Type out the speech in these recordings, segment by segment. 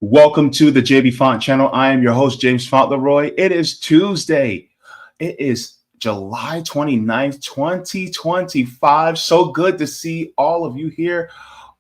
Welcome to the Jaybefaunt channel. I am your host, James Fauntleroy. It is Tuesday. It is July 29th, 2025. So good to see all of you here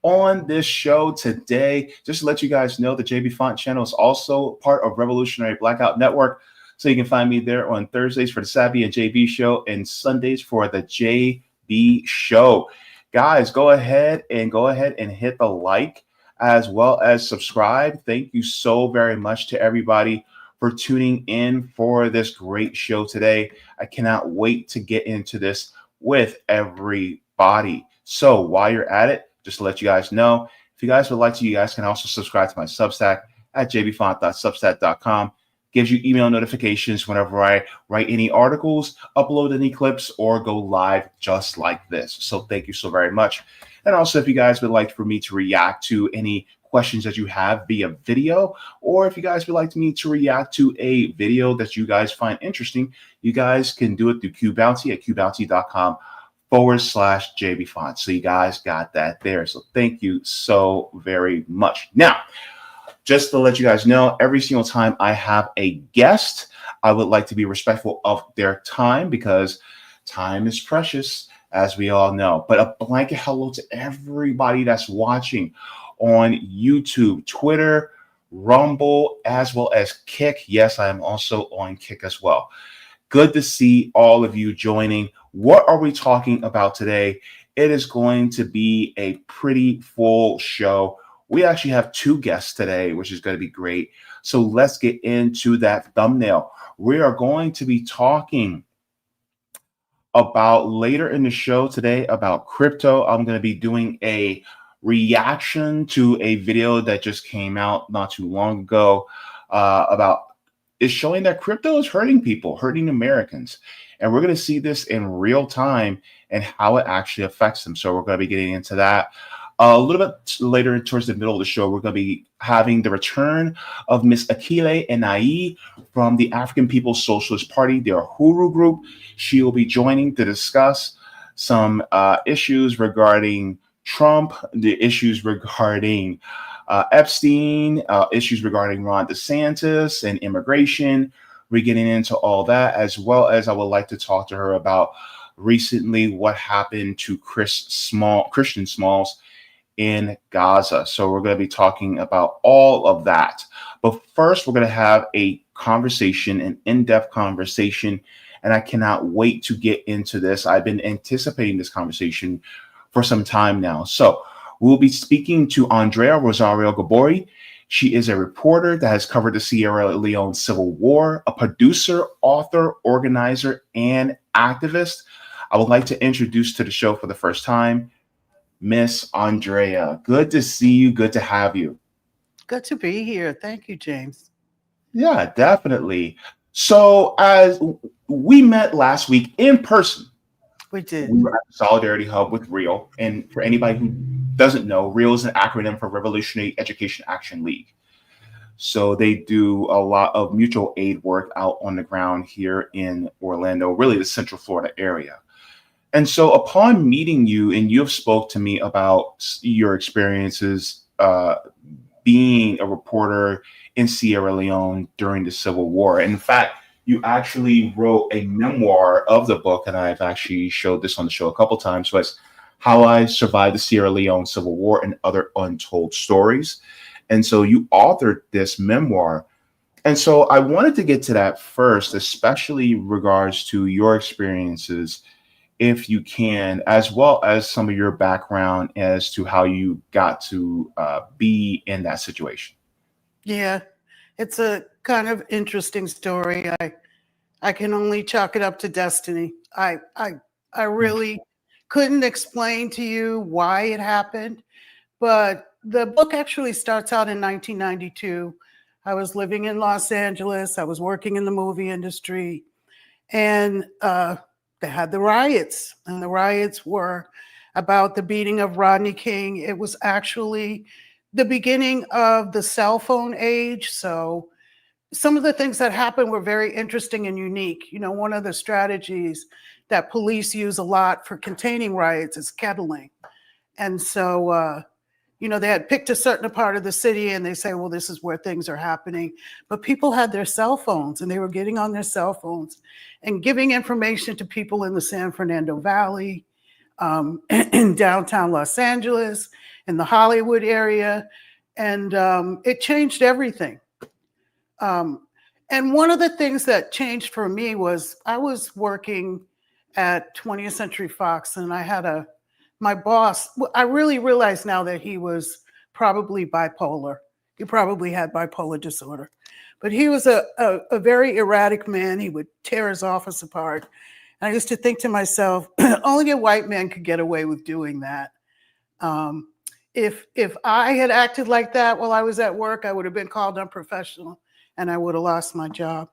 on this show today. Just to let you guys know, the Jaybefaunt channel is also part of Revolutionary Blackout Network. So you can find me there on Thursdays for the Savvy and JB show and Sundays for the JB show. Guys, go ahead and hit the like as well as subscribe. Thank you so very much to everybody for tuning in for this great show today. I cannot wait to get into this with everybody. So while you're at it, just to let you guys know, if you guys would like to, you guys can also subscribe to my Substack at jaybefaunt.substack.com. Gives you email notifications whenever I write any articles, upload any clips, or go live just like this. So thank you so very much. And also, if you guys would like for me to react to any questions that you have via video, or if you guys would like me to react to a video that you guys find interesting, you guys can do it through QBounty at qbounty.com/Jaybefaunt. So you guys got that there. So thank you so very much. Now, just to let you guys know, every single time I have a guest, I would like to be respectful of their time because time is precious, as we all know. But a blanket hello to everybody that's watching on YouTube, Twitter, Rumble, as well as Kick. Yes, I am also on Kick as well. Good to see all of you joining. What are we talking about today? It is going to be a pretty full show. We actually have two guests today, which is going to be great. So let's get into that thumbnail. We are going to be talking about later in the show today about crypto. I'm going to be doing a reaction to a video that just came out not too long ago about is showing that crypto is hurting people, hurting Americans. And we're going to see this in real time and how it actually affects them. So we're going to be getting into that. A little bit later towards the middle of the show, we're going to be having the return of Miss Akile Anai from the African People's Socialist Party, their Uhuru group. She will be joining to discuss some issues regarding Trump, the issues regarding Epstein, issues regarding Ron DeSantis and immigration. We're getting into all that, as well as I would like to talk to her about recently what happened to Christian Smalls in Gaza. So we're going to be talking about all of that. But first, we're going to have a conversation, an in-depth conversation, and I cannot wait to get into this. I've been anticipating this conversation for some time now. So we'll be speaking to Andrea Rosario-Gborie. She is a reporter that has covered the Sierra Leone Civil War, a producer, author, organizer, and activist. I would like to introduce to the show for the first time Miss Andrea. Good to see you. Good to have you. Good to be here. Thank you, James. Yeah, definitely. So as we met last week in person, we did. We were at the Solidarity Hub with REAL. And for anybody who doesn't know, REAL is an acronym for Revolutionary Education Action League. So they do a lot of mutual aid work out on the ground here in Orlando, really the Central Florida area. And so upon meeting you, and you have spoke to me about your experiences being a reporter in Sierra Leone during the Civil War. And in fact, you actually wrote a memoir of the book, and I've actually showed this on the show a couple times, was How I Survived the Sierra Leone Civil War and Other Untold Stories. And so you authored this memoir. And so I wanted to get to that first, especially in regards to your experiences, if you can, as well as some of your background as to how you got to be in that situation. Yeah, it's a kind of interesting story. I can only chalk it up to destiny. I really couldn't explain to you why it happened, but the book actually starts out in 1992. I was living in Los Angeles. I was working in the movie industry, and they had the riots, and the riots were about the beating of Rodney King. It was actually the beginning of the cell phone age. So some of the things that happened were very interesting and unique. You know, one of the strategies that police use a lot for containing riots is kettling. And so they had picked a certain part of the city and they say, well, this is where things are happening. But people had their cell phones and they were getting on their cell phones and giving information to people in the San Fernando Valley, in downtown Los Angeles, in the Hollywood area. And it changed everything. And one of the things that changed for me was I was working at 20th Century Fox, and I had my boss, I really realize now that he was probably bipolar. He probably had bipolar disorder. But he was a very erratic man. He would tear his office apart. And I used to think to myself, only a white man could get away with doing that. If I had acted like that while I was at work, I would have been called unprofessional and I would have lost my job.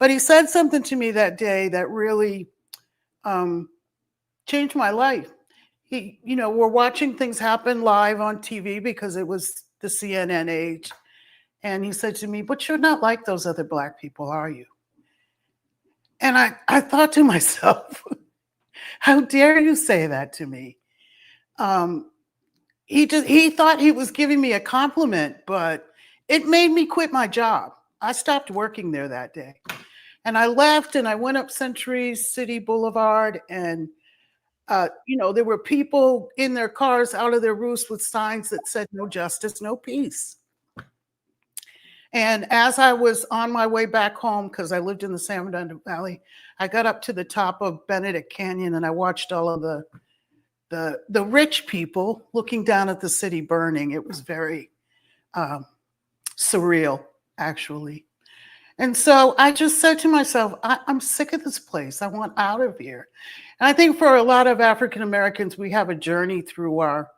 But he said something to me that day that really changed my life. We're watching things happen live on TV because it was the CNN age. And he said to me, but you're not like those other Black people, are you? And I thought to myself, how dare you say that to me? He thought he was giving me a compliment, but it made me quit my job. I stopped working there that day. And I left and I went up Century City Boulevard, and there were people in their cars out of their roofs with signs that said no justice, no peace. And as I was on my way back home, because I lived in the San Fernando Valley, I got up to the top of Benedict Canyon and I watched all of the rich people looking down at the city burning. It was very surreal, actually. And so I just said to myself, I'm sick of this place. I want out of here. And I think for a lot of African Americans, we have a journey through our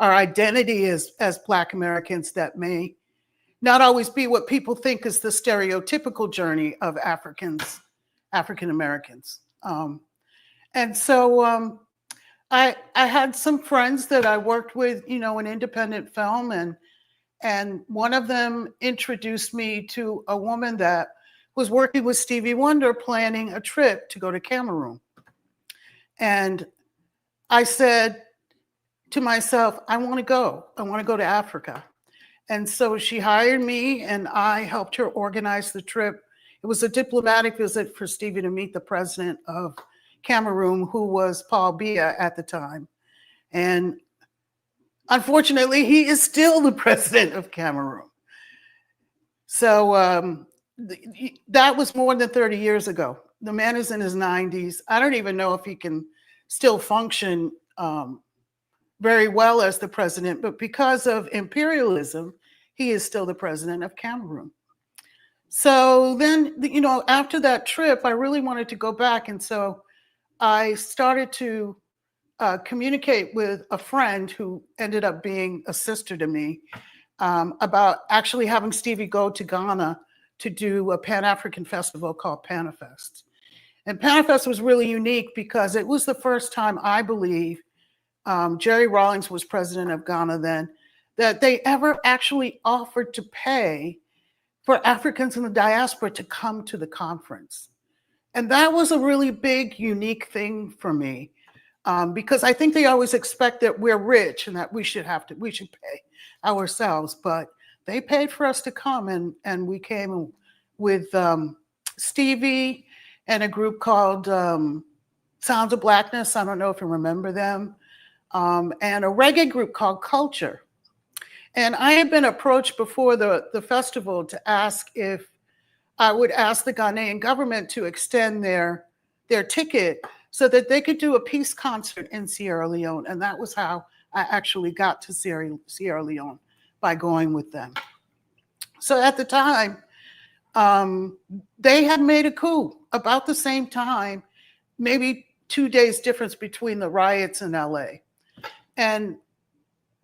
identity as Black Americans that may not always be what people think is the stereotypical journey of African Americans. And so I had some friends that I worked with, in independent film, and one of them introduced me to a woman that was working with Stevie Wonder planning a trip to go to Cameroon. And I said to myself, I want to go. I want to go to Africa. And so she hired me and I helped her organize the trip. It was a diplomatic visit for Stevie to meet the president of Cameroon, who was Paul Biya at the time. And unfortunately, he is still the president of Cameroon. So that was more than 30 years ago. The man is in his 90s. I don't even know if he can still function very well as the president, but because of imperialism, he is still the president of Cameroon. So then, after that trip, I really wanted to go back. And so I started to communicate with a friend who ended up being a sister to me about actually having Stevie go to Ghana to do a Pan-African festival called Panafest. And Panafest was really unique because it was the first time, I believe, Jerry Rawlings was president of Ghana then, that they ever actually offered to pay for Africans in the diaspora to come to the conference. And that was a really big, unique thing for me, because I think they always expect that we're rich and that we should pay ourselves. But they paid for us to come, and we came with Stevie and a group called Sounds of Blackness. I don't know if you remember them. And a reggae group called Culture. And I had been approached before the festival to ask if I would ask the Ghanaian government to extend their ticket so that they could do a peace concert in Sierra Leone. And that was how I actually got to Sierra Leone, by going with them. So at the time, they had made a coup about the same time, maybe 2 days difference between the riots in LA. And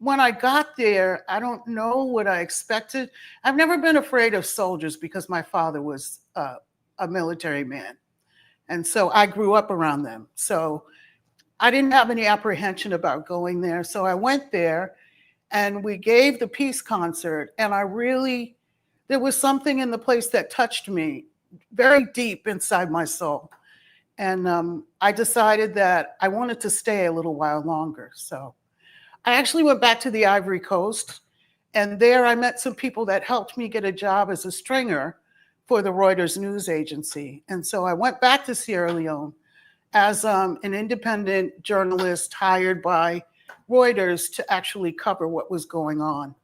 when I got there, I don't know what I expected. I've never been afraid of soldiers because my father was a military man. And so I grew up around them. So I didn't have any apprehension about going there. So I went there and we gave the peace concert. And there was something in the place that touched me very deep inside my soul. And I decided that I wanted to stay a little while longer. So I actually went back to the Ivory Coast, and there I met some people that helped me get a job as a stringer for the Reuters news agency. And so I went back to Sierra Leone as an independent journalist hired by Reuters to actually cover what was going on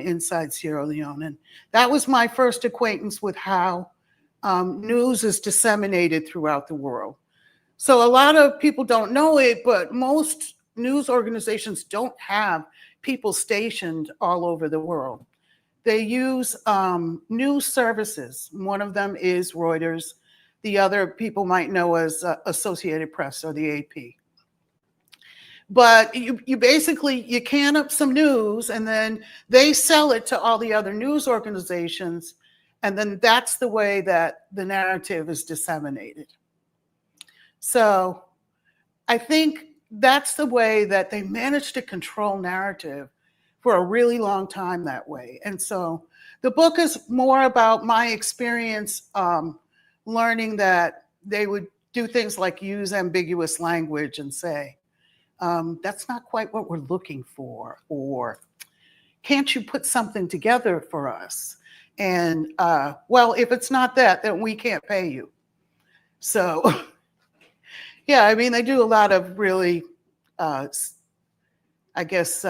inside Sierra Leone. And that was my first acquaintance with how news is disseminated throughout the world. So a lot of people don't know it, but most news organizations don't have people stationed all over the world. They use news services. One of them is Reuters. The other people might know as Associated Press or the AP. But you basically, you can up some news and then they sell it to all the other news organizations. And then that's the way that the narrative is disseminated. So I think that's the way that they managed to control narrative for a really long time that way. And so the book is more about my experience learning that they would do things like use ambiguous language and say, that's not quite what we're looking for, or can't you put something together for us? And well, if it's not that, then we can't pay you. So yeah, I mean, they do a lot of really, I guess,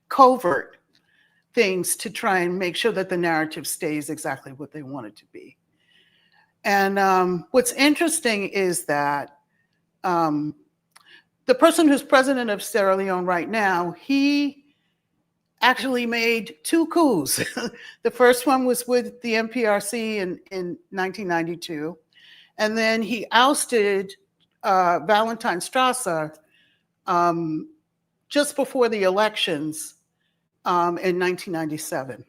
covert things to try and make sure that the narrative stays exactly what they want it to be. And what's interesting is that the person who's president of Sierra Leone right now, he actually made 2 coups. The first one was with the MPRC in 1992. And then he ousted Valentine Strasser just before the elections in 1997.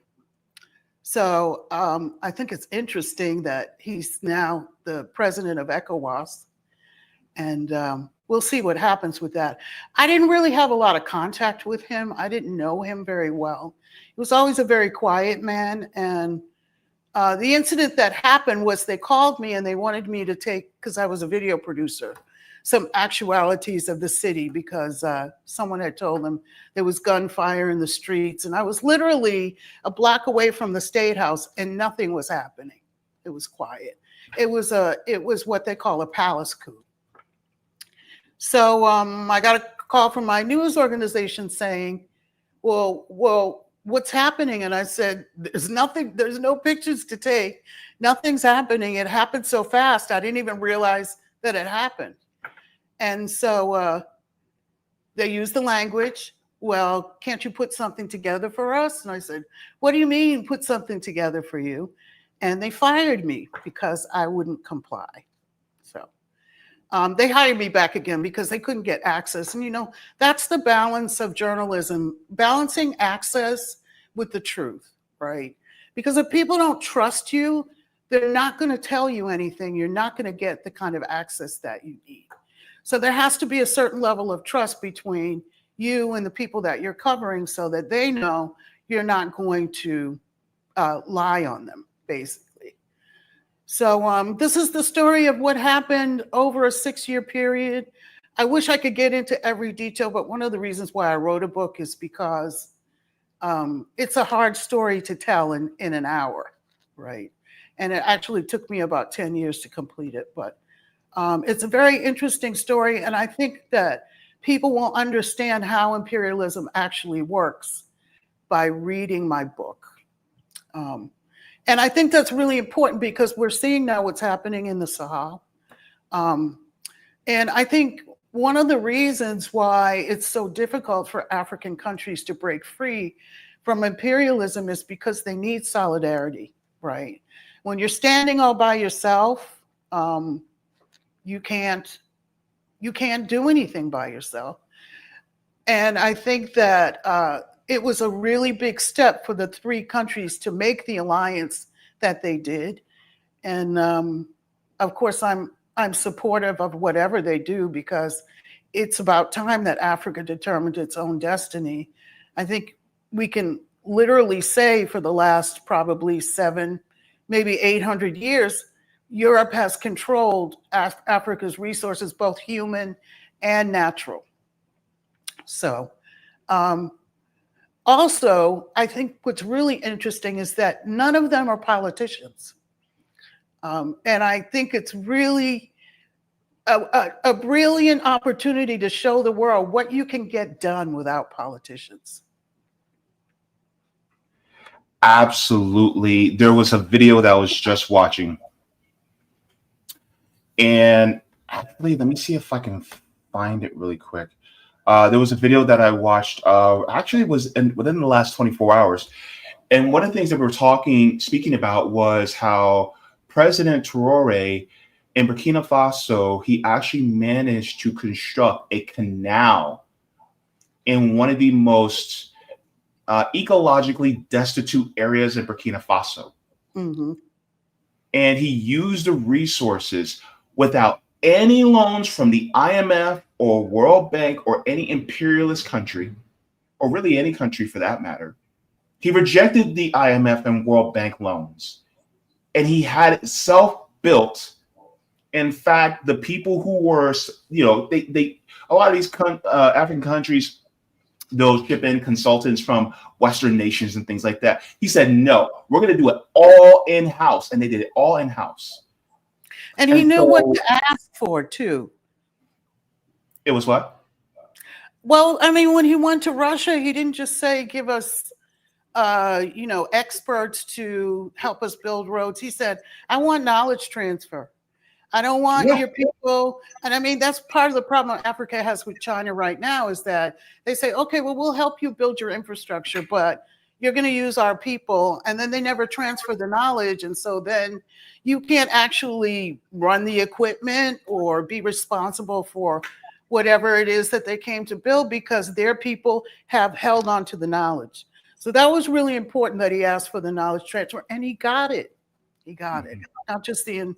So I think it's interesting that he's now the president of ECOWAS. And we'll see what happens with that. I didn't really have a lot of contact with him. I didn't know him very well. He was always a very quiet man. And the incident that happened was they called me and they wanted me to take, because I was a video producer, some actualities of the city because someone had told them there was gunfire in the streets. And I was literally a block away from the State House and nothing was happening. It was quiet. It was what they call a palace coup. So I got a call from my news organization saying, well, what's happening? And I said, there's nothing, there's no pictures to take. Nothing's happening. It happened so fast. I didn't even realize that it happened. And so they used the language, well, can't you put something together for us? And I said, what do you mean put something together for you? And they fired me because I wouldn't comply. So they hired me back again because they couldn't get access. And, you know, that's the balance of journalism, balancing access with the truth, right? Because if people don't trust you, they're not going to tell you anything. You're not going to get the kind of access that you need. So there has to be a certain level of trust between you and the people that you're covering so that they know you're not going to lie on them, basically. So this is the story of what happened over a 6-year period. I wish I could get into every detail, but one of the reasons why I wrote a book is because it's a hard story to tell in an hour, right? And it actually took me about 10 years to complete it, but it's a very interesting story. And I think that people will understand how imperialism actually works by reading my book. And I think that's really important because we're seeing now what's happening in the Sahel. And I think one of the reasons why it's so difficult for African countries to break free from imperialism is because they need solidarity, right? When you're standing all by yourself, you can't do anything by yourself. And I think that it was a really big step for the 3 countries to make the alliance that they did. And of course, I'm supportive of whatever they do because it's about time that Africa determined its own destiny. I think we can literally say for the last probably 7, maybe 800 years, Europe has controlled Africa's resources, both human and natural. So, also, I think what's really interesting is that none of them are politicians. And I think it's really a brilliant opportunity to show the world what you can get done without politicians. Absolutely. There was a video that I was just watching, and actually, let me see if I can find it really quick. There was a video that I watched. Actually, it was within the last 24 hours, and one of the things that we were speaking about was how President Traore in Burkina Faso, he actually managed to construct a canal in one of the most ecologically destitute areas in Burkina Faso. Mm-hmm. And he used the resources without any loans from the IMF or World Bank or any imperialist country, or really any country for that matter. He rejected the IMF and World Bank loans, and he had it self-built. In fact, the people who were, they a lot of these African countries, they'll ship in consultants from Western nations and things like that. He said, no, we're going to do it all in-house. And they did it all in-house. And he knew what to ask for, too. It was what? Well, I mean, when he went to Russia, he didn't just say, give us, experts to help us build roads. He said, I want knowledge transfer. I don't want your people. And I mean, that's part of the problem Africa has with China right now is that they say, okay, well, we'll help you build your infrastructure, but you're going to use our people. And then they never transfer the knowledge. And so then you can't actually run the equipment or be responsible for whatever it is that they came to build because their people have held on to the knowledge. So that was really important that he asked for the knowledge transfer, and he got it. He got it. Not just the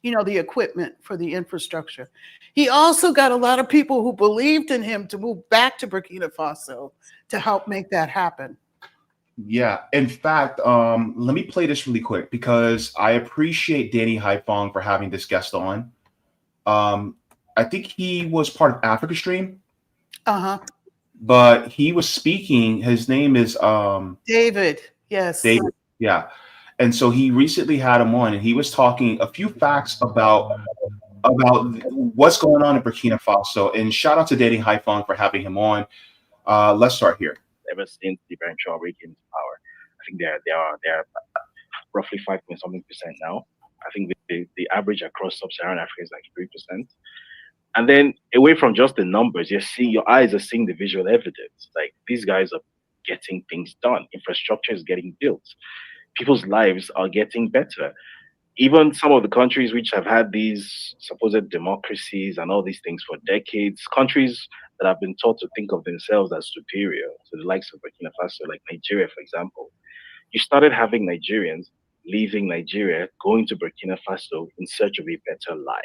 the equipment for the infrastructure. He also got a lot of people who believed in him to move back to Burkina Faso to help make that happen. Yeah. In fact, let me play this really quick because I appreciate Danny Haifong for having this guest on. I think he was part of Africa Stream. Uh-huh. But he was speaking. His name is David. Yes. David. Yeah. And so he recently had him on, and he was talking a few facts about what's going on in Burkina Faso. And shout out to Danny Haifong for having him on. Let's start here. Ever since Ibrahim Traore came to power, I think they're roughly 5.something% now. I think the average across sub-Saharan Africa is like 3%. And then away from just the numbers, your eyes are seeing the visual evidence. Like these guys are getting things done. Infrastructure is getting built. People's lives are getting better. Even some of the countries which have had these supposed democracies and all these things for decades, countries that have been taught to think of themselves as superior to the likes of Burkina Faso, like Nigeria, for example. You started having Nigerians leaving Nigeria, going to Burkina Faso in search of a better life.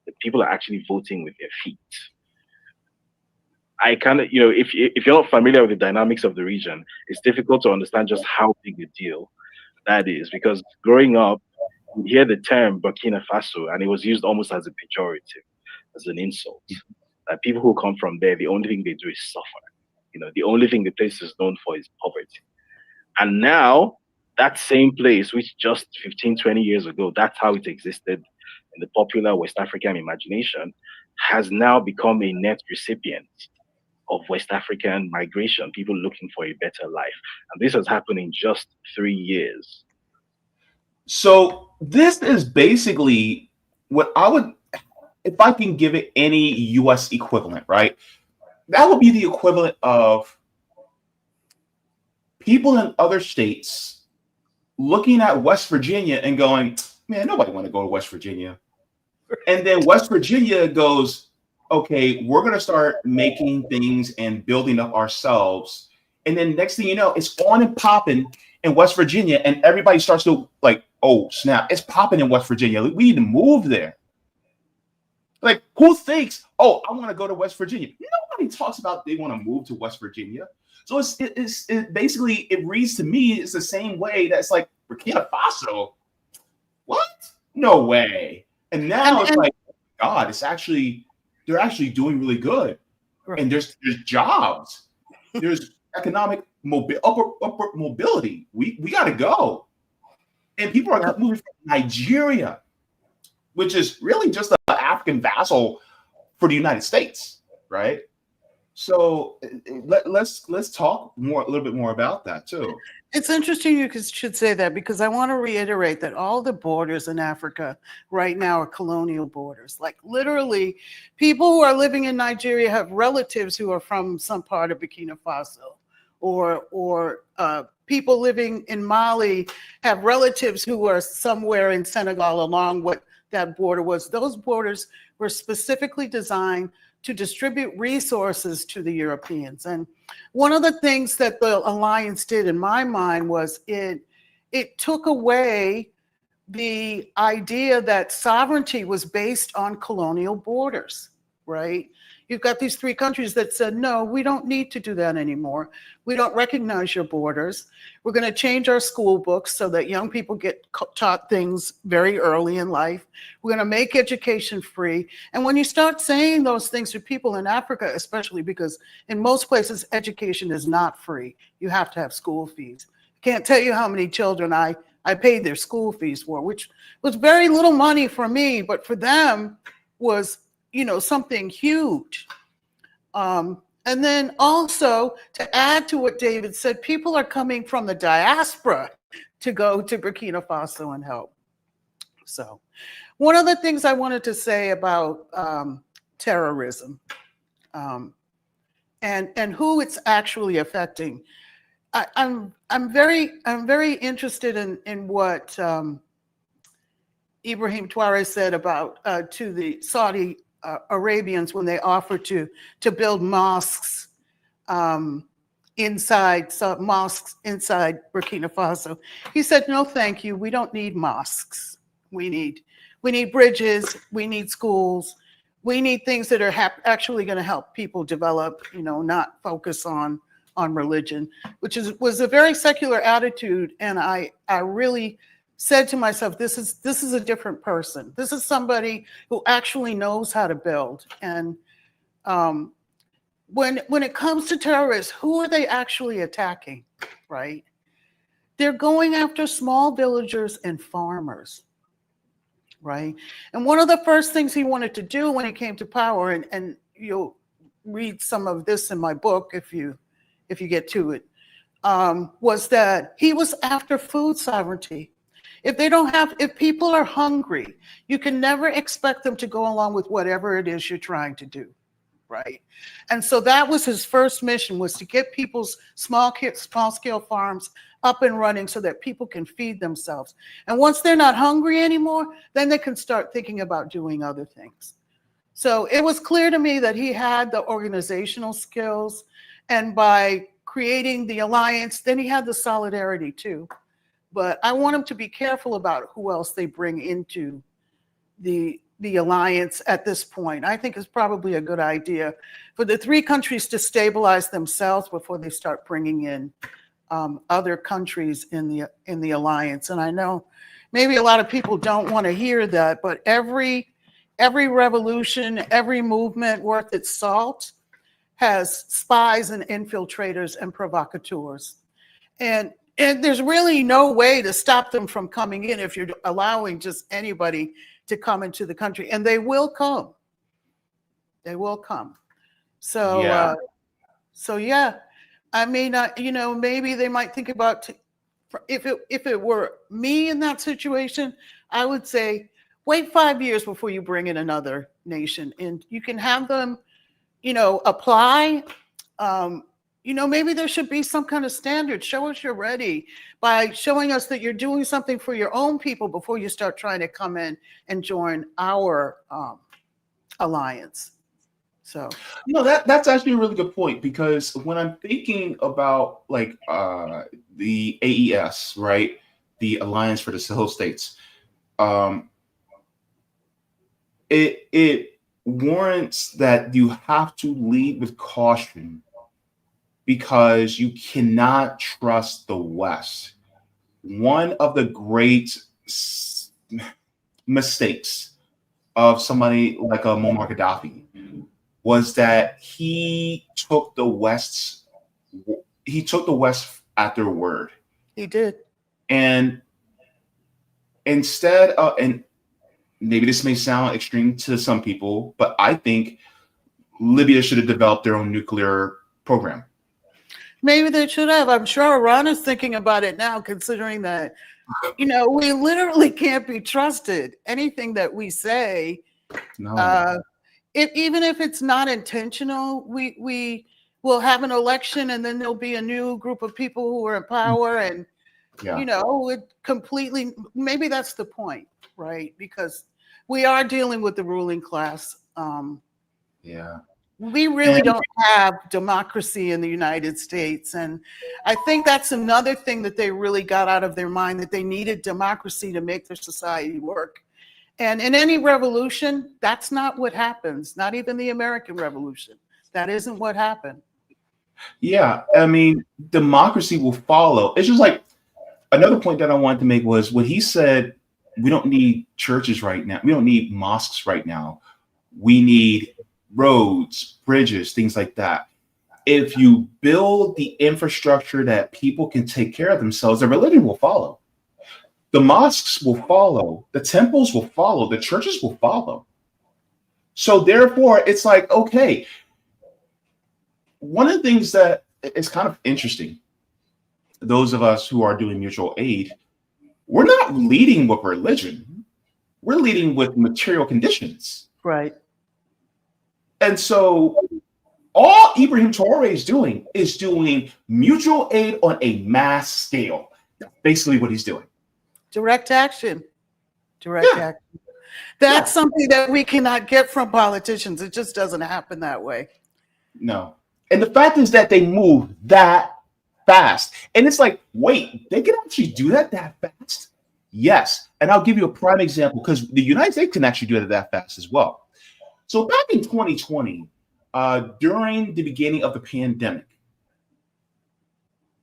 The people are actually voting with their feet. I kind of, if you're not familiar with the dynamics of the region, it's difficult to understand just how big a deal that is. Because growing up, you hear the term Burkina Faso, and it was used almost as a pejorative, as an insult. That people who come from there, the only thing they do is suffer. The only thing the place is known for is poverty. And now, that same place, which just 15, 20 years ago, that's how it existed in the popular West African imagination, has now become a net recipient of West African migration, people looking for a better life. And this has happened in just 3 years. So this is basically what I would, if I can give it any US equivalent, right? That would be the equivalent of people in other states looking at West Virginia and going, man, nobody want to go to West Virginia. And then West Virginia goes, okay, we're going to start making things and building up ourselves. And then next thing you know, it's on and popping in West Virginia, and everybody starts to like, oh, snap, it's popping in West Virginia. We need to move there. Like, who thinks, oh, I want to go to West Virginia? Nobody talks about they want to move to West Virginia. So it basically, it reads to me, it's the same way that's like Burkina Faso. What? No way. And now it's like, God, it's actually they're actually doing really good. Right. And there's jobs, there's economic upper mobility. We got to go. And people are moving from Nigeria, which is really just an African vassal for the United States, right? So let's talk a little bit more about that too. It's interesting you should say that, because I want to reiterate that all the borders in Africa right now are colonial borders. Like literally, people who are living in Nigeria have relatives who are from some part of Burkina Faso, or people living in Mali have relatives who are somewhere in Senegal along what that border was. Those borders were specifically designed to distribute resources to the Europeans. And one of the things that the alliance did, in my mind, was it took away the idea that sovereignty was based on colonial borders, right? You've got these three countries that said, no, we don't need to do that anymore. We don't recognize your borders. We're going to change our school books so that young people get taught things very early in life. We're going to make education free. And when you start saying those things to people in Africa, especially because in most places, education is not free. You have to have school fees. I can't tell you how many children I paid their school fees for, which was very little money for me, but for them was, something huge. And then also, to add to what David said, people are coming from the diaspora to go to Burkina Faso and help. So one of the things I wanted to say about terrorism and who it's actually affecting, I'm very interested in what Ibrahim Traore said about to the Saudi Arabians when they offered to build mosques inside Burkina Faso. He said, no, thank you. We don't need mosques. We need bridges. We need schools. We need things that are actually going to help people develop, not focus on religion, which was a very secular attitude. And I really said to myself, this is a different person. This is somebody who actually knows how to build. And when it comes to terrorists, who are they actually attacking, right? They're going after small villagers and farmers, right? And one of the first things he wanted to do when he came to power, and you'll read some of this in my book if you get to it, was that he was after food sovereignty. If people are hungry, you can never expect them to go along with whatever it is you're trying to do, right? And so that was his first mission, was to get people's small scale farms up and running so that people can feed themselves. And once they're not hungry anymore, then they can start thinking about doing other things. So it was clear to me that he had the organizational skills, and by creating the alliance, then he had the solidarity too. But I want him to be careful about who else they bring into the alliance at this point. I think it's probably a good idea for the three countries to stabilize themselves before they start bringing in other countries in the alliance. And I know maybe a lot of people don't want to hear that, but every revolution, every movement worth its salt has spies and infiltrators and provocateurs. And there's really no way to stop them from coming in if you're allowing just anybody to come into the country. And they will come. They will come. So, yeah. I mean, maybe they might think about, if it were me in that situation, I would say, wait 5 years before you bring in another nation. And you can have them, apply. Maybe there should be some kind of standard. Show us you're ready by showing us that you're doing something for your own people before you start trying to come in and join our alliance. So, that's actually a really good point, because when I'm thinking about the AES, right, the Alliance for the Sahel States, it warrants that you have to lead with caution, because you cannot trust the West. One of the great mistakes of somebody like a Muammar Gaddafi was that he took the West at their word. He did. And instead of, and maybe this may sound extreme to some people, but I think Libya should have developed their own nuclear program. Maybe they should have. I'm sure Iran is thinking about it now, considering that, we literally can't be trusted. Anything that we say, No. even if it's not intentional, we will have an election and then there'll be a new group of people who are in power and, it completely, maybe that's the point, right? Because we are dealing with the ruling class. We really don't have democracy in the United States. And I think that's another thing that they really got out of their mind, that they needed democracy to make their society work. And in any revolution, that's not what happens. Not even the American Revolution. That isn't what happened. Yeah, I mean, democracy will follow. It's just like another point that I wanted to make was when he said, we don't need churches right now. We don't need mosques right now. We need roads, bridges, things like that. If you build the infrastructure that people can take care of themselves, the religion will follow. The mosques will follow. The temples will follow. The churches will follow. So therefore, it's like, okay, one of the things that is kind of interesting, those of us who are doing mutual aid, we're not leading with religion. We're leading with material conditions. Right. And so all Ibrahim Traore is doing mutual aid on a mass scale. That's basically what he's doing. Direct action. Action. That's something that we cannot get from politicians. It just doesn't happen that way. No. And the fact is that they move that fast. And it's like, wait, they can actually do that fast? Yes. And I'll give you a prime example because the United States can actually do that fast as well. So back in 2020, during the beginning of the pandemic,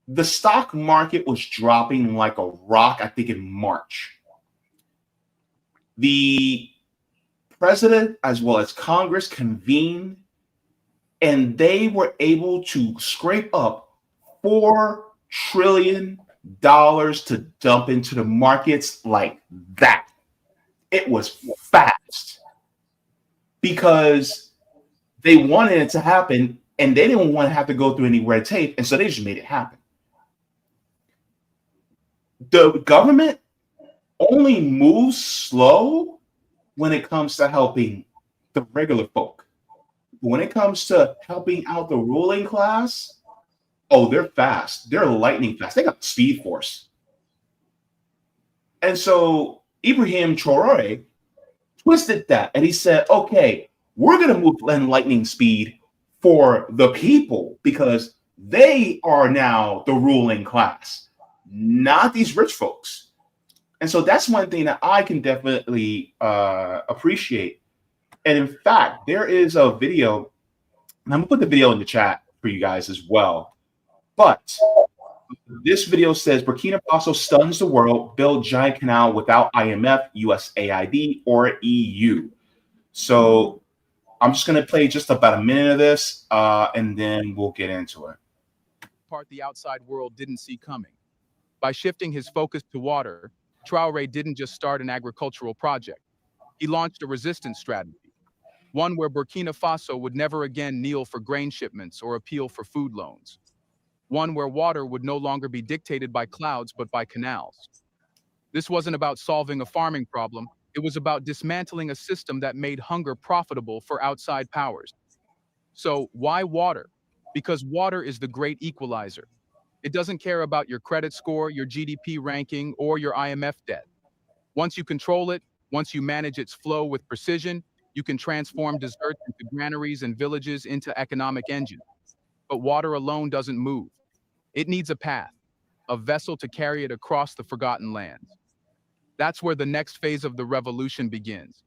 the stock market was dropping like a rock, I think in March. The president as well as Congress convened and they were able to scrape up $4 trillion to dump into the markets like that. It was fast because they wanted it to happen and they didn't want to have to go through any red tape. And so they just made it happen. The government only moves slow when it comes to helping the regular folk. When it comes to helping out the ruling class, oh, they're fast. They're lightning fast. They got speed force. And so Ibrahim Traore twisted that and he said, okay, we're going to move in lightning speed for the people because they are now the ruling class, not these rich folks. And so that's one thing that I can definitely appreciate. And in fact, there is a video, and I'm going to put the video in the chat for you guys as well. But this video says Burkina Faso stuns the world, build giant canal without IMF, USAID, or EU. So I'm just going to play just about a minute of this, and then we'll get into it. Part the outside world didn't see coming. By shifting his focus to water, Traore didn't just start an agricultural project. He launched a resistance strategy, one where Burkina Faso would never again kneel for grain shipments or appeal for food loans. One where water would no longer be dictated by clouds, but by canals. This wasn't about solving a farming problem. It was about dismantling a system that made hunger profitable for outside powers. So why water? Because water is the great equalizer. It doesn't care about your credit score, your GDP ranking, or your IMF debt. Once you control it, once you manage its flow with precision, you can transform deserts into granaries and villages into economic engines. But water alone doesn't move. It needs a path, a vessel to carry it across the forgotten lands. That's where the next phase of the revolution begins.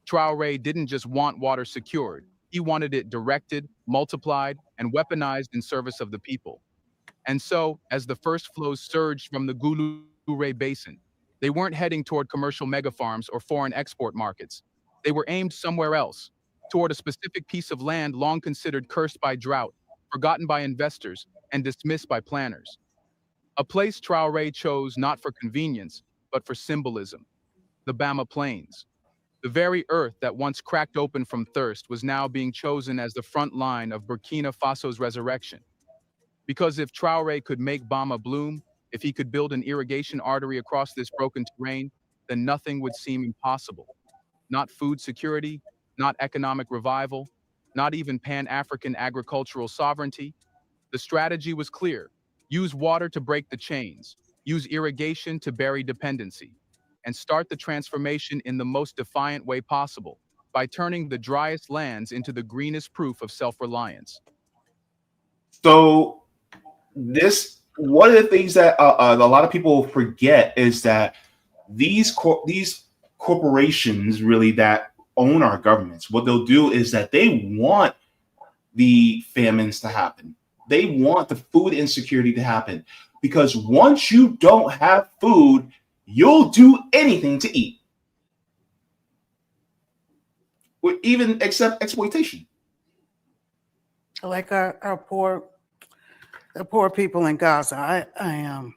Traore didn't just want water secured. He wanted it directed, multiplied, and weaponized in service of the people. And so, as the first flows surged from the Goulouré Basin, they weren't heading toward commercial megafarms or foreign export markets. They were aimed somewhere else, toward a specific piece of land long considered cursed by drought, forgotten by investors, and dismissed by planners. A place Traore chose not for convenience, but for symbolism. The Bama Plains. The very earth that once cracked open from thirst was now being chosen as the front line of Burkina Faso's resurrection. Because if Traore could make Bama bloom, if he could build an irrigation artery across this broken terrain, then nothing would seem impossible. Not food security, not economic revival, not even Pan-African agricultural sovereignty. The strategy was clear. Use water to break the chains, use irrigation to bury dependency, and start the transformation in the most defiant way possible, by turning the driest lands into the greenest proof of self-reliance. So one of the things that a lot of people forget is that these corporations really that own our governments, what they'll do is that they want the famines to happen. They want the food insecurity to happen, because once you don't have food, you'll do anything to eat, even except exploitation. Like our poor, the poor people in Gaza. I am.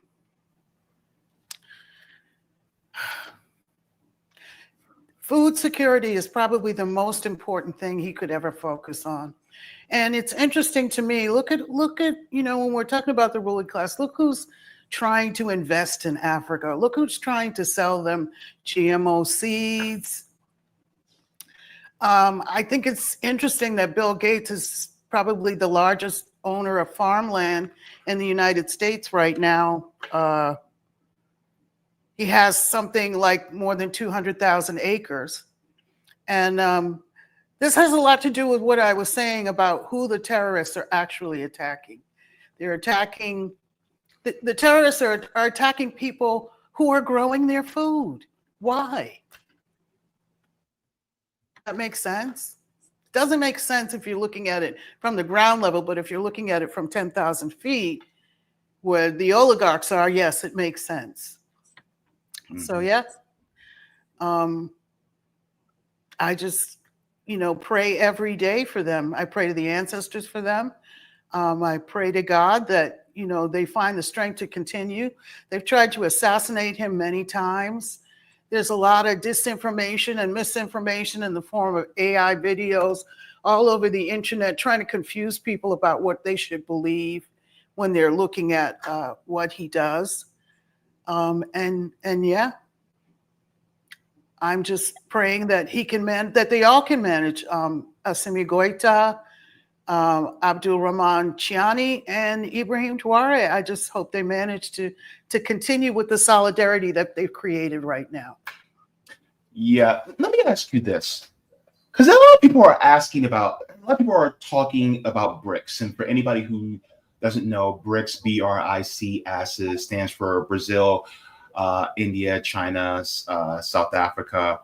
Food security is probably the most important thing he could ever focus on. And it's interesting to me, look at, when we're talking about the ruling class, look who's trying to invest in Africa. Look who's trying to sell them GMO seeds. I think it's interesting that Bill Gates is probably the largest owner of farmland in the United States right now. He has something like more than 200,000 acres. And this has a lot to do with what I was saying about who the terrorists are actually attacking. They're attacking, the terrorists are attacking people who are growing their food. Why? That makes sense? Doesn't make sense if you're looking at it from the ground level, but if you're looking at it from 10,000 feet, where the oligarchs are, yes, it makes sense. Mm-hmm. So yeah, I just, pray every day for them. I pray to the ancestors for them. I pray to God that, they find the strength to continue. They've tried to assassinate him many times. There's a lot of disinformation and misinformation in the form of AI videos all over the internet, trying to confuse people about what they should believe when they're looking at what he does. And yeah, I'm just praying that he can that they all can manage. Assimi Goita, Abdul Rahman Chiani, and Ibrahim Traore. I just hope they manage to continue with the solidarity that they've created right now. Yeah, let me ask you this, because a lot of people are talking about BRICS, and for anybody who doesn't know, BRICS, B-R-I-C, stands for Brazil, India, China, South Africa.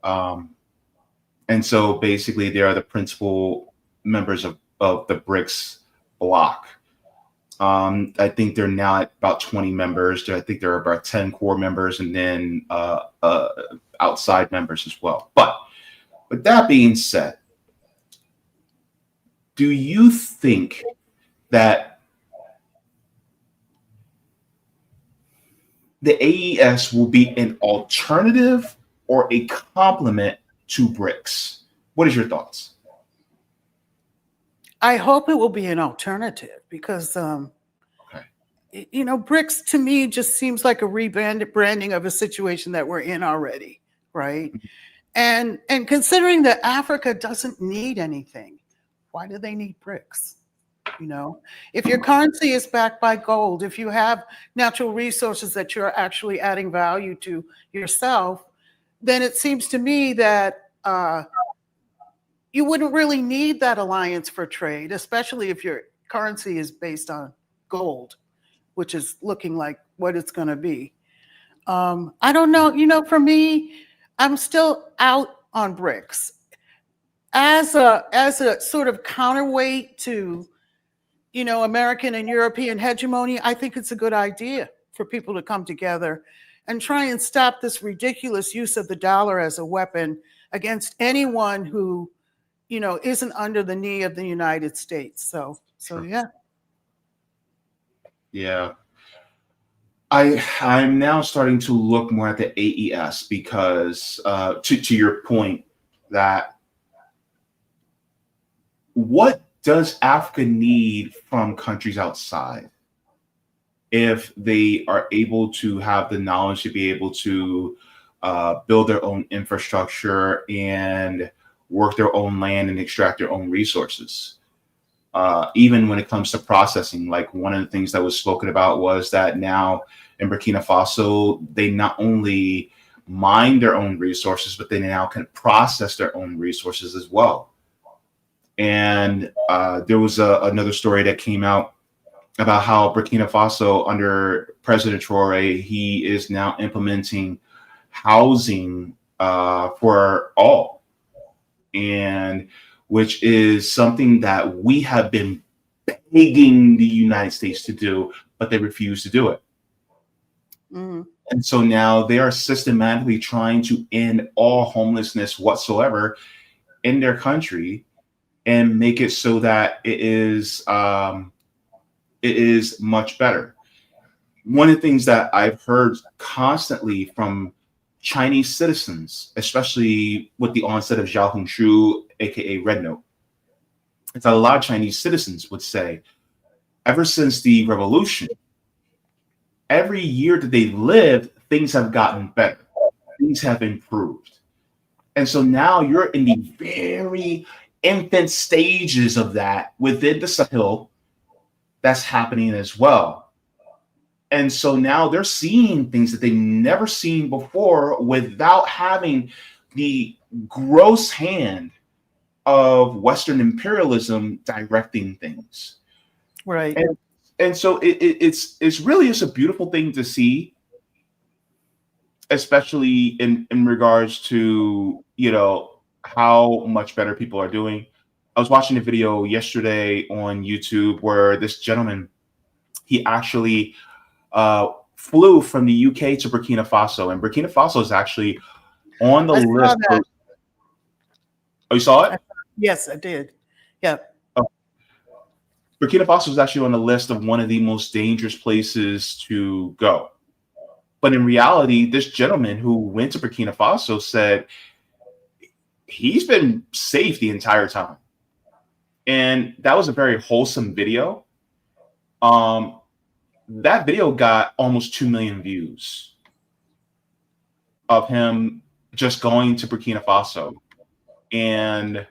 And so basically they are the principal members of the BRICS bloc. I think they're now at about 20 members. I think there are about 10 core members and then outside members as well. But with that being said, do you think that the AES will be an alternative or a complement to BRICS? What is your thoughts? I hope it will be an alternative because, BRICS to me just seems like a rebranding of a situation that we're in already, right? And considering that Africa doesn't need anything, why do they need BRICS? If your currency is backed by gold, if you have natural resources that you're actually adding value to yourself, then it seems to me that you wouldn't really need that alliance for trade, especially if your currency is based on gold, which is looking like what it's going to be. I don't know. For me, I'm still out on BRICS as a sort of counterweight to American and European hegemony. I think it's a good idea for people to come together and try and stop this ridiculous use of the dollar as a weapon against anyone who, isn't under the knee of the United States. So Sure. yeah. Yeah. I'm now starting to look more at the AES because to your point that what does Africa need from countries outside if they are able to have the knowledge to be able to build their own infrastructure and work their own land and extract their own resources? Even when it comes to processing, like one of the things that was spoken about was that now in Burkina Faso, they not only mine their own resources, but they now can process their own resources as well. And there was another story that came out about how Burkina Faso, under President Traore, he is now implementing housing for all, and which is something that we have been begging the United States to do, but they refuse to do it. Mm-hmm. And so now they are systematically trying to end all homelessness whatsoever in their country and make it so that it is much better. One of the things that I've heard constantly from Chinese citizens, especially with the onset of Xiaohongshu, aka Red Note, is that a lot of Chinese citizens would say, ever since the revolution, every year that they've lived, things have gotten better, things have improved. And so now you're in the very infant stages of that within the Sahel that's happening as well. And so now they're seeing things that they've never seen before without having the gross hand of Western imperialism directing things. Right. And so it's really just a beautiful thing to see, especially in regards to, how much better people are doing. I was watching a video yesterday on YouTube where this gentleman, he actually flew from the UK to Burkina Faso, and Burkina Faso is actually on the list. Oh, you saw it? Yes, I did. Yeah. Oh. Burkina Faso is actually on the list of one of the most dangerous places to go. But in reality, this gentleman who went to Burkina Faso said he's been safe the entire time. And that was a very wholesome video. That video got almost 2 million views of him just going to Burkina Faso and,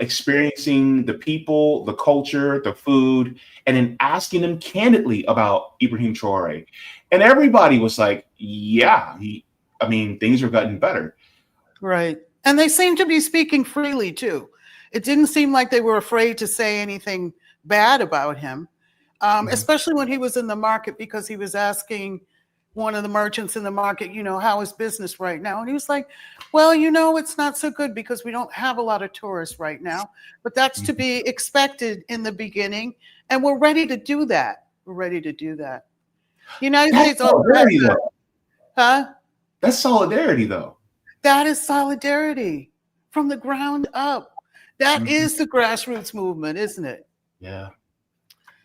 experiencing the people, the culture, the food, and then asking them candidly about Ibrahim Traore. And everybody was like, yeah, things are getting better. Right. And they seem to be speaking freely too. It didn't seem like they were afraid to say anything bad about him, especially when he was in the market, because he was asking one of the merchants in the market, how is business right now? And he was like, well, it's not so good because we don't have a lot of tourists right now, but that's to be expected in the beginning. And we're ready to do that. We're ready to do that. United States also has huh? That's solidarity, though. That is solidarity from the ground up. That is the grassroots movement, isn't it? Yeah.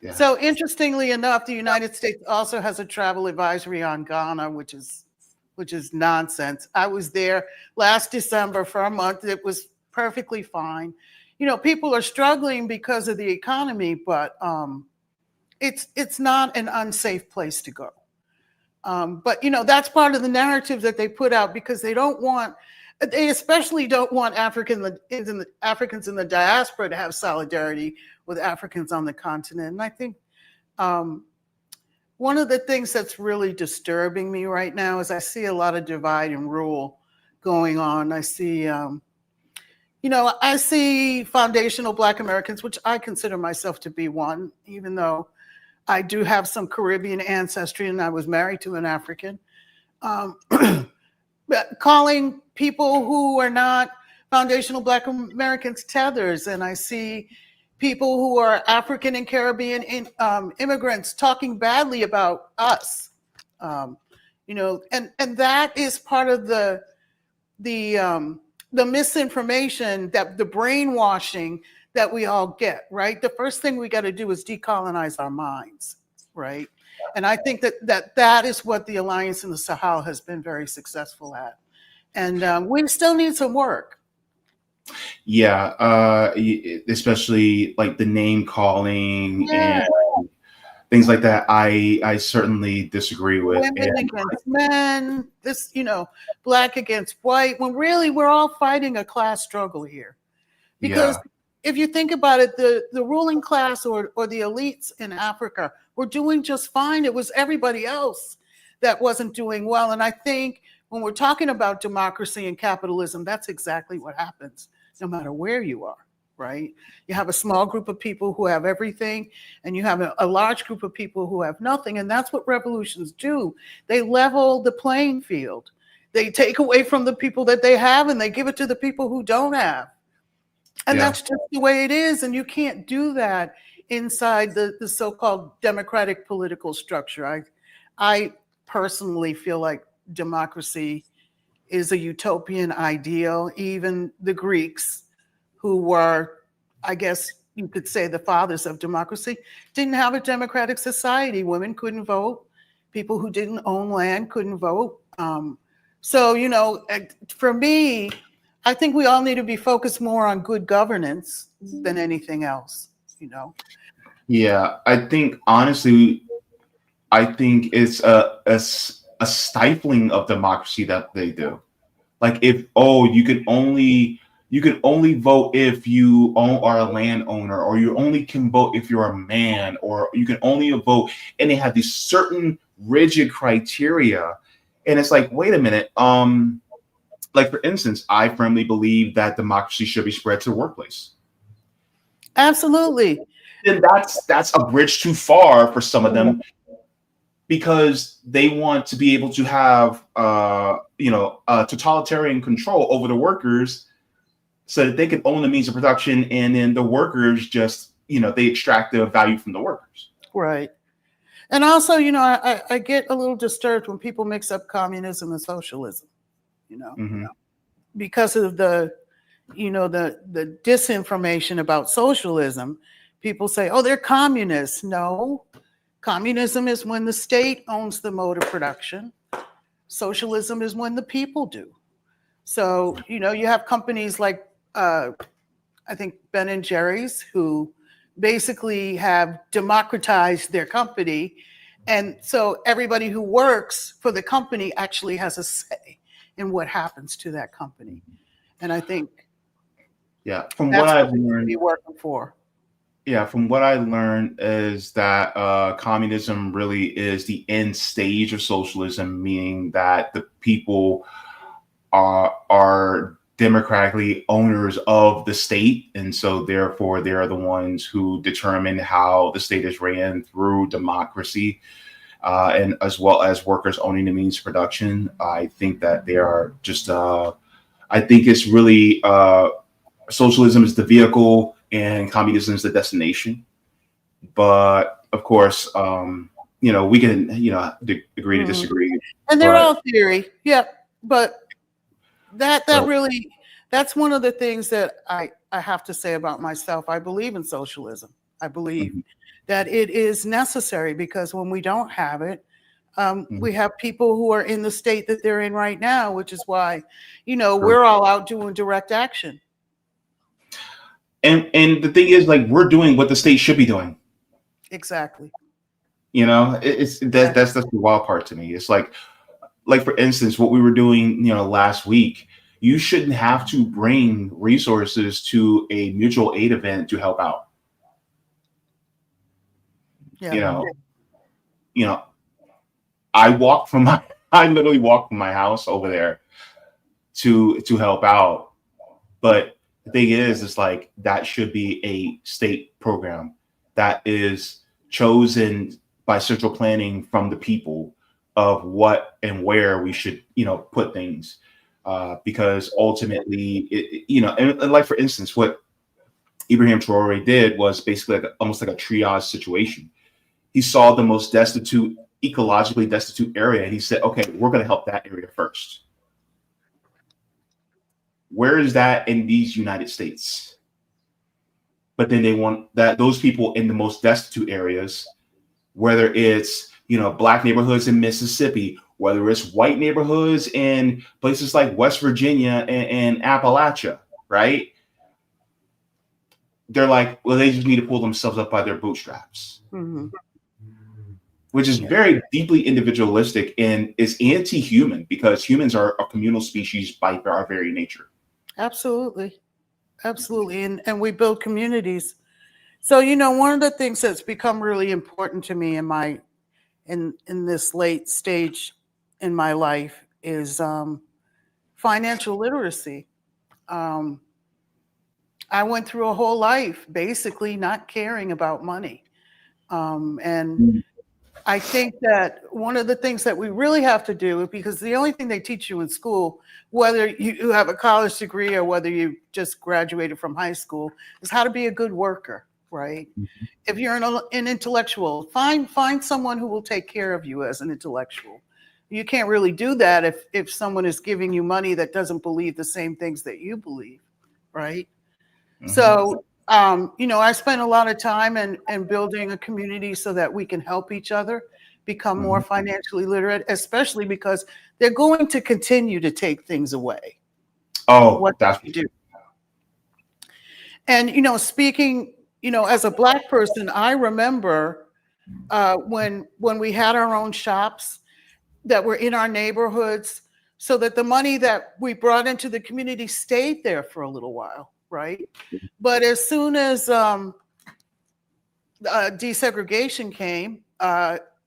Yeah. So interestingly enough, the United States also has a travel advisory on Ghana, which is nonsense. I was there last December for a month. It was perfectly fine. People are struggling because of the economy, but it's not an unsafe place to go. But that's part of the narrative that they put out, because they especially don't want Africans in the diaspora to have solidarity with Africans on the continent. And I think one of the things that's really disturbing me right now is I see a lot of divide and rule going on. I see, I see foundational Black Americans, which I consider myself to be one, even though I do have some Caribbean ancestry and I was married to an African. Calling people who are not foundational Black Americans tethers, and I see people who are African and Caribbean immigrants talking badly about us, and that is part of the the misinformation, that the brainwashing that we all get, right? The first thing we got to do is decolonize our minds, right? And I think that is what the Alliance in the Sahel has been very successful at. And we still need some work. Yeah, especially like the name calling and things like that. I certainly disagree with. Women against men, this, black against white, when really we're all fighting a class struggle here. Because if you think about it, the ruling class or the elites in Africa were doing just fine. It was everybody else that wasn't doing well. And I think when we're talking about democracy and capitalism, that's exactly what happens, no matter where you are, right? You have a small group of people who have everything, and you have a large group of people who have nothing. And that's what revolutions do. They level the playing field. They take away from the people that they have, and they give it to the people who don't have. And that's just the way it is. And you can't do that inside the so-called democratic political structure. I personally feel like democracy is a utopian ideal. Even the Greeks, who were, I guess you could say, the fathers of democracy, didn't have a democratic society. Women couldn't vote. People who didn't own land couldn't vote. So, for me, I think we all need to be focused more on good governance than anything else, Yeah, I think honestly, it's a stifling of democracy that they do. Like if you can only vote if you are a landowner, or you only can vote if you're a man, or you can only vote, and they have these certain rigid criteria, and it's like, wait a minute, like for instance, I firmly believe that democracy should be spread to the workplace. Absolutely. And that's a bridge too far for some of them, because they want to be able to have totalitarian control over the workers, so that they can own the means of production, and then the workers just they extract the value from the workers. Right. And also, I get a little disturbed when people mix up communism and socialism. Because of the disinformation about socialism. People say, oh, they're communists. No, communism is when the state owns the mode of production. Socialism is when the people do. So, you have companies like, I think Ben and Jerry's, who basically have democratized their company. And so everybody who works for the company actually has a say in what happens to that company. And I think from what I've learned, be working for. Yeah, from what I learned is that communism really is the end stage of socialism, meaning that the people are democratically owners of the state, and so therefore they are the ones who determine how the state is ran through democracy. And as well as workers owning the means of production. I think that they are just, I think it's really, socialism is the vehicle and communism is the destination. But of course, we can, agree to disagree. And they're all theory. Yeah. But that's one of the things that I have to say about myself. I believe in socialism. I believe that it is necessary, because when we don't have it, we have people who are in the state that they're in right now, which is why, we're all out doing direct action. And the thing is, like, we're doing what the state should be doing. Exactly. That's the wild part to me. It's like for instance, what we were doing, last week. You shouldn't have to bring resources to a mutual aid event to help out. Yeah. I literally walked from my house over there to help out. But the thing is, it's like that should be a state program that is chosen by central planning from the people of what and where we should, put things. Because ultimately, and like for instance, what Ibrahim Traore did was basically almost like a triage situation. He saw the most destitute, ecologically destitute area, and he said, okay, we're going to help that area first. Where is that in these United States? But then they want that those people in the most destitute areas, whether it's, you know, black neighborhoods in Mississippi, whether it's white neighborhoods in places like West Virginia and Appalachia, right? They're like, well, they just need to pull themselves up by their bootstraps, which is very deeply individualistic and is anti-human, because humans are a communal species by our very nature. Absolutely. Absolutely. And we build communities. So, you know, one of the things that's become really important to me in this late stage in my life is financial literacy. I went through a whole life basically not caring about money. And I think that one of the things that we really have to do, because the only thing they teach you in school, whether you have a college degree or whether you just graduated from high school, is how to be a good worker, right? Mm-hmm. If you're an intellectual, find someone who will take care of you as an intellectual. You can't really do that if someone is giving you money that doesn't believe the same things that you believe, right? Mm-hmm. So, you know, I spent a lot of time in building a community so that we can help each other become more financially literate, especially because they're going to continue to take things away. Oh, what that's you do. And, you know, speaking, you know, as a Black person, I remember when we had our own shops that were in our neighborhoods, so that the money that we brought into the community stayed there for a little while, right? But as soon as desegregation came,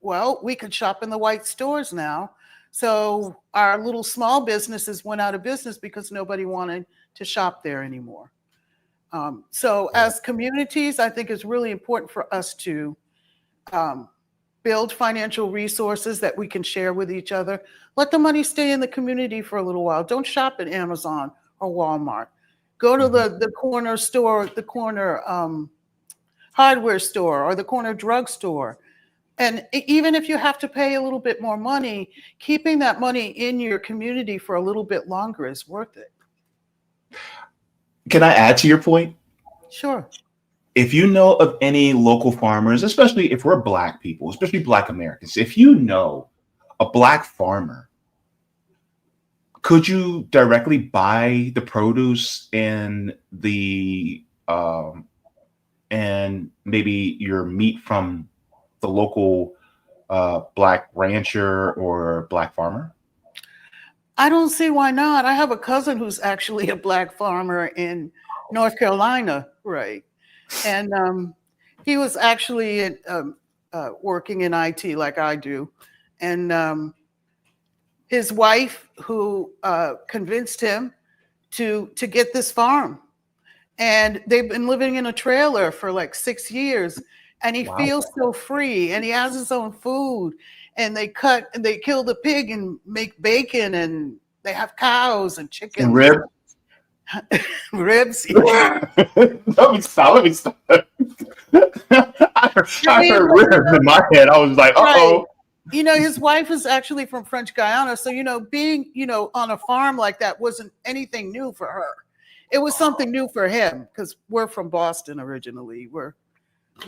well, we could shop in the white stores now. So our little small businesses went out of business because nobody wanted to shop there anymore. So as communities, I think it's really important for us to build financial resources that we can share with each other. Let the money stay in the community for a little while. Don't shop at Amazon or Walmart. Go to the corner store, the corner hardware store, or the corner drugstore. And even if you have to pay a little bit more money, keeping that money in your community for a little bit longer is worth it. Can I add to your point? Sure. If you know of any local farmers, especially if we're Black people, especially Black Americans, if you know a Black farmer, could you directly buy the produce and and maybe your meat from the local Black rancher or Black farmer? I don't see why not. I have a cousin who's actually a Black farmer in North Carolina, right? And he was actually working in IT like I do. And his wife, who convinced him to get this farm. And they've been living in a trailer for like 6 years. And he feels so free, and he has his own food. And they kill the pig and make bacon, and they have cows and chickens. And ribs. Ribs. Let me stop. I heard ribs in my head. I was like, uh-oh. Right. You know, his wife is actually from French Guiana. So, you know, being, you know, on a farm like that wasn't anything new for her. It was something new for him, because we're from Boston originally. We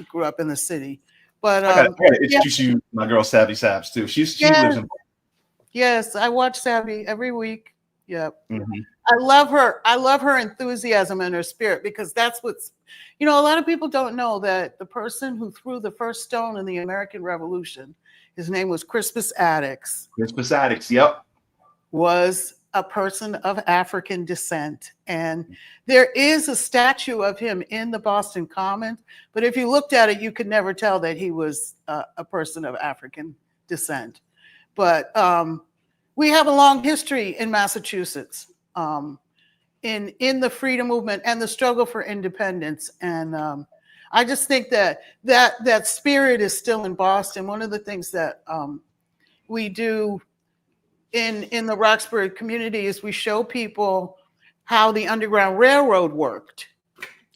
grew up in the city. But I gotta introduce you my girl Savvy Sabs too. She lives in Boston. Yes, I watch Savvy every week. Yep. Mm-hmm. I love her. I love her enthusiasm and her spirit, because that's what's, you know, a lot of people don't know that the person who threw the first stone in the American Revolution, his name was Crispus Attucks. Crispus Attucks, yep. Was a person of African descent. And there is a statue of him in the Boston Commons, but if you looked at it, you could never tell that he was a person of African descent. But we have a long history in Massachusetts in the freedom movement and the struggle for independence. And I just think that spirit is still in Boston. One of the things that we do in the Roxbury community is we show people how the Underground Railroad worked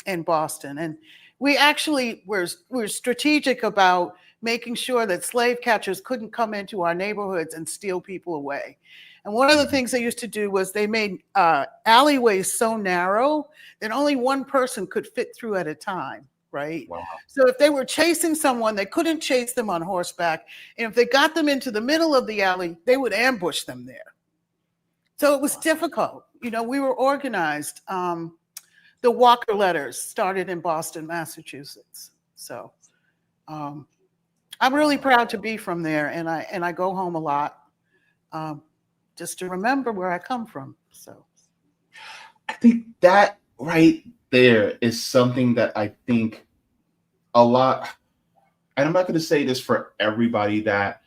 in Boston. And we actually were strategic about making sure that slave catchers couldn't come into our neighborhoods and steal people away. And one of the things they used to do was they made alleyways so narrow that only one person could fit through at a time, right? Wow. So if they were chasing someone, they couldn't chase them on horseback. And if they got them into the middle of the alley, they would ambush them there. So it was difficult. You know, we were organized. The Walker Letters started in Boston, Massachusetts. So I'm really proud to be from there, and I go home a lot just to remember where I come from. So I think that right there is something that I think a lot, and I'm not going to say this for everybody that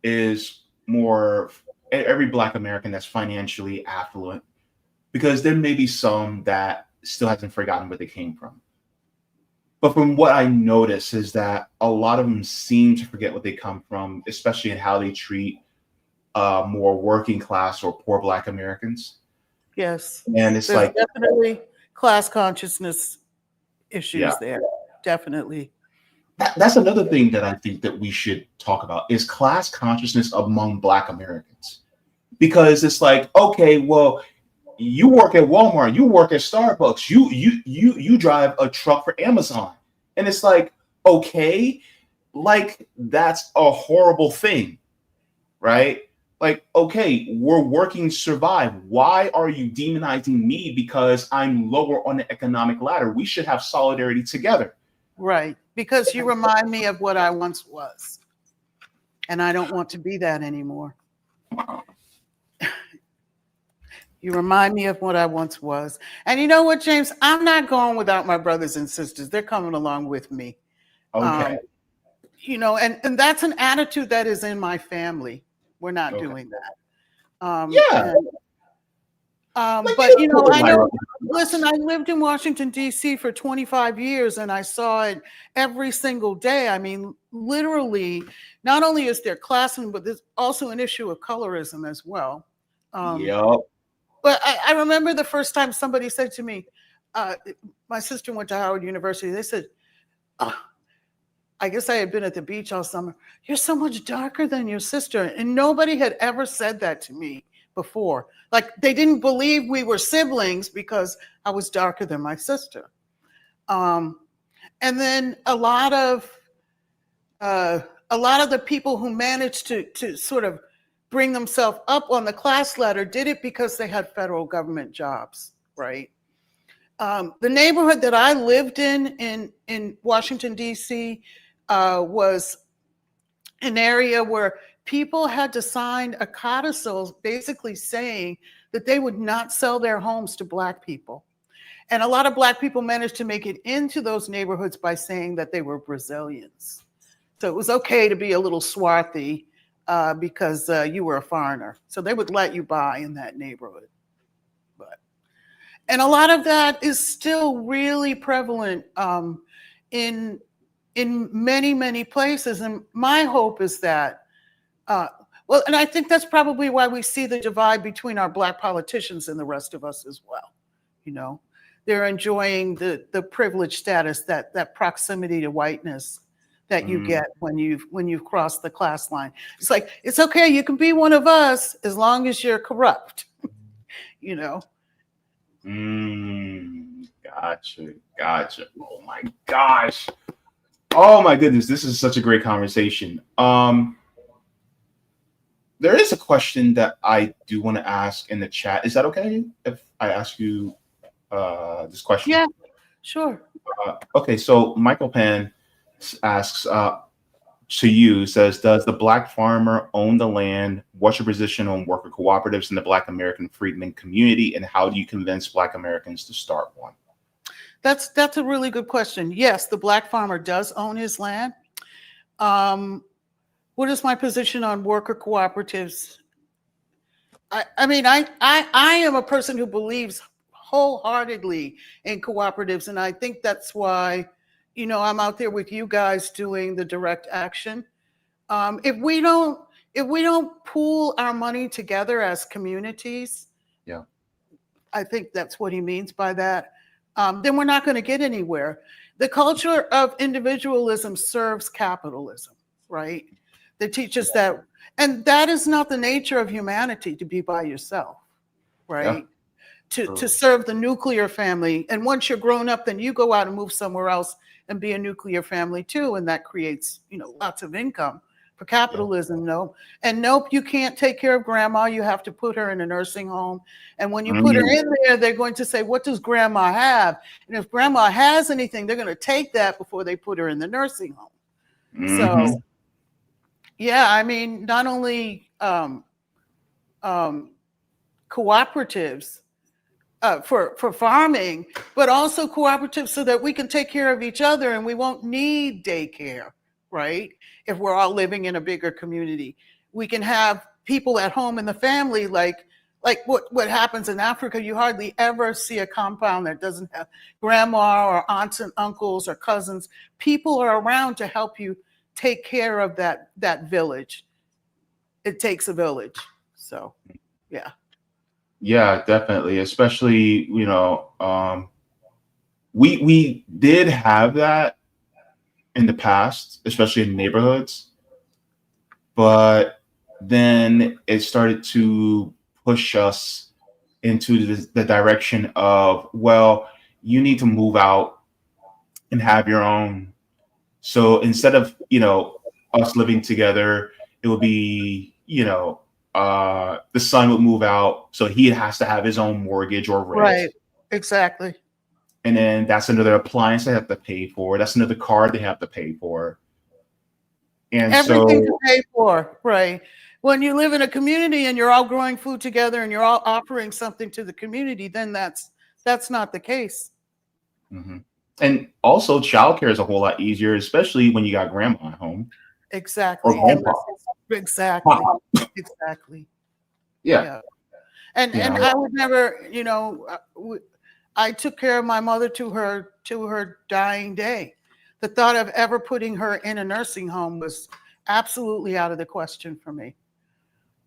is more, every Black American that's financially affluent, because there may be some that still hasn't forgotten where they came from. But from what I notice is that a lot of them seem to forget what they come from, especially in how they treat more working class or poor Black Americans. yes, And it's there's like, definitely class consciousness issues Yeah. there. Definitely. that's another thing that I think that we should talk about is class consciousness among Black Americans. Because it's like, okay, well, you work at Walmart, you work at Starbucks, you drive a truck for Amazon. And it's like, okay, like that's a horrible thing, right? Like, okay, we're working to survive. Why are you demonizing me because I'm lower on the economic ladder? We should have solidarity together. Right. Because you remind me of what I once was. And I don't want to be that anymore. You remind me of what I once was. And you know what, James? I'm not going without my brothers and sisters. They're coming along with me. Okay. You know, and that's an attitude that is in my family. We're not Okay. doing that. Yeah. Like, But, you know, support I my know, representatives. listen, I lived in Washington, D.C. for 25 years, and I saw it every single day. I mean, literally, not only is there classism, but there's also an issue of colorism as well. Yep. But I remember the first time somebody said to me, my sister went to Howard University. They said, oh, I guess I had been at the beach all summer. You're so much darker than your sister. And nobody had ever said that to me before. Like they didn't believe we were siblings because I was darker than my sister. And then a lot of the people who managed to sort of bring themselves up on the class ladder did it because they had federal government jobs, right? The neighborhood that I lived in Washington, D.C. Was an area where people had to sign a codicil basically saying that they would not sell their homes to Black people. And a lot of Black people managed to make it into those neighborhoods by saying that they were Brazilians. So it was okay to be a little swarthy because you were a foreigner. So they would let you buy in that neighborhood. And a lot of that is still really prevalent in many, many places. And my hope is that, well, and I think that's probably why we see the divide between our Black politicians and the rest of us as well. You know, they're enjoying the privileged status, that proximity to whiteness that you get when you've crossed the class line. It's like, it's okay, you can be one of us as long as you're corrupt, you know? Gotcha. Oh my gosh. Oh my goodness, this is such a great conversation. There is a question that I do want to ask in the chat. Is that okay if I ask you this question? Yeah, sure. Okay, so Michael Pan asks to you, says, does the Black farmer own the land? What's your position on worker cooperatives in the Black American freedmen community, and how do you convince Black Americans to start one? That's a really good question. Yes, the Black farmer does own his land. What is my position on worker cooperatives? I mean, I am a person who believes wholeheartedly in cooperatives, and I think that's why, you know, I'm out there with you guys doing the direct action. If we don't pool our money together as communities, yeah, I think that's what he means by that. Then we're not going to get anywhere. The culture of individualism serves capitalism, right? They teach us that, and that is not the nature of humanity, to be by yourself, right? To serve the nuclear family. And once you're grown up, then you go out and move somewhere else and be a nuclear family too. And that creates, lots of income for capitalism. No. And nope, you can't take care of grandma. You have to put her in a nursing home. And when you put her in there, they're going to say, what does grandma have? And if grandma has anything, they're going to take that before they put her in the nursing home. So, yeah, I mean, not only cooperatives, for farming, but also cooperatives so that we can take care of each other and we won't need daycare, right? If we're all living in a bigger community, we can have people at home in the family, like what happens in Africa. You hardly ever see a compound that doesn't have grandma or aunts and uncles or cousins. People are around to help you take care of that village. It takes a village. So, yeah. Yeah, definitely. Especially, we did have that in the past, especially in neighborhoods, but then it started to push us into the direction of, well, you need to move out and have your own. So instead of, us living together, it would be, the son would move out, so he has to have his own mortgage or rent. Right, exactly. And then that's another appliance they have to pay for. That's another car they have to pay for. And everything to pay for, right? When you live in a community and you're all growing food together and you're all offering something to the community, then that's not the case. And also, childcare is a whole lot easier, especially when you got grandma at home. Exactly. Exactly. Exactly. Yeah. And I would never, I took care of my mother to her dying day. The thought of ever putting her in a nursing home was absolutely out of the question for me.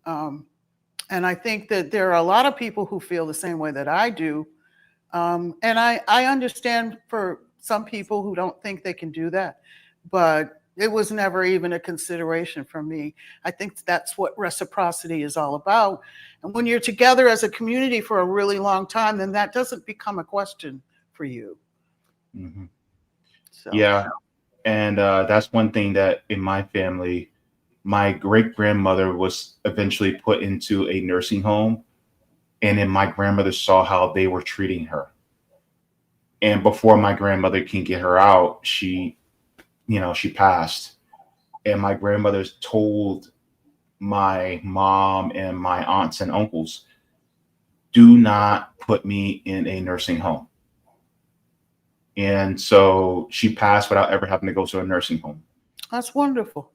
And I think that there are a lot of people who feel the same way that I do. And I understand for some people who don't think they can do that, but it was never even a consideration for me. I think that's what reciprocity is all about. And when you're together as a community for a really long time, then that doesn't become a question for you. So. Yeah. And that's one thing that in my family, my great grandmother was eventually put into a nursing home. And then my grandmother saw how they were treating her. And before my grandmother can get her out, she passed. And my grandmother told my mom and my aunts and uncles, do not put me in a nursing home. And so she passed without ever having to go to a nursing home. That's wonderful.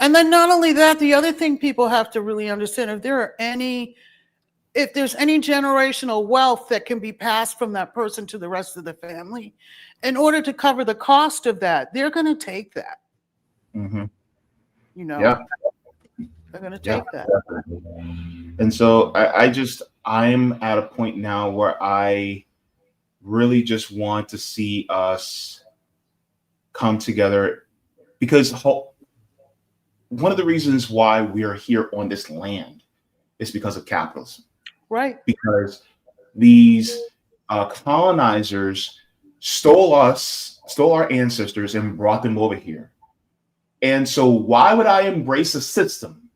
And then not only that, the other thing people have to really understand, if there's any generational wealth that can be passed from that person to the rest of the family, in order to cover the cost of that, they're going to take that. Yeah. They're going to take that. And so I'm at a point now where I really just want to see us come together, because one of the reasons why we are here on this land is because of capitalism. Right. Because these colonizers stole our ancestors and brought them over here. And so why would I embrace a system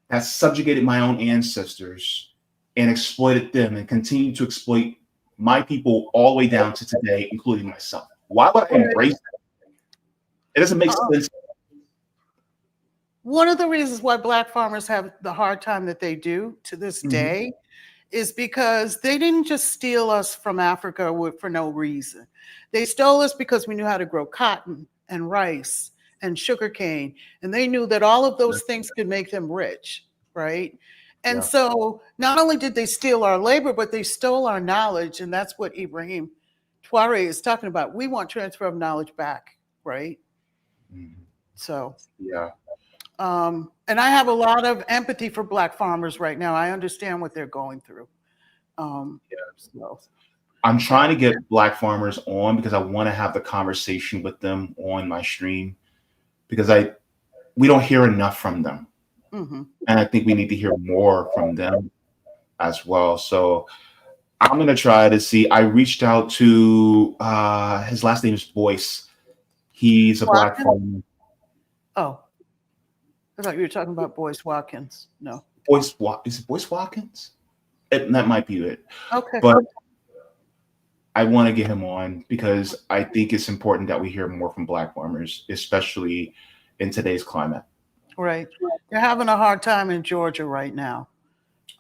that subjugated my own ancestors and exploited them and continue to exploit my people all the way down to today, including myself? Why would I embrace that? It doesn't make sense. One of the reasons why Black farmers have the hard time that they do to this day is because they didn't just steal us from Africa for no reason. They stole us because we knew how to grow cotton and rice and sugarcane, and they knew that all of those things could make them rich, right? And so not only did they steal our labor, but they stole our knowledge, and that's what Ibrahim Traore is talking about. We want transfer of knowledge back, right? So and I have a lot of empathy for Black farmers right now. I understand what they're going through. So I'm trying to get Black farmers on because I want to have the conversation with them on my stream, because we don't hear enough from them. Mm-hmm. And I think we need to hear more from them as well. So I'm going to try to see. I reached out to his last name is Boyce. He's a Black farmer. Oh, I thought you were talking about Boyce Watkins. No. Is it Boyce Watkins? That might be it. Okay. But I want to get him on because I think it's important that we hear more from Black farmers, especially in today's climate. Right. They're having a hard time in Georgia right now.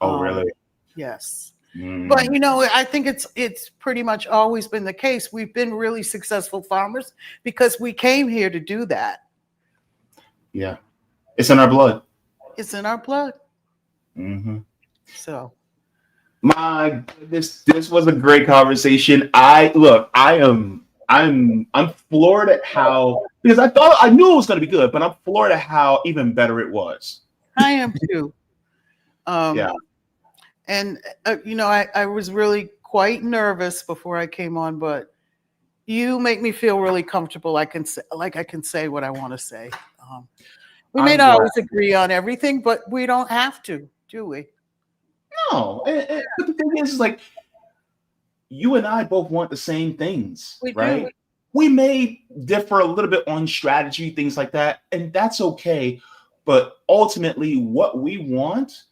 Oh, really? Yes. Mm. But, you know, I think it's pretty much always been the case. We've been really successful farmers because we came here to do that. Yeah. It's in our blood. It's in our blood. Mm-hmm. So. My goodness, this was a great conversation. I'm floored at how, because I knew it was going to be good, but I'm floored at how even better it was. I am too. Yeah. And you know, I was really quite nervous before I came on, but you make me feel really comfortable. I can say what I want to say. We may not always agree on everything, but we don't have to, do we? No. But the thing is, like, you and I both want the same things, right? Do. We may differ a little bit on strategy, things like that, and that's okay. But ultimately, what we want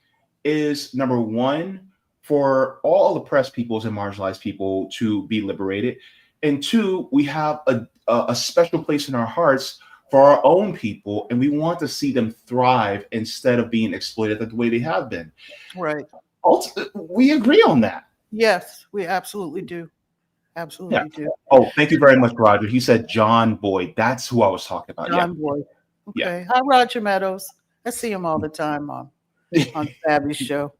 is, number one, for all oppressed peoples and marginalized people to be liberated. And two, we have a special place in our hearts for our own people, and we want to see them thrive instead of being exploited the way they have been. Right. We agree on that. Yes, we absolutely do. Absolutely do. Oh, thank you very much, Roger. He said John Boyd. That's who I was talking about. John Boyd. Okay. Hi, Roger Meadows. I see him all the time on Fabby's show.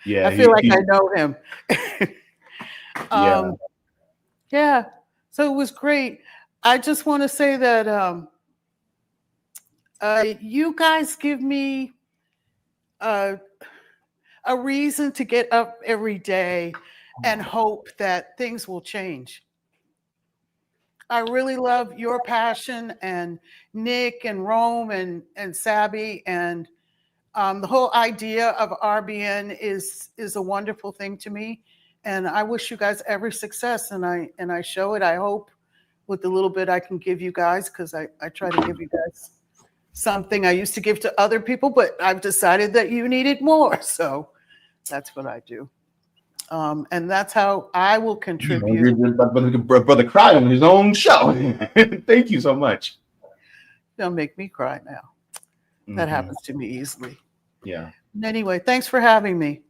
Yeah. I feel like I know him. Yeah. So it was great. I just want to say that you guys give me a reason to get up every day and hope that things will change. I really love your passion, and Nick and Rome and Sabby, and the whole idea of RBN is a wonderful thing to me. And I wish you guys every success, and I show it. I hope with the little bit I can give you guys, because I try to give you guys something I used to give to other people, but I've decided that you needed more. So that's what I do. And that's how I will contribute. Brother cry on his own show. Thank you so much. Don't make me cry now. That happens to me easily. Yeah. Anyway, thanks for having me.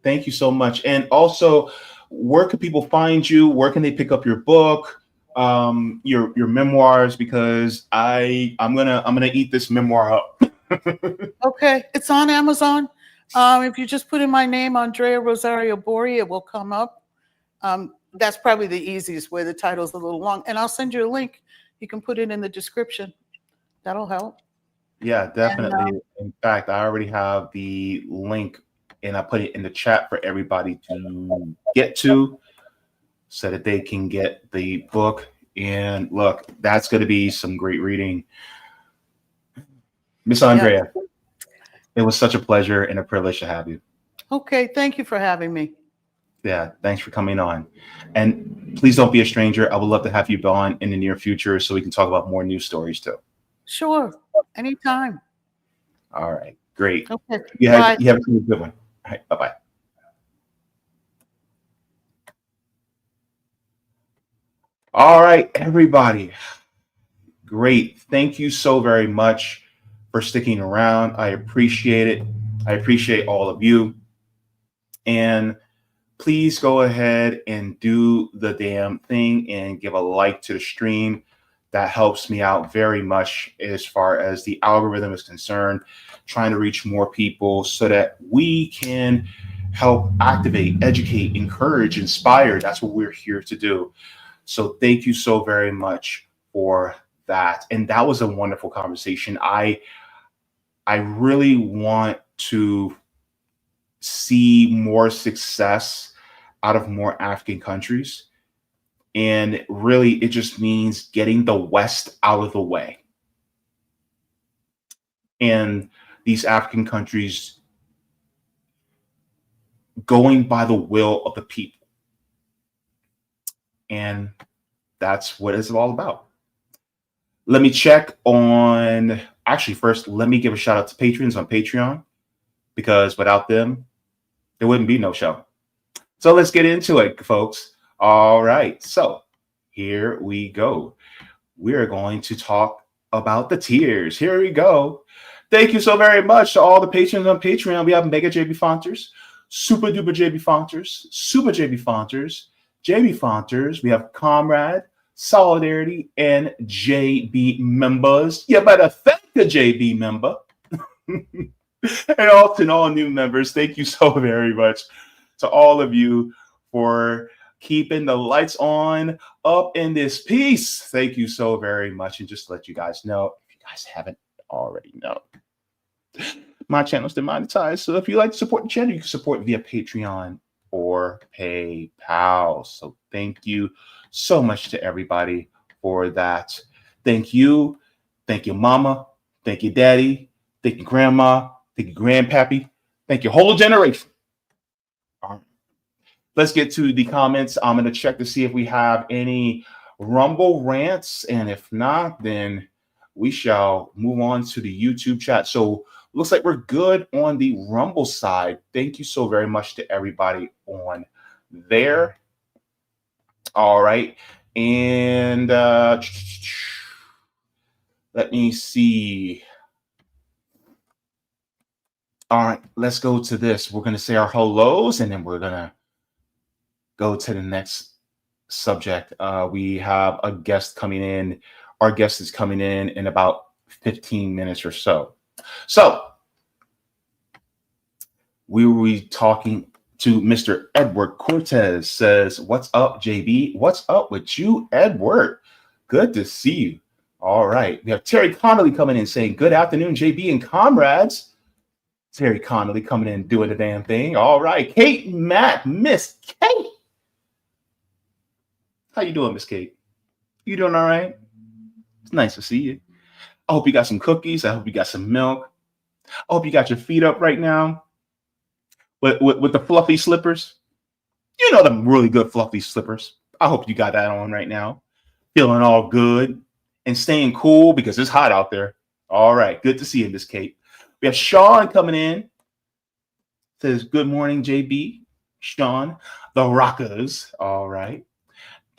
Thank you so much. And also, where can people find you? Where can they pick up your book, your memoirs? Because I'm gonna eat this memoir up. Okay, it's on Amazon. If you just put in my name, Andrea Rosario-Gborie, it will come up. That's probably the easiest way. The title's a little long, and I'll send you a link. You can put it in the description. That'll help. Yeah, definitely. And, in fact, I already have the link, and I put it in the chat for everybody to get to, so that they can get the book. And look, that's going to be some great reading. Miss Andrea, it was such a pleasure and a privilege to have you. Okay, thank you for having me. Yeah, thanks for coming on. And please don't be a stranger. I would love to have you on in the near future so we can talk about more news stories too. Sure, anytime. All right, great. Okay, you have a good one. All right, bye-bye. All right, everybody. Great. Thank you so very much for sticking around. I appreciate it. I appreciate all of you. And please go ahead and do the damn thing and give a like to the stream. That helps me out very much as far as the algorithm is concerned, trying to reach more people so that we can help activate, educate, encourage, inspire. That's what we're here to do. So thank you so very much for that. And that was a wonderful conversation. I really want to see more success out of more African countries. And really, it just means getting the West out of the way. and these African countries going by the will of the people. And that's what it's all about. Let me check on, actually, first, let me give a shout out to patrons on Patreon, because without them, there wouldn't be no show. So let's get into it, folks. All right. So here we go. We're going to talk about the tiers. Here we go. Thank you so very much to all the patrons on Patreon. We have Mega Jaybefaunters, Super Duper Jaybefaunters, Super Jaybefaunters, Jaybefaunters. We have Comrade, Solidarity, and JB members. You better thank the JB member. And also to all new members, thank you so very much to all of you for keeping the lights on up in this piece. Thank you so very much. And just to let you guys know, if you guys haven't already known, my channel's demonetized. So if you like to support the channel, you can support via Patreon or PayPal. So thank you so much to everybody for that. Thank you. Thank you, Mama. Thank you, Daddy. Thank you, Grandma. Thank you, Grandpappy. Thank you, whole generation. All right. Let's get to the comments. I'm going to check to see if we have any Rumble rants. And if not, then we shall move on to the YouTube chat. So looks like we're good on the Rumble side. Thank you so very much to everybody on there. All right. And let me see. All right, let's go to this. We're going to say our hellos, and then we're going to go to the next subject. We have a guest coming in. Our guest is coming in about 15 minutes or so. So we will be talking to Mr. Edward Cortez. Says, what's up, JB? What's up with you, Edward? Good to see you. All right. We have Terry Connolly coming in saying, good afternoon, JB and comrades. Terry Connolly coming in doing the damn thing. All right. Kate Matt, Miss Kate. How you doing, Miss Kate? You doing all right? It's nice to see you. I hope you got some cookies. I hope you got some milk. I hope you got your feet up right now with the fluffy slippers. You know, them really good fluffy slippers. I hope you got that on right now. Feeling all good and staying cool because it's hot out there. All right. Good to see you, Miss Kate. We have Sean coming in. Says, good morning, JB. Sean, the Rockers. All right.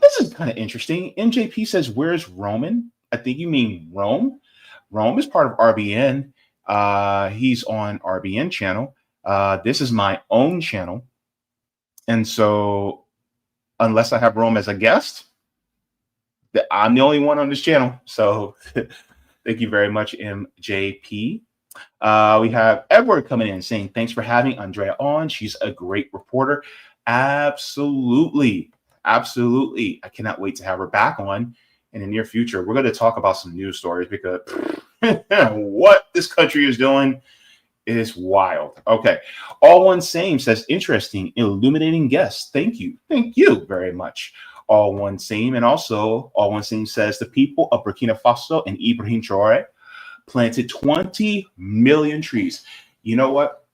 This is kind of interesting. MJP says, where's Roman? I think you mean Rome. Rome is part of RBN. He's on RBN channel. This is my own channel. And so unless I have Rome as a guest, I'm the only one on this channel. So thank you very much, MJP. We have Edward coming in saying, thanks for having Andrea on. She's a great reporter. Absolutely. Absolutely. I cannot wait to have her back on in the near future. We're going to talk about some news stories because what this country is doing is wild. Okay. All One Same says, interesting, illuminating guest. Thank you. Thank you very much. All One Same. And also, All One Same says, the people of Burkina Faso and Ibrahim Traore planted 20 million trees. You know what?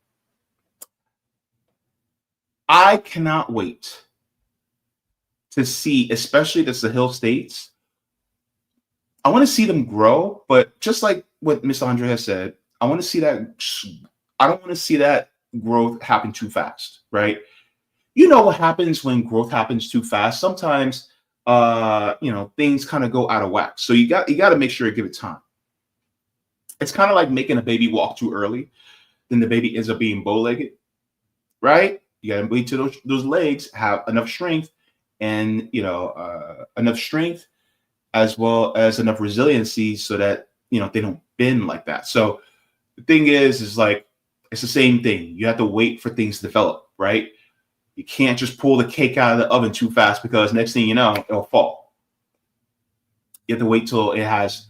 I cannot wait to see, especially the Sahel states. I want to see them grow, but just like what Miss Andrea said, I want to see that. I don't want to see that growth happen too fast, right? You know what happens when growth happens too fast? Sometimes, things kind of go out of whack. So you got to make sure you give it time. It's kind of like making a baby walk too early, then the baby ends up being bow-legged, right? You got to wait till those legs have enough strength, and enough strength as well as enough resiliency so that they don't bend like that. So the thing is like it's the same thing. You have to wait for things to develop, right? You can't just pull the cake out of the oven too fast because next thing you know, it'll fall. You have to wait till it has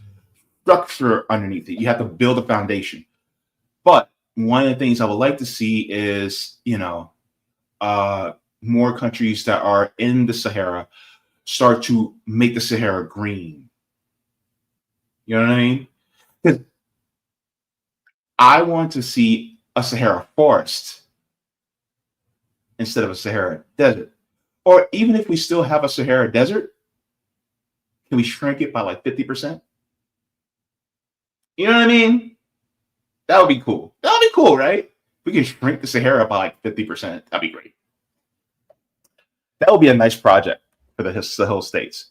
structure underneath it. You have to build a foundation. But one of the things I would like to see is, more countries that are in the Sahara start to make the Sahara green. You know what I mean? I want to see a Sahara forest instead of a Sahara desert. Or even if we still have a Sahara desert, can we shrink it by like 50%? You know what I mean? That would be cool. That would be cool, right? We can shrink the Sahara by like 50%. That'd be great. That would be a nice project for the Sahel states.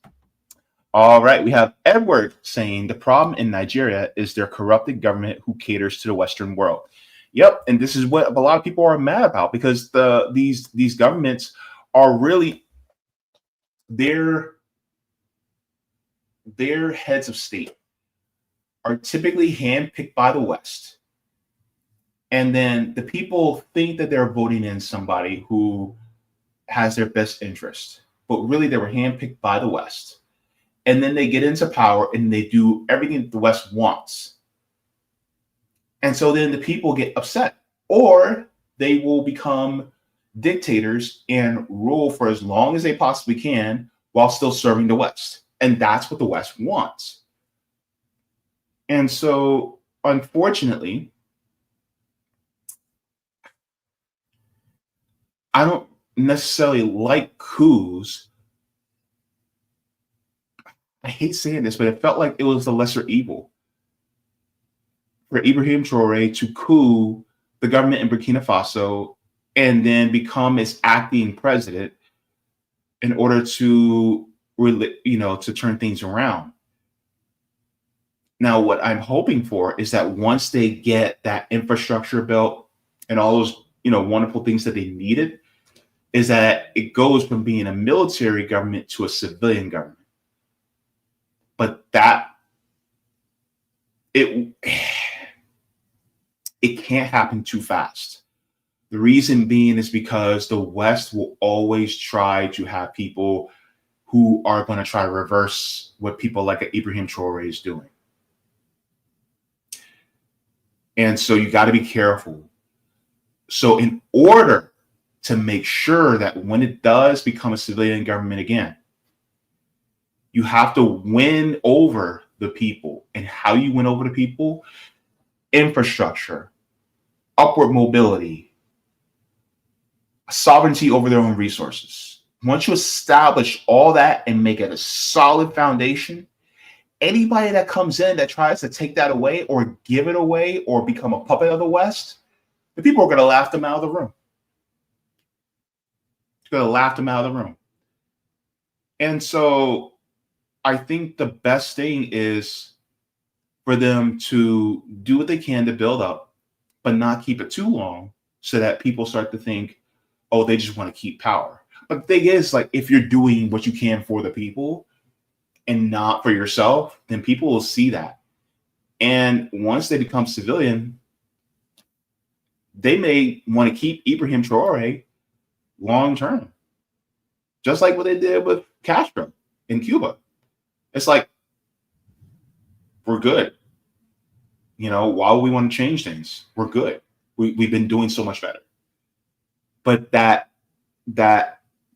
All right, we have Edward saying the problem in Nigeria is their corrupted government who caters to the Western world. Yep, and this is what a lot of people are mad about, because these governments are really their heads of state are typically handpicked by the West. And then the people think that they're voting in somebody who has their best interest, but really they were handpicked by the West. And then they get into power and they do everything that the West wants. And so then the people get upset, or they will become dictators and rule for as long as they possibly can while still serving the West. And that's what the West wants. And so, unfortunately, I don't necessarily like coups. I hate saying this, but it felt like it was the lesser evil for Ibrahim Traore to coup the government in Burkina Faso and then become its acting president in order to, to turn things around. Now, what I'm hoping for is that once they get that infrastructure built and all those, wonderful things that they needed, is that it goes from being a military government to a civilian government. But it can't happen too fast. The reason being is because the West will always try to have people who are going to try to reverse what people like Ibrahim Traore is doing. And so you got to be careful. So in order to make sure that when it does become a civilian government again, you have to win over the people. And how you win over the people? Infrastructure, upward mobility, sovereignty over their own resources. Once you establish all that and make it a solid foundation, anybody that comes in that tries to take that away or give it away or become a puppet of the West, the people are going to laugh them out of the room. Going to laugh them out of the room. And so I think the best thing is for them to do what they can to build up, but not keep it too long so that people start to think, oh, they just want to keep power. But the thing is, like, if you're doing what you can for the people and not for yourself, then people will see that. And once they become civilian, they may want to keep Ibrahim Traore long term, just like what they did with Castro in Cuba. It's like, we're good. Why would we want to change things? We're good. We've been doing so much better. But that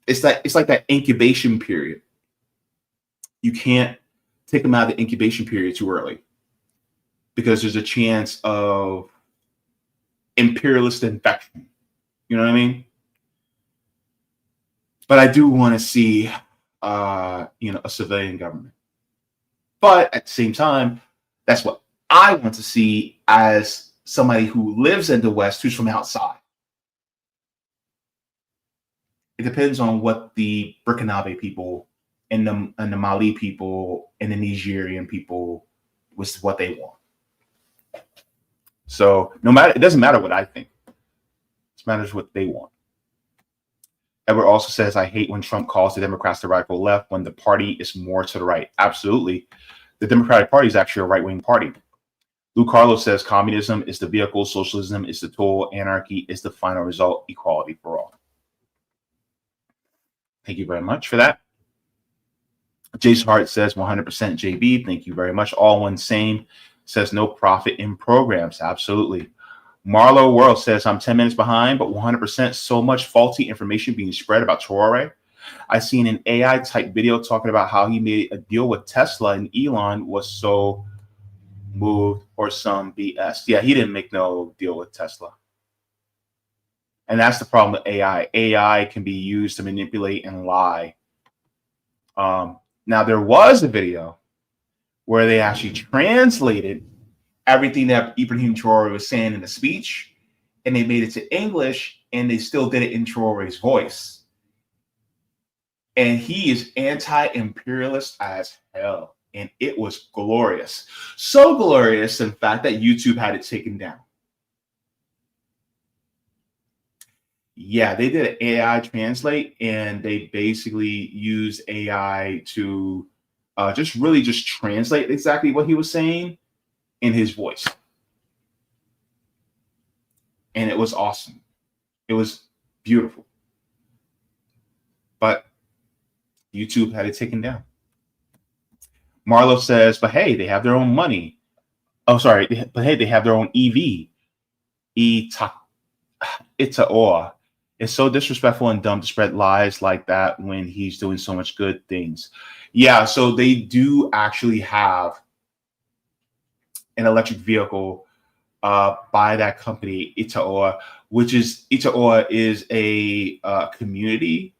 it's like that incubation period. You can't take them out of the incubation period too early, because there's a chance of imperialist infection. You know what I mean? But I do want to see, a civilian government. But at the same time, that's what I want to see as somebody who lives in the West, who's from outside. It depends on what the Burkina people and the Mali people and the Nigerian people was what they want. So it doesn't matter what I think. It matters what they want. Edward also says, I hate when Trump calls the Democrats the radical left when the party is more to the right. Absolutely. The Democratic Party is actually a right-wing party. Lou Carlos says, communism is the vehicle, socialism is the tool, anarchy is the final result, equality for all. Thank you very much for that. Jason Hart says, 100% JB. Thank you very much. All one same. Says, no profit in programs. Absolutely. Marlo World says, I'm 10 minutes behind, but 100% so much faulty information being spread about Traore. I seen an AI type video talking about how he made a deal with Tesla and Elon was so moved or some BS. Yeah, he didn't make no deal with Tesla. And that's the problem with AI. AI can be used to manipulate and lie. Now, there was a video where they actually translated everything that Ibrahim Traore was saying in the speech, and they made it to English, and they still did it in Traore's voice. And he is anti-imperialist as hell. And it was glorious. So glorious, in fact, that YouTube had it taken down. Yeah, they did an AI translate, and they basically used AI to just translate exactly what he was saying in his voice. And it was awesome. It was beautiful. But YouTube had it taken down. Marlo says, but hey, they have their own money. Oh, sorry. But hey, they have their own EV. Itaoa. It's so disrespectful and dumb to spread lies like that when he's doing so much good things. Yeah, so they do actually have an electric vehicle by that company, Itaoa, which is a community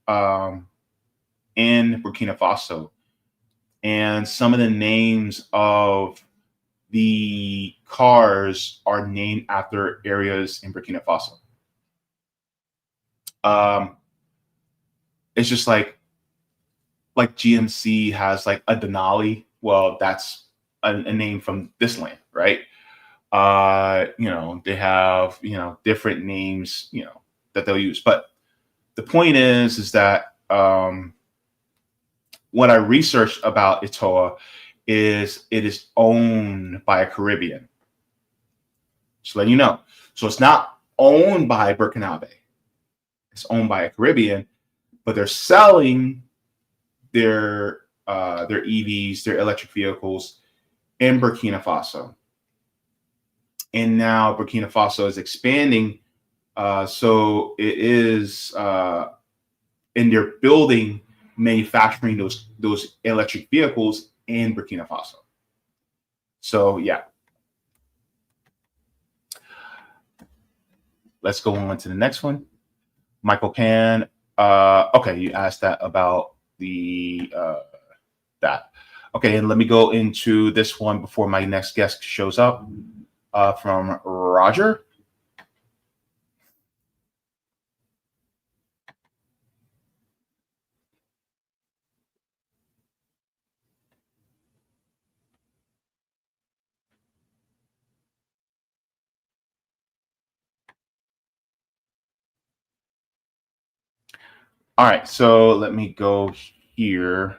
in Burkina Faso. And some of the names of the cars are named after areas in Burkina Faso. It's just like GMC has like a Denali. Well, that's a name from this land, right? They have, different names, that they'll use. But the point is that what I researched about Itoa is it is owned by a Caribbean. Just letting you know. So it's not owned by Burkinabe. It's owned by a Caribbean, but they're selling their EVs, their electric vehicles in Burkina Faso. And now Burkina Faso is expanding. So it is, and they're building, manufacturing those electric vehicles in Burkina Faso. So yeah. Let's go on to the next one. Michael Pan. Okay, you asked that about the that. Okay, and let me go into this one before my next guest shows up. From Roger. All right, so let me go here.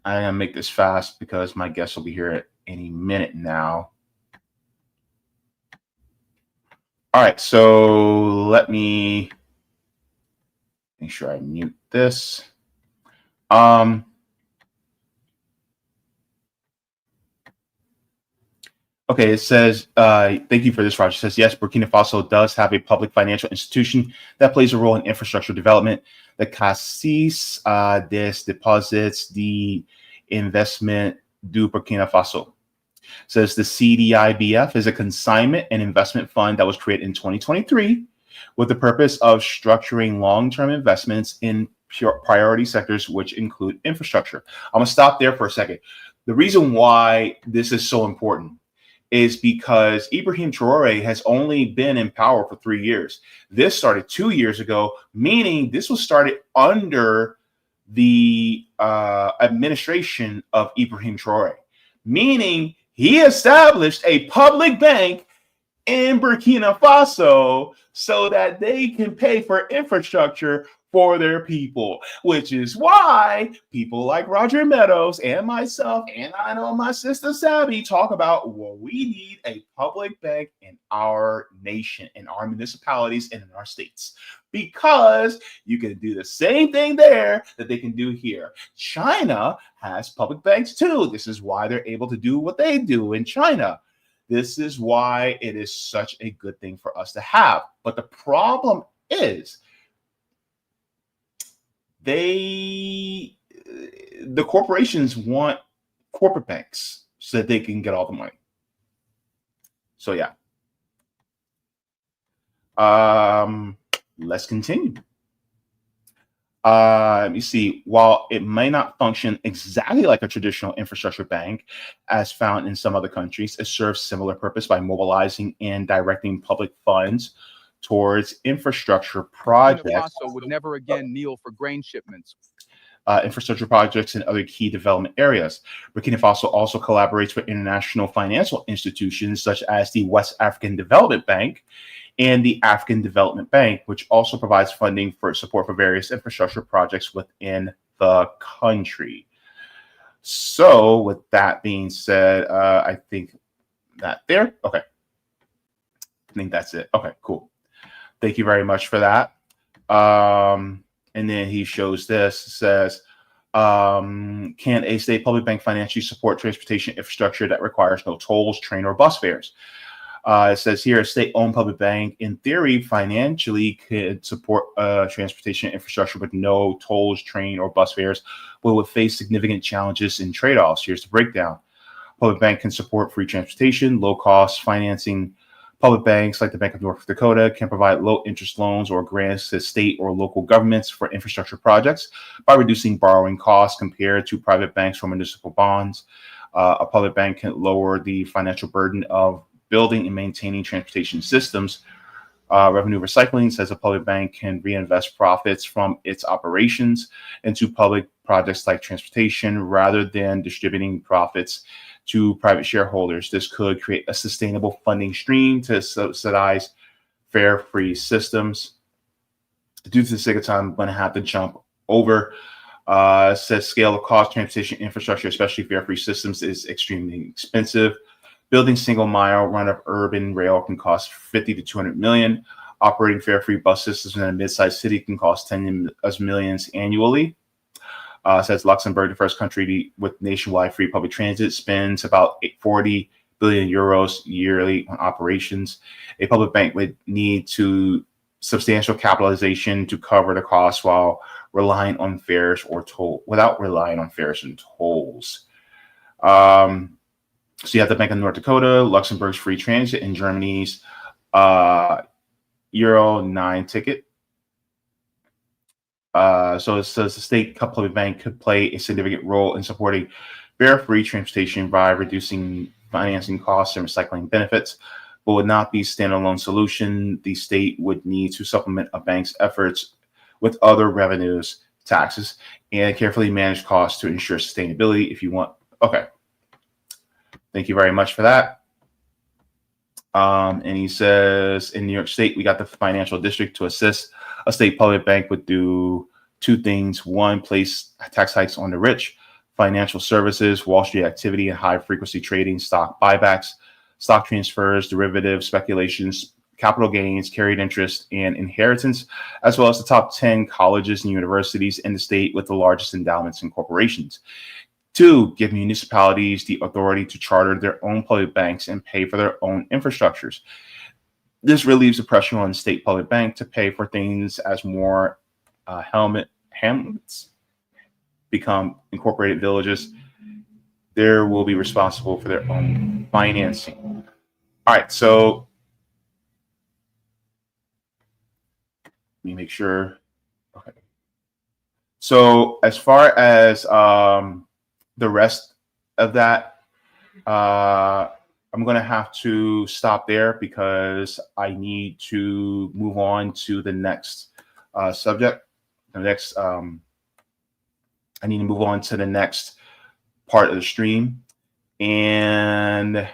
I'm gonna make this fast because my guest will be here at any minute now. All right, so let me make sure I mute this. Okay, it says, thank you for this, Roger. It says, yes, Burkina Faso does have a public financial institution that plays a role in infrastructure development. The Caisse des Deposits d'Investissement du Burkina Faso. It says the CDIBF is a consignment and investment fund that was created in 2023 with the purpose of structuring long-term investments in priority sectors, which include infrastructure. I'm going to stop there for a second. The reason why this is so important is because Ibrahim Traore has only been in power for 3 years. This started 2 years ago, meaning this was started under the administration of Ibrahim Traore, meaning he established a public bank in Burkina Faso so that they can pay for infrastructure for their people, which is why people like Roger Meadows and myself, and I know my sister Sabby, talk about, well, we need a public bank in our nation, in our municipalities, and in our states, because you can do the same thing there that they can do here. China has public banks too. This is why they're able to do what they do in China. This is why it is such a good thing for us to have. But the problem is, the corporations want corporate banks. so that they can get all the money. So yeah. Let's continue. Let me see. While it may not function exactly like a traditional infrastructure bank, as found in some other countries, it serves similar purpose by mobilizing and directing public funds towards infrastructure projects. Burkina Faso would never again kneel for grain shipments. Infrastructure projects and other key development areas. Burkina Faso also collaborates with international financial institutions such as the West African Development Bank and the African Development Bank, which also provides funding for support for various infrastructure projects within the country. So with that being said, I think that there. Okay. I think that's it. Okay, cool. Thank you very much for that. And then he shows this, says, can a state public bank financially support transportation infrastructure that requires no tolls, train, or bus fares? It says here, a state-owned public bank, in theory, financially could support transportation infrastructure with no tolls, train, or bus fares, but would face significant challenges and trade-offs. Here's the breakdown. Public bank can support free transportation, low-cost financing. Public banks, like the Bank of North Dakota, can provide low-interest loans or grants to state or local governments for infrastructure projects by reducing borrowing costs compared to private banks for municipal bonds. A public bank can lower the financial burden of building and maintaining transportation systems. Revenue recycling says a public bank can reinvest profits from its operations into public projects like transportation rather than distributing profits to private shareholders. This could create a sustainable funding stream to subsidize fare-free systems. Due to the sake of time, I'm going to have to jump over. Says scale of cost transportation infrastructure, especially fare-free systems, is extremely expensive. Building single-mile run-up urban rail can cost $50 to $200 million. Operating fare-free bus systems in a mid-sized city can cost tens of millions annually. Says Luxembourg, the first country with nationwide free public transit, spends about 40 billion euros yearly on operations. A public bank would need to substantial capitalization to cover the costs while relying on fares or without relying on fares and tolls. So you have the Bank of North Dakota, Luxembourg's free transit, and Germany's Euro 9 ticket. So it says the state public bank could play a significant role in supporting fare-free transportation by reducing financing costs and recycling benefits, but would not be a standalone solution. The state would need to supplement a bank's efforts with other revenues, taxes, and carefully manage costs to ensure sustainability if you want. Okay. Thank you very much for that. And he says, in New York State, we got the financial district to assist. A state public bank would do two things. One, place tax hikes on the rich, financial services, Wall Street activity, and high-frequency trading, stock buybacks, stock transfers, derivatives, speculations, capital gains, carried interest, and inheritance, as well as the top 10 colleges and universities in the state with the largest endowments and corporations. Two, give municipalities the authority to charter their own public banks and pay for their own infrastructures. This relieves the pressure on the state public bank to pay for things as more hamlets become incorporated villages. They will be responsible for their own financing. All right, so let me make sure. Okay. So as far as the rest of that, I'm going to have to stop there because I need to move on to the next subject. The next, I need to move on to the next part of the stream. And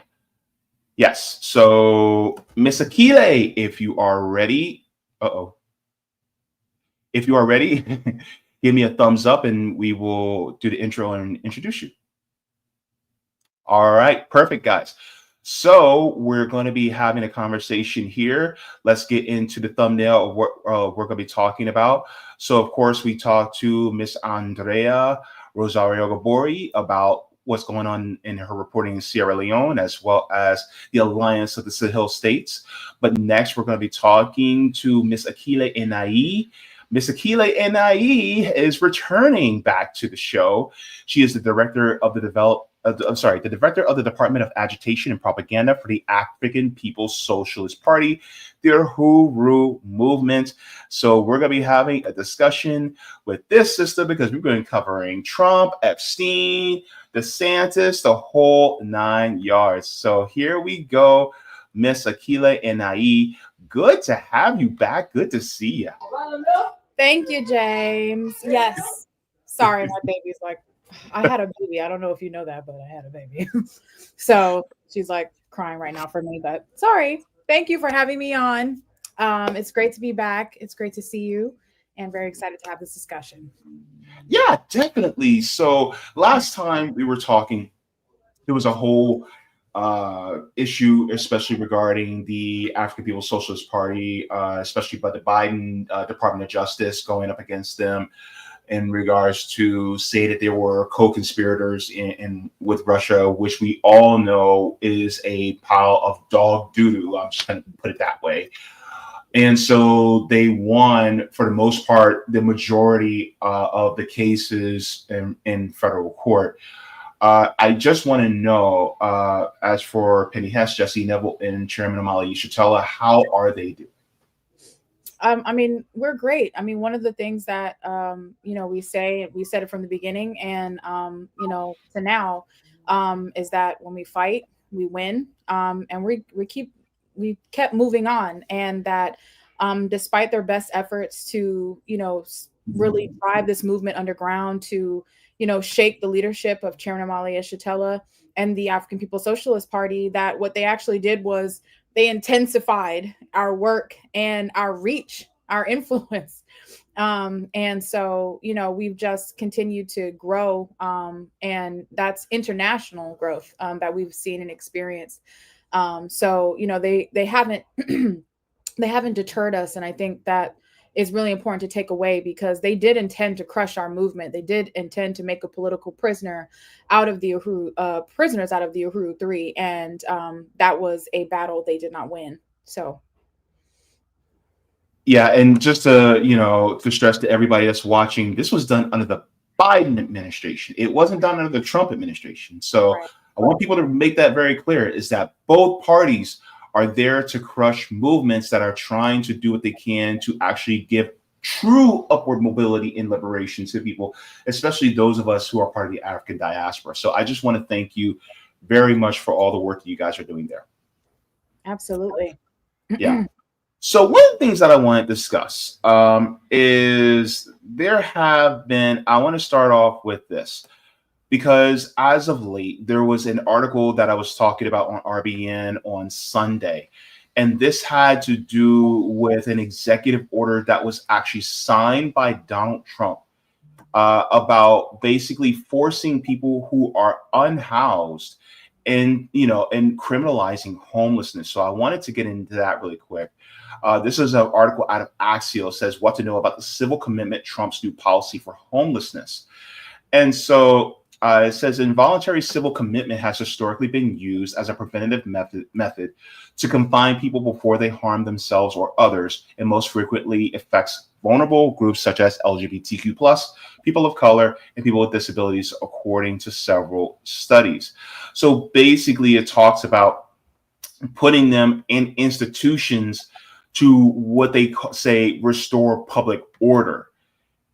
yes, so Miss Akile, if you are ready, if you are ready, give me a thumbs up and we will do the intro and introduce you. All right, perfect, guys. So we're going to be having a conversation here. Let's get into the thumbnail of what we're going to be talking about. So, of course, we talked to Miss Andrea Rosario-Gborie about what's going on in her reporting in Sierra Leone, as well as the Alliance of the Sahel States. But next, we're going to be talking to Miss Akile Anai. Miss Akile Anai is returning back to the show. She is the director of the the director of the Department of Agitation and Propaganda for the African People's Socialist Party, the Uhuru movement. So we're going to be having a discussion with this sister because we're going to be covering Trump, Epstein, DeSantis, the whole 9 yards. So here we go, Miss Akile Anai. Good to have you back. Good to see you. Thank you, James. Yes. Sorry, my baby's like, I had a baby. I don't know if you know that, but I had a baby. So she's like crying right now for me, but sorry. Thank you for having me on. It's great to be back. It's great to see you and very excited to have this discussion. Yeah, definitely. So last time we were talking, there was a whole issue, especially regarding the African People's Socialist Party, especially by the Biden Department of Justice going up against them in regards to say that there were co-conspirators in with Russia, which we all know is a pile of dog doo-doo. I'm just going to put it that way. And so they won, for the most part, the majority of the cases in federal court. I just want to know, as for Penny Hess, Jesse Neville, and Chairman Omali Yeshitela, how are they doing? I mean, we're great. I mean, one of the things that, we said it from the beginning and, to now, is that when we fight, we win. And we kept moving on, and that despite their best efforts to, really drive this movement underground, to, shake the leadership of Chairman Omali Yeshitela and the African People's Socialist Party, that what they actually did was they intensified our work and our reach, our influence. And so, we've just continued to grow. And that's international growth that we've seen and experienced. So, they haven't they haven't deterred us. And I think that is really important to take away, because they did intend to crush our movement. They did intend to make a political prisoner out of the Uhuru, prisoners out of the Uhuru 3. And that was a battle they did not win. So. Yeah, and just to stress to everybody that's watching, this was done under the Biden administration. It wasn't done under the Trump administration. So right. I want people to make that very clear, is that both parties are there to crush movements that are trying to do what they can to actually give true upward mobility and liberation to people, especially those of us who are part of the African diaspora. So I just want to thank you very much for all the work that you guys are doing there. Absolutely. Yeah. So one of the things that I want to discuss is there have been, I want to start off with this, because as of late, there was an article that I was talking about on RBN on Sunday, and this had to do with an executive order that was actually signed by Donald Trump about basically forcing people who are unhoused and criminalizing homelessness. So I wanted to get into that really quick. This is an article out of Axios, says what to know about the civil commitment, Trump's new policy for homelessness. And so it says involuntary civil commitment has historically been used as a preventative method to confine people before they harm themselves or others, and most frequently affects vulnerable groups such as LGBTQ+, people of color, and people with disabilities, according to several studies. So basically, it talks about putting them in institutions to what they say restore public order.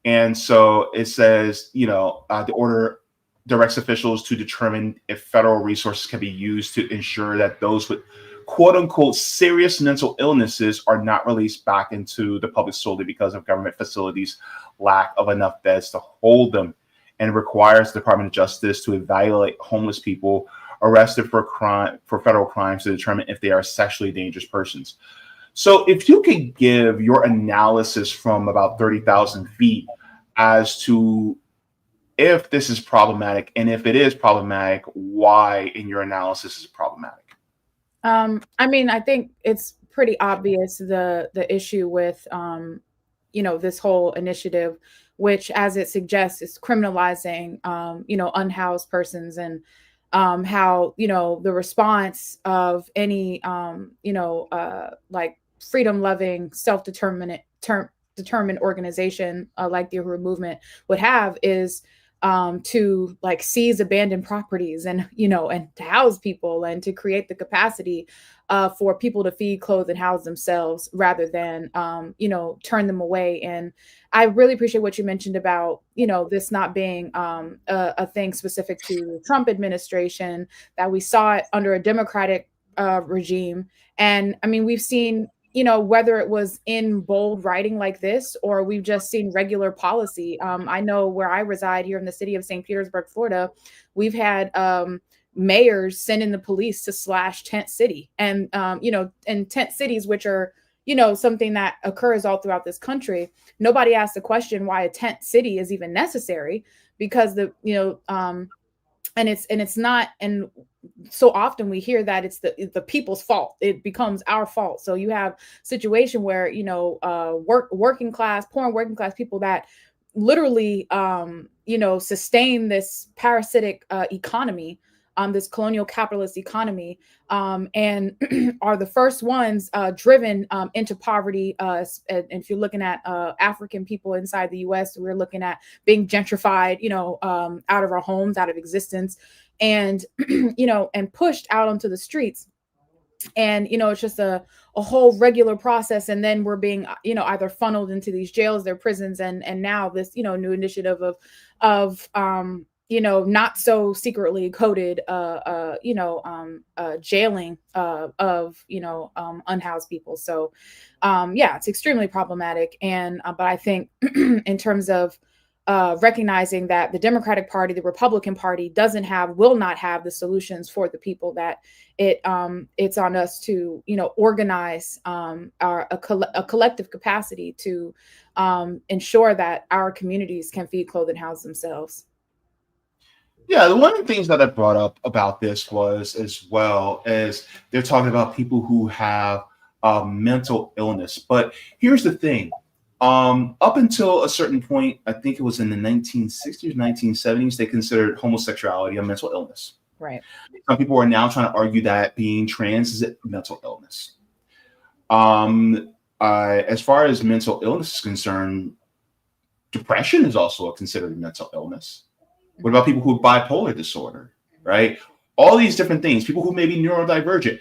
And so it says, the order directs officials to determine if federal resources can be used to ensure that those with quote unquote serious mental illnesses are not released back into the public solely because of government facilities' lack of enough beds to hold them, and requires the Department of Justice to evaluate homeless people arrested for federal crimes to determine if they are sexually dangerous persons. So if you could give your analysis from about 30,000 feet as to if this is problematic, and if it is problematic, why in your analysis is problematic? I mean, I think it's pretty obvious the issue with this whole initiative, which, as it suggests, is criminalizing unhoused persons, and how the response of any like freedom-loving, self-determined organization like the Uhuru movement would have is to like seize abandoned properties and, and to house people and to create the capacity for people to feed, clothe, and house themselves rather than, turn them away. And I really appreciate what you mentioned about, this not being a thing specific to the Trump administration, that we saw it under a Democratic regime. And I mean, we've seen, whether it was in bold writing like this, or we've just seen regular policy. I know where I reside here in the city of St. Petersburg, Florida, we've had mayors sending the police to slash tent city. And, and tent cities, which are, something that occurs all throughout this country. Nobody asked the question why a tent city is even necessary, because and it's not, and so often we hear that it's the people's fault. It becomes our fault. So you have situation where, working class, poor and working class people that literally, sustain this parasitic economy, this colonial capitalist economy, and are the first ones driven into poverty. And if you're looking at African people inside the U.S., we're looking at being gentrified, out of our homes, out of existence, and and pushed out onto the streets. And it's just a whole regular process. And then we're being either funneled into these jails, their prisons, and now this new initiative of not so secretly coded jailing of unhoused people. So it's extremely problematic. And but I think in terms of recognizing that the Democratic Party, the Republican Party will not have the solutions for the people, that it's on us to organize a collective capacity to ensure that our communities can feed, clothe, and house themselves. Yeah, one of the things that I brought up about this was, as well as they're talking about people who have mental illness. But here's the thing. Up until a certain point, I think it was in the 1960s, 1970s, they considered homosexuality a mental illness. Right. Some people are now trying to argue that being trans is a mental illness. As far as mental illness is concerned, depression is also considered a mental illness. What about people who have bipolar disorder, right? All these different things, people who may be neurodivergent.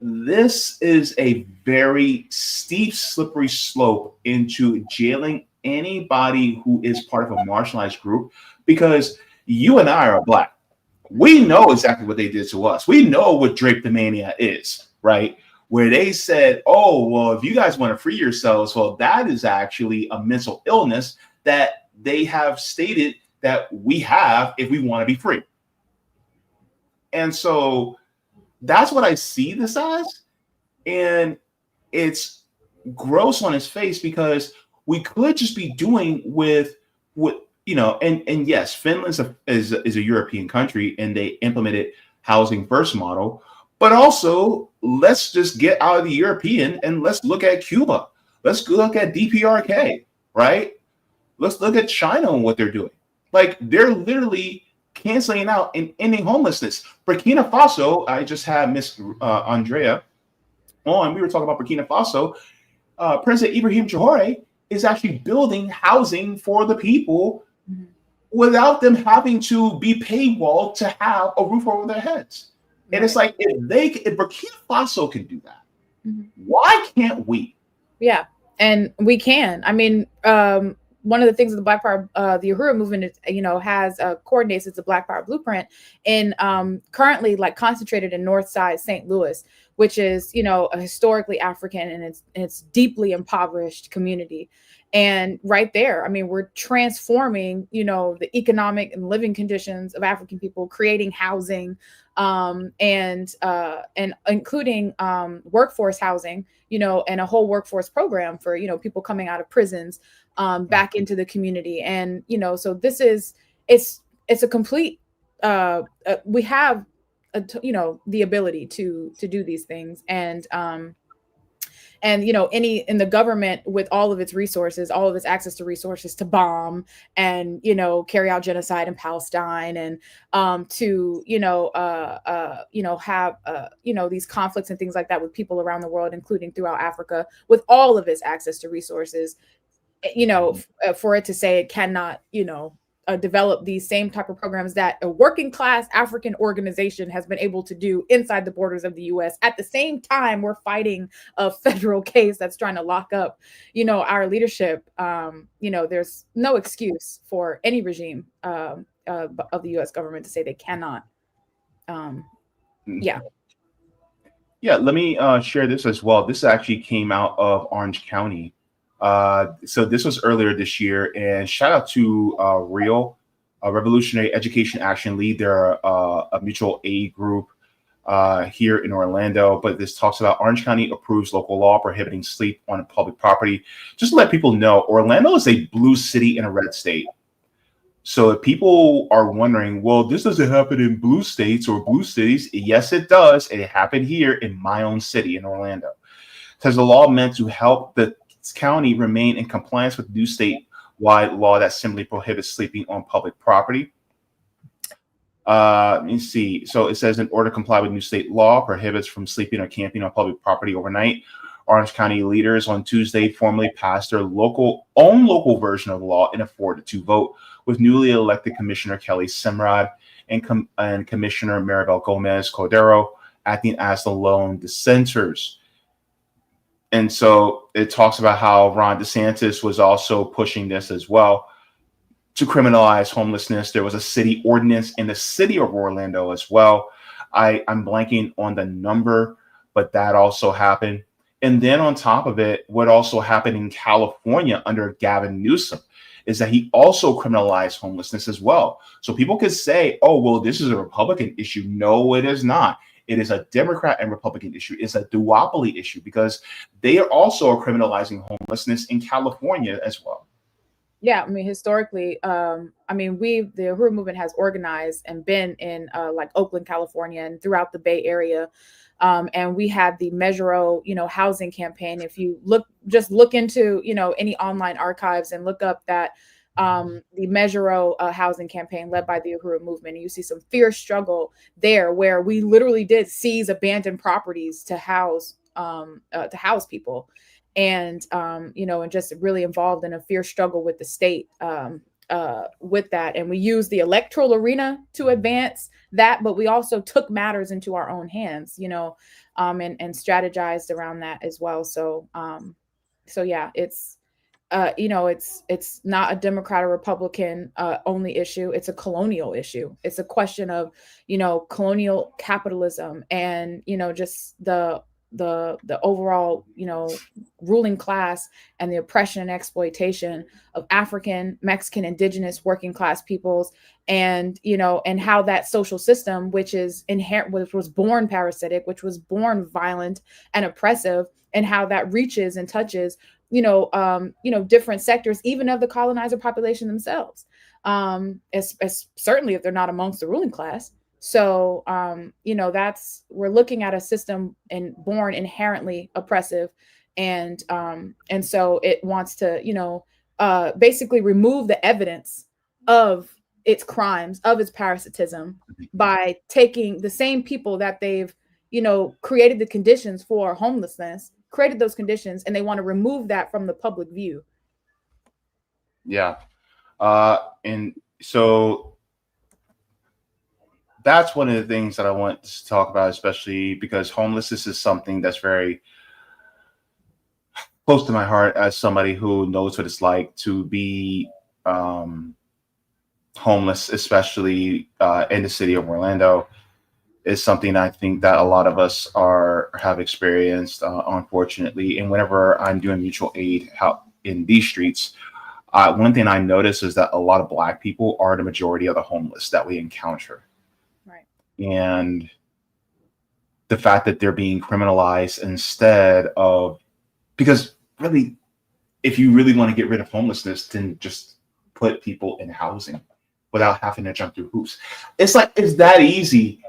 This is a very steep, slippery slope into jailing anybody who is part of a marginalized group, because you and I are Black. We know exactly what they did to us. We know what drapetomania is, right? Where they said, oh, well, if you guys want to free yourselves, well, that is actually a mental illness that they have stated that we have if we want to be free. And so that's what I see this as. And it's gross on its face, because we could just be doing with and yes, Finland is a European country and they implemented housing first model, but also let's just get out of the European and let's look at Cuba. Let's look at DPRK, right? Let's look at China and what they're doing. Like, they're literally canceling out and ending homelessness. Burkina Faso, I just had Miss Andrea on. We were talking about Burkina Faso. President Ibrahim Traore is actually building housing for the people without them having to be paywalled to have a roof over their heads. And it's like, if Burkina Faso can do that, why can't we? Yeah, and we can. I mean, one of the things of the Black Power, the Uhuru movement, is, has coordinates the Black Power blueprint, and currently concentrated in North Side St. Louis, which is a historically African and it's deeply impoverished community. And right there, I mean, we're transforming the economic and living conditions of African people, creating housing, and including workforce housing, and a whole workforce program for people coming out of prisons back into the community. And so this is it's a complete we have the ability to do these things, and any in the government with all of its resources, all of its access to resources to bomb and carry out genocide in Palestine, and to have these conflicts and things like that with people around the world, including throughout Africa, with all of its access to resources, for it to say it cannot develop these same type of programs that a working class African organization has been able to do inside the borders of the US. At the same time, we're fighting a federal case that's trying to lock up, our leadership. There's no excuse for any regime of the US government to say they cannot. Yeah. Yeah, let me share this as well. This actually came out of Orange County. So this was earlier this year, and shout out to Real, a Revolutionary Education Action League. They're a mutual aid group here in Orlando, but this talks about Orange County approves local law prohibiting sleep on public property. Just to let people know, Orlando is a blue city in a red state. So if people are wondering, well, this doesn't happen in blue states or blue cities. Yes, it does. And it happened here in my own city in Orlando. It says the law meant to help the county remain in compliance with new statewide law that simply prohibits sleeping on public property. Let me see. So it says in order to comply with new state law prohibits from sleeping or camping on public property overnight. Orange County leaders on Tuesday formally passed their own local version of the law in a 4-2 vote, with newly elected Commissioner Kelly Simrad and Commissioner Maribel Gomez Cordero acting as the lone dissenters. And so it talks about how Ron DeSantis was also pushing this as well to criminalize homelessness. There was a city ordinance in the city of Orlando as well. I'm blanking on the number, but that also happened. And then on top of it, what also happened in California under Gavin Newsom is that he also criminalized homelessness as well. So people could say, oh, well, this is a Republican issue. No, it is not. It is a Democrat and Republican issue. It's a duopoly issue because they are also criminalizing homelessness in California as well. Yeah, I mean, historically, the Uhuru movement has organized and been in like Oakland, California, and throughout the Bay Area. And we had the Measure O, housing campaign. If you look into, any online archives and look up that the Measure O housing campaign led by the Uhuru movement, and you see some fierce struggle there where we literally did seize abandoned properties to house people. And, and just really involved in a fierce struggle with the state with that. And we used the electoral arena to advance that, but we also took matters into our own hands, and strategized around that as well. So yeah, it's, it's not a Democrat or Republican only issue. It's a colonial issue. It's a question of, colonial capitalism and, just the overall, ruling class and the oppression and exploitation of African, Mexican, indigenous working class peoples, and, and how that social system, which is inherent, which was born parasitic, which was born violent and oppressive, and how that reaches and touches, different sectors, even of the colonizer population themselves, as certainly if they're not amongst the ruling class. So, we're looking at a system born inherently oppressive, and so it wants to, basically remove the evidence of its crimes, of its parasitism, by taking the same people that they've, created the conditions for homelessness, created those conditions, and they want to remove that from the public view. Yeah. And so that's one of the things that I want to talk about, especially because homelessness is something that's very close to my heart as somebody who knows what it's like to be homeless, especially in the city of Orlando. Is something I think that a lot of us have experienced, unfortunately. And whenever I'm doing mutual aid out in these streets, one thing I notice is that a lot of Black people are the majority of the homeless that we encounter. Right. And the fact that they're being criminalized instead of, because really, if you really want to get rid of homelessness, then just put people in housing without having to jump through hoops. It's that easy.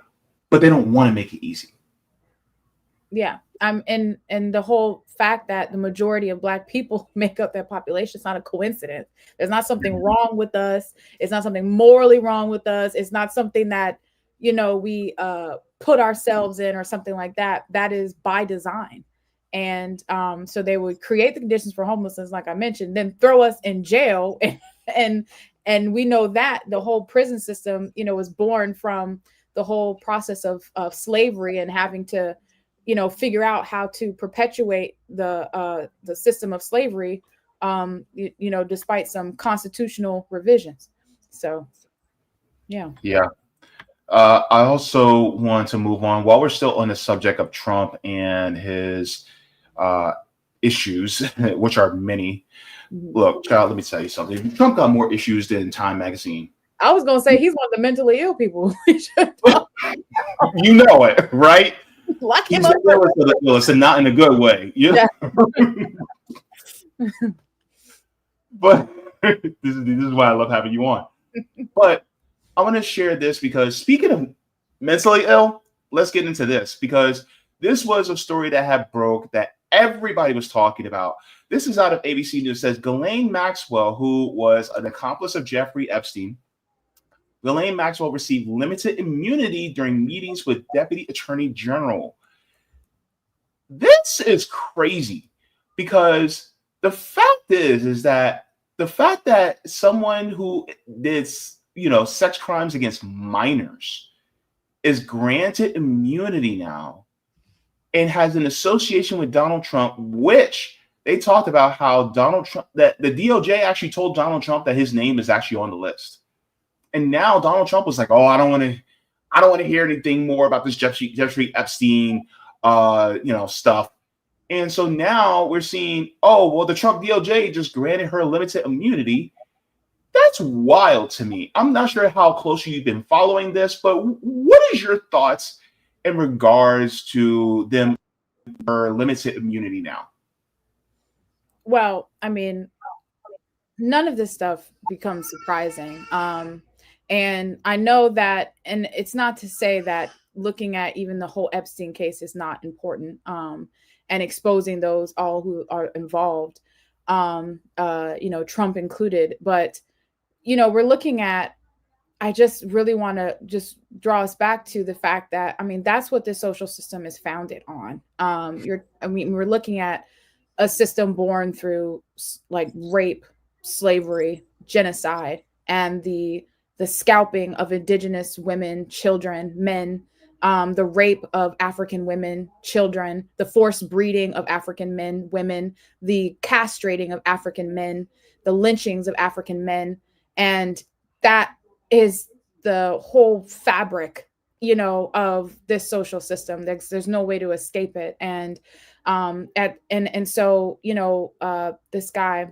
But they don't want to make it easy. Yeah. And the whole fact that the majority of Black people make up that population, it's not a coincidence. There's not something wrong with us. It's not something morally wrong with us. It's not something that, we put ourselves in or something like that. That is by design. And so they would create the conditions for homelessness, like I mentioned, then throw us in jail and And we know that the whole prison system, you know, was born from the whole process of slavery and having to, you know, figure out how to perpetuate the system of slavery, you know, despite some constitutional revisions. So, yeah. Yeah. I also want to move on while we're still on the subject of Trump and his issues, which are many. Look, child, let me tell you something. Trump got more issues than Time magazine. I was gonna say he's one of the mentally ill people. You know it, right? Lock him He's up. and not in a good way. Yeah. But this is why I love having you on. But I want to share this because speaking of mentally ill, let's get into this because this was a story that had broke that everybody was talking about. This is out of ABC News. It says Ghislaine Maxwell, who was an accomplice of Jeffrey Epstein. Ghislaine Maxwell received limited immunity during meetings with Deputy Attorney General. This is crazy because the fact is that the fact that someone who did, you know, sex crimes against minors is granted immunity now and has an association with Donald Trump, which they talked about how Donald Trump, that the DOJ actually told Donald Trump that his name is actually on the list. And now Donald Trump was like, oh, I don't want to hear anything more about this Jeffrey Epstein, you know, stuff. And so now we're seeing, oh, well, the Trump DOJ just granted her limited immunity. That's wild to me. I'm not sure how closely you've been following this, but what is your thoughts in regards to them or limited immunity now? Well, I mean, none of this stuff becomes surprising. And I know that, and it's not to say that looking at even the whole Epstein case is not important, and exposing those all who are involved, you know, Trump included. But, you know, we're looking at, I just really want to just draw us back to the fact that, I mean, that's what the social system is founded on. We're looking at a system born through like rape, slavery, genocide, and the scalping of indigenous women, children, men, the rape of African women, children, the forced breeding of African men, women, the castrating of African men, the lynchings of African men. And that is the whole fabric, you know, of this social system. There's no way to escape it. And so, you know, this guy,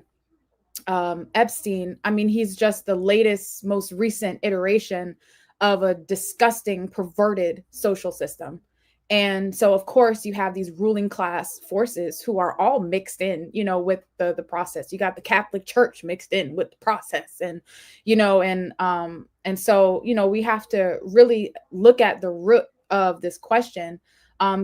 Epstein, I mean, he's just the latest, most recent iteration of a disgusting, perverted social system. And so, of course, you have these ruling class forces who are all mixed in, you know, with the process. You got the Catholic Church mixed in with the process, and, you know, and so, you know, we have to really look at the root of this question,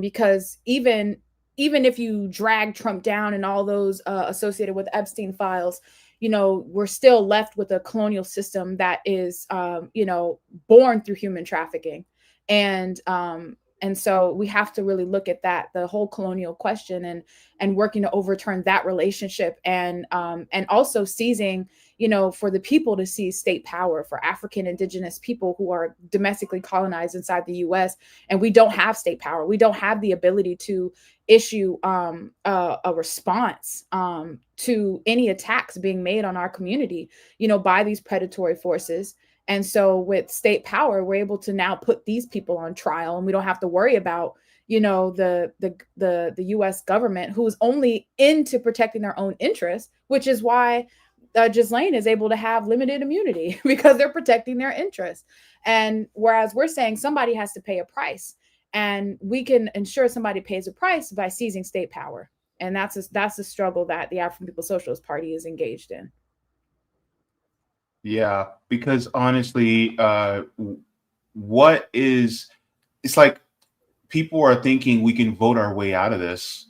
because even if you drag Trump down and all those associated with Epstein files, you know, we're still left with a colonial system that is, you know, born through human trafficking. And so we have to really look at that, the whole colonial question, and working to overturn that relationship, and also seizing, you know, for the people to seize state power, for African indigenous people who are domestically colonized inside the U.S. And we don't have state power. We don't have the ability to issue a response to any attacks being made on our community, you know, by these predatory forces. And so with state power, we're able to now put these people on trial, and we don't have to worry about, you know, the U.S. government, who's only into protecting their own interests, which is why Ghislaine is able to have limited immunity, because they're protecting their interests. And whereas we're saying somebody has to pay a price, and we can ensure somebody pays a price by seizing state power. And that's a struggle that the African People's Socialist Party is engaged in. Yeah, because honestly, it's like people are thinking we can vote our way out of this.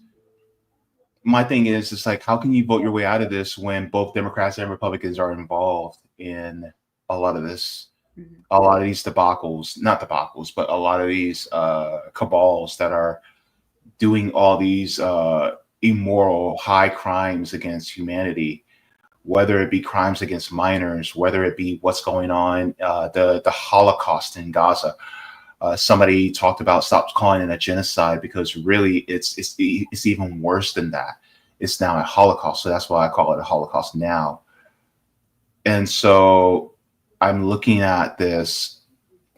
My thing is, it's like, how can you vote your way out of this when both Democrats and Republicans are involved in a lot of this, a lot of these debacles, not debacles, but a lot of these cabals that are doing all these immoral high crimes against humanity. whether it be crimes against minors, whether it be what's going on, the Holocaust in Gaza. Somebody talked about stop calling it a genocide, because really it's even worse than that. It's now a Holocaust. So that's why I call it a Holocaust now. And so I'm looking at this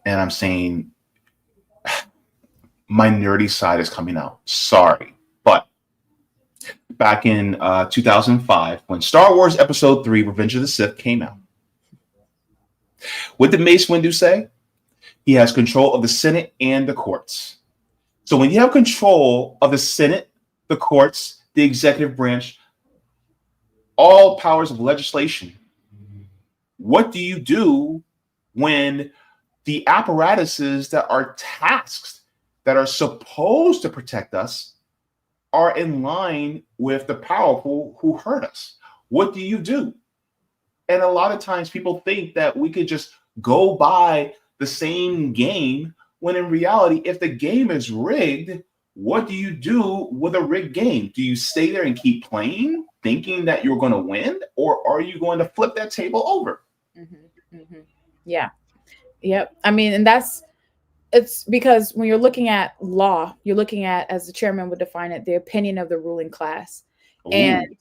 and I'm saying, my nerdy side is coming out. Sorry. But back in 2005, when Star Wars Episode 3, Revenge of the Sith came out, what did Mace Windu say? He has control of the Senate and the courts. So when you have control of the Senate, the courts, the executive branch, all powers of legislation, what do you do when the apparatuses that are tasked, that are supposed to protect us, are in line with the powerful who hurt us? What do you do? And a lot of times people think that we could just go by the same game, when in reality, if the game is rigged, what do you do with a rigged game? Do you stay there and keep playing, thinking that you're going to win, or are you going to flip that table over? Mm-hmm, mm-hmm. Yeah. Yep. I mean, and it's because when you're looking at law, you're looking at, as the chairman would define it, the opinion of the ruling class. Ooh. And,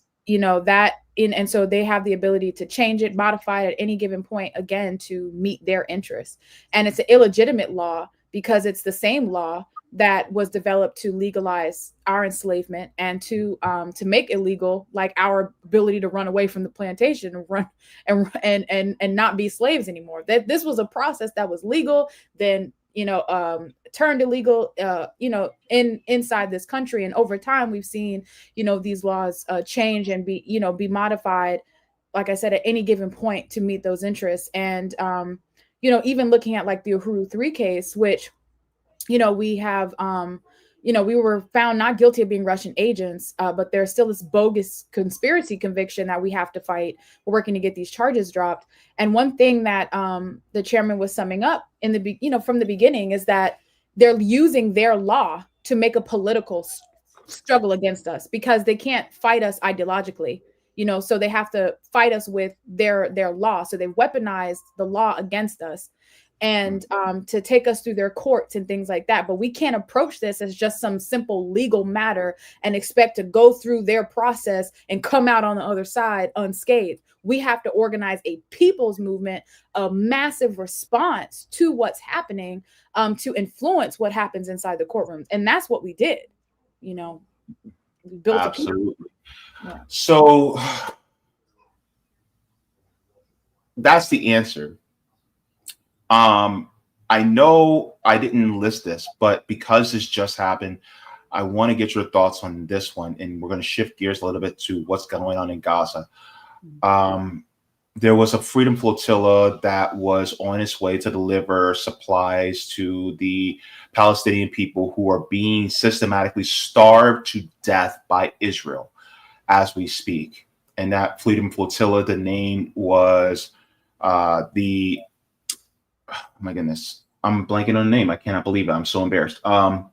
and so they have the ability to change it, modify it at any given point, again, to meet their interests. And it's an illegitimate law because it's the same law that was developed to legalize our enslavement and to make illegal, like, our ability to run away from the plantation and run and not be slaves anymore. That this was a process that was legal, then turned illegal, inside this country. And over time, we've seen, these laws change and be modified, like I said, at any given point to meet those interests. And even looking at like the Uhuru 3 case, which we have, we were found not guilty of being Russian agents, but there's still this bogus conspiracy conviction that we have to fight. We're working to get these charges dropped. And one thing that the chairman was summing up from the beginning is that they're using their law to make a political struggle against us, because they can't fight us ideologically. So they have to fight us with their law. So they've weaponized the law against us, and to take us through their courts and things like that. But we can't approach this as just some simple legal matter and expect to go through their process and come out on the other side unscathed. We have to organize a people's movement, a massive response to what's happening, to influence what happens inside the courtroom. And that's what we did. We built absolutely. Yeah. So that's the answer. I know I didn't list this, but because this just happened, I want to get your thoughts on this one. And we're going to shift gears a little bit to what's going on in Gaza. There was a freedom flotilla that was on its way to deliver supplies to the Palestinian people who are being systematically starved to death by Israel as we speak. And that freedom flotilla, the name was oh my goodness, I'm blanking on the name. I cannot believe it. I'm so embarrassed. The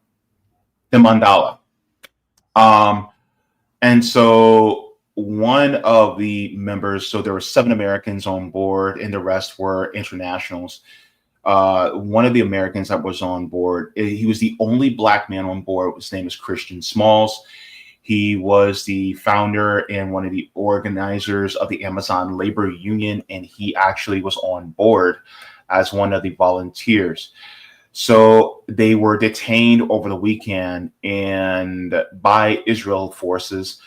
Mandala. And so one of the members, so there were 7 Americans on board and the rest were internationals. One of the Americans that was on board, he was the only Black man on board. His name is Christian Smalls. He was the founder and one of the organizers of the Amazon Labor Union, and he actually was on board as one of the volunteers. So they were detained over the weekend and by Israel forces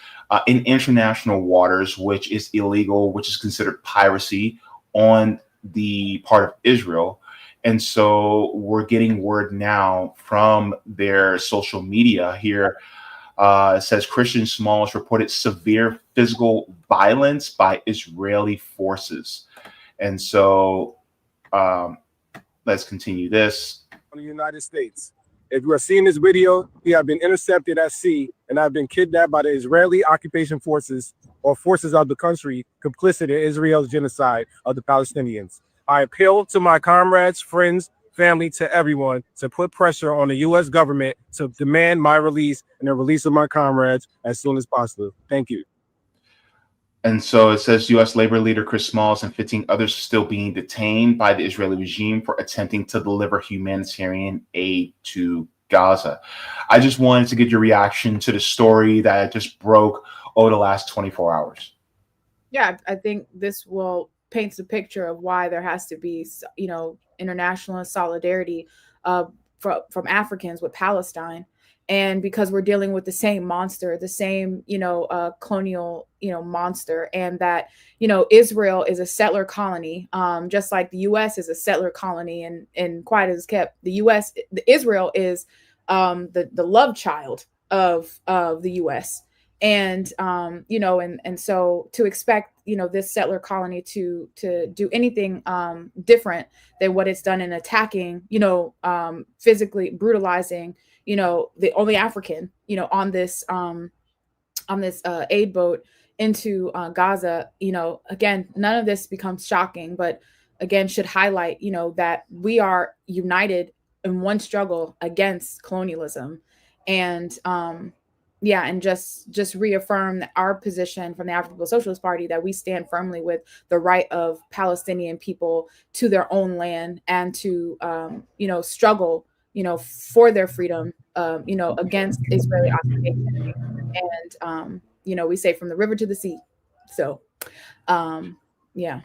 in international waters, which is illegal, which is considered piracy on the part of Israel. And so we're getting word now from their social media here. It says Christian Smalls reported severe physical violence by Israeli forces. And so let's continue this. The United States. If you are seeing this video, we have been intercepted at sea and have been kidnapped by the Israeli occupation forces or forces of the country complicit in Israel's genocide of the Palestinians. I appeal to my comrades, friends, family, to everyone to put pressure on the U.S. government to demand my release and the release of my comrades as soon as possible. Thank you. And so it says U.S. labor leader Chris Smalls and 15 others are still being detained by the Israeli regime for attempting to deliver humanitarian aid to Gaza. I just wanted to get your reaction to the story that just broke over the last 24 hours. Yeah, I think this will paints a picture of why there has to be, international solidarity from Africans with Palestine, and because we're dealing with the same monster, the same colonial monster, and that Israel is a settler colony, just like the U.S. is a settler colony, and quiet as kept, Israel is the love child of the U.S. And and so to expect this settler colony to do anything different than what it's done in attacking, physically brutalizing the only African on this aid boat into Gaza, again, none of this becomes shocking, but again should highlight that we are united in one struggle against colonialism. And and just reaffirm our position from the African People's Socialist Party that we stand firmly with the right of Palestinian people to their own land and to struggle for their freedom against Israeli occupation. And we say from the river to the sea. So yeah.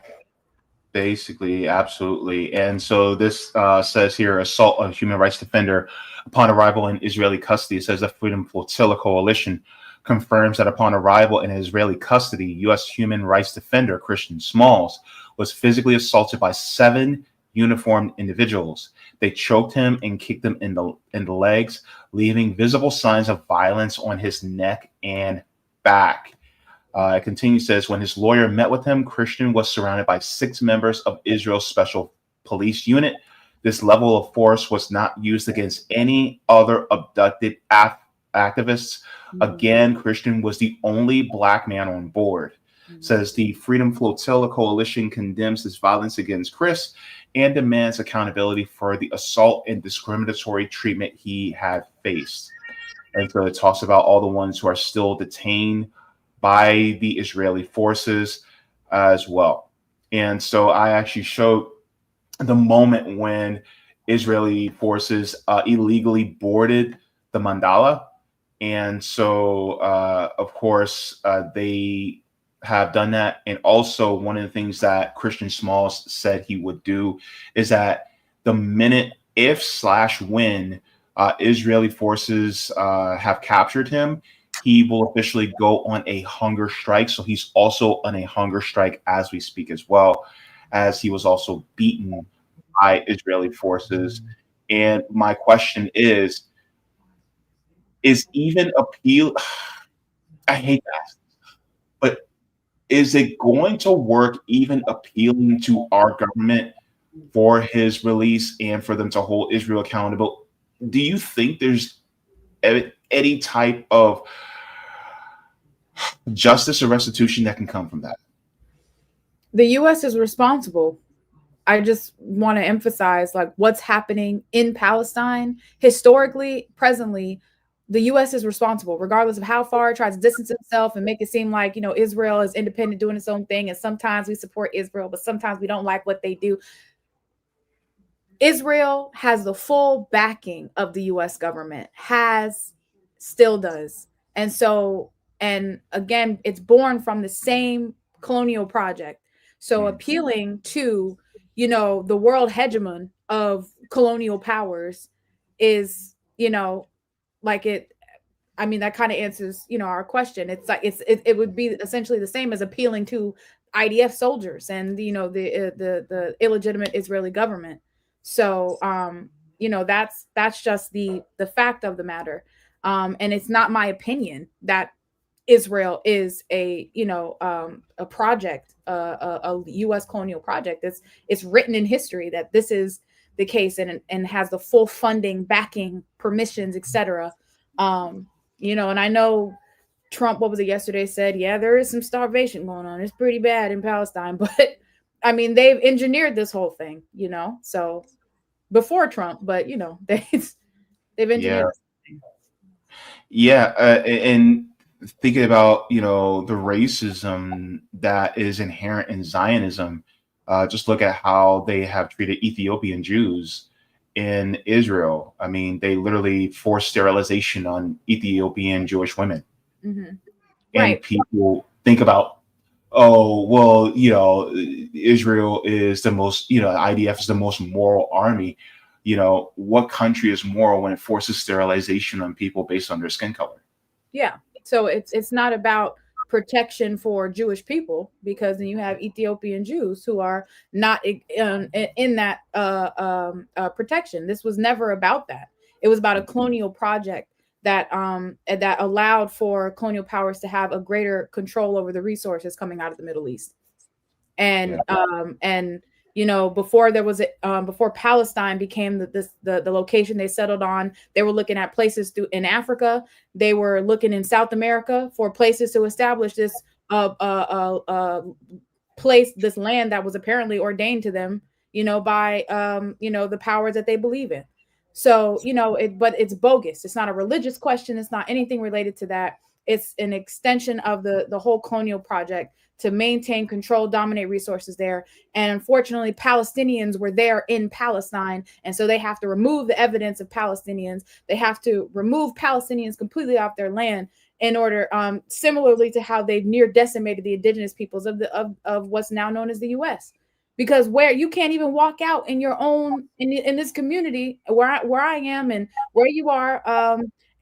Basically, absolutely. And so this says here, assault of human rights defender upon arrival in Israeli custody. It says the Freedom Flotilla Coalition confirms that upon arrival in Israeli custody, U.S. human rights defender Christian Smalls was physically assaulted by 7 uniformed individuals. They choked him and kicked him in the legs, leaving visible signs of violence on his neck and back. It continues, says, when his lawyer met with him, Christian was surrounded by 6 members of Israel's special police unit. This level of force was not used against any other abducted activists. Again, Christian was the only Black man on board. Says the Freedom Flotilla Coalition condemns this violence against Chris and demands accountability for the assault and discriminatory treatment he had faced. And so it talks about all the ones who are still detained by the Israeli forces as well. And so I actually showed the moment when Israeli forces illegally boarded the Mandala. And so, of course, they have done that. And also one of the things that Christian Smalls said he would do is that the minute when Israeli forces have captured him, he will officially go on a hunger strike. So he's also on a hunger strike as we speak, as well, as he was also beaten by Israeli forces. And my question is even appeal, I hate that, but is it going to work even appealing to our government for his release and for them to hold Israel accountable? Do you think there's any type of justice or restitution that can come from that? The U.S. is responsible. I just want to emphasize, like, what's happening in Palestine historically, presently, the U.S. is responsible, regardless of how far it tries to distance itself and make it seem like, Israel is independent, doing its own thing. And sometimes we support Israel, but sometimes we don't like what they do. Israel has the full backing of the U.S. government, still does. And so, and again, it's born from the same colonial project. So appealing to, the world hegemon of colonial powers is, that kind of answers, our question. It's like, it would be essentially the same as appealing to IDF soldiers and, the illegitimate Israeli government. So, that's just the fact of the matter. And it's not my opinion that Israel is a project, a U.S. colonial project. It's written in history that this is the case, and has the full funding, backing, permissions, etc. And I know Trump, what was it yesterday, said, yeah, there is some starvation going on. It's pretty bad in Palestine, but I mean, they've engineered this whole thing, so before Trump, but they've engineered. Yeah. And thinking about, you know, the racism that is inherent in Zionism, just look at how they have treated Ethiopian Jews in Israel. I mean, they literally forced sterilization on Ethiopian Jewish women. Mm-hmm. And Right. people think about, oh, well, you know, Israel is the most, you know, IDF is the most moral army. You know, what country is moral when it forces sterilization on people based on their skin color? Yeah. So it's not about protection for Jewish people, because then you have Ethiopian Jews who are not in that protection. This was never about that. It was about a colonial project that that allowed for colonial powers to have a greater control over the resources coming out of the Middle East. And you know, before there was before Palestine became the location they settled on, they were looking at places in Africa. They were looking in South America for places to establish this place, this land that was apparently ordained to them, you know, by you know, the powers that they believe in. So, you know, but it's bogus. It's not a religious question. It's not anything related to that. It's an extension of the whole colonial project to maintain control, dominate resources there. And unfortunately, Palestinians were there in Palestine. And so they have to remove the evidence of Palestinians. They have to remove Palestinians completely off their land in order, similarly to how they've near decimated the indigenous peoples of what's now known as the US. Because where you can't even walk out in your own, in this community where I am and where you are,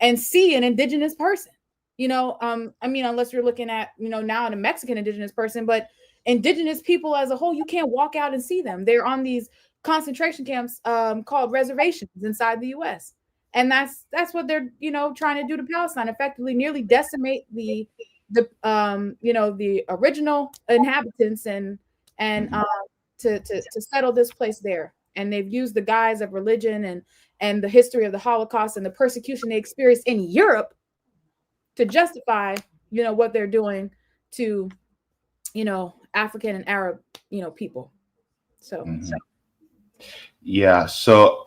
and see an indigenous person. You know, I mean, unless you're looking at, you know, now a Mexican indigenous person, but indigenous people as a whole, you can't walk out and see them. They're on these concentration camps called reservations inside the US. And that's what they're, you know, trying to do to Palestine, effectively nearly decimate the you know, the original inhabitants and to settle this place there. And they've used the guise of religion and the history of the Holocaust and the persecution they experienced in Europe to justify, you know, what they're doing to, you know, African and Arab, you know, people. So yeah. So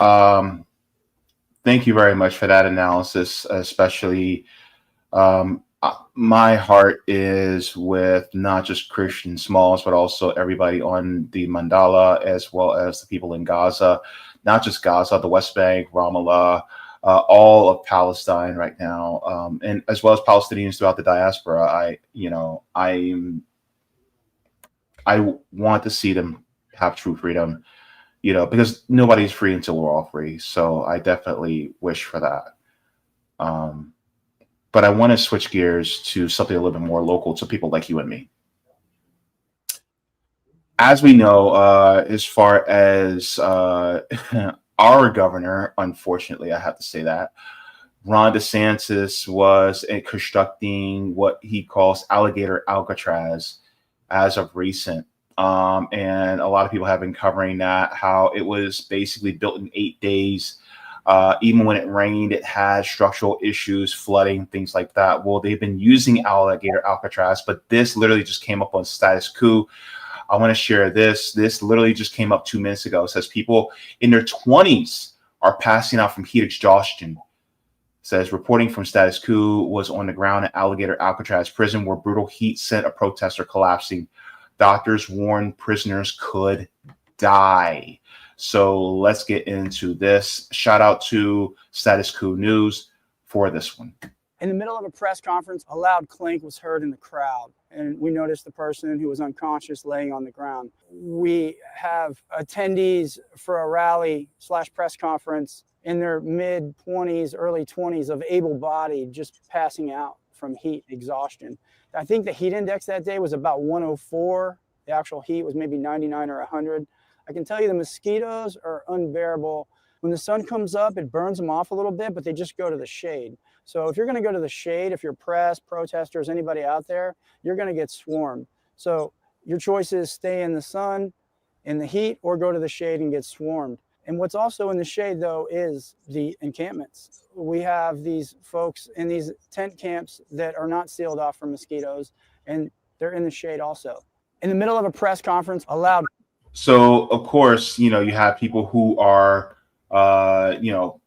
thank you very much for that analysis, especially my heart is with not just Christian Smalls, but also everybody on the Mandala, as well as the people in Gaza, not just Gaza, the West Bank, Ramallah, all of Palestine right now, and as well as Palestinians throughout the diaspora. I want to see them have true freedom, you know, because nobody's free until we're all free. So I definitely wish for that. But I want to switch gears to something a little bit more local to people like you and me. As we know, as far as our governor, unfortunately, I have to say that, Ron DeSantis was constructing what he calls alligator Alcatraz as of recent. And a lot of people have been covering that, how it was basically built in 8 days. Even when it rained, it had structural issues, flooding, things like that. Well, they've been using alligator Alcatraz, but this literally just came up on Status Coup. I want to share this. This literally just came up 2 minutes ago. It says people in their 20s are passing out from heat exhaustion. It says reporting from Status Coup was on the ground at Alligator Alcatraz prison where brutal heat sent a protester collapsing. Doctors warned prisoners could die. So let's get into this. Shout out to Status Coup News for this one. In the middle of a press conference, a loud clink was heard in the crowd, and we noticed the person who was unconscious laying on the ground. We have attendees for a rally/press conference in their mid-20s, early 20s of able-bodied, just passing out from heat exhaustion. I think the heat index that day was about 104. The actual heat was maybe 99 or 100. I can tell you the mosquitoes are unbearable. When the sun comes up, it burns them off a little bit, but they just go to the shade. So if you're going to go to the shade, if you're press, protesters, anybody out there, you're going to get swarmed. So your choice is stay in the sun, in the heat, or go to the shade and get swarmed. And what's also in the shade, though, is the encampments. We have these folks in these tent camps that are not sealed off from mosquitoes, and they're in the shade also. In the middle of a press conference, a loud. So, of course, you know, you have people who are, you know,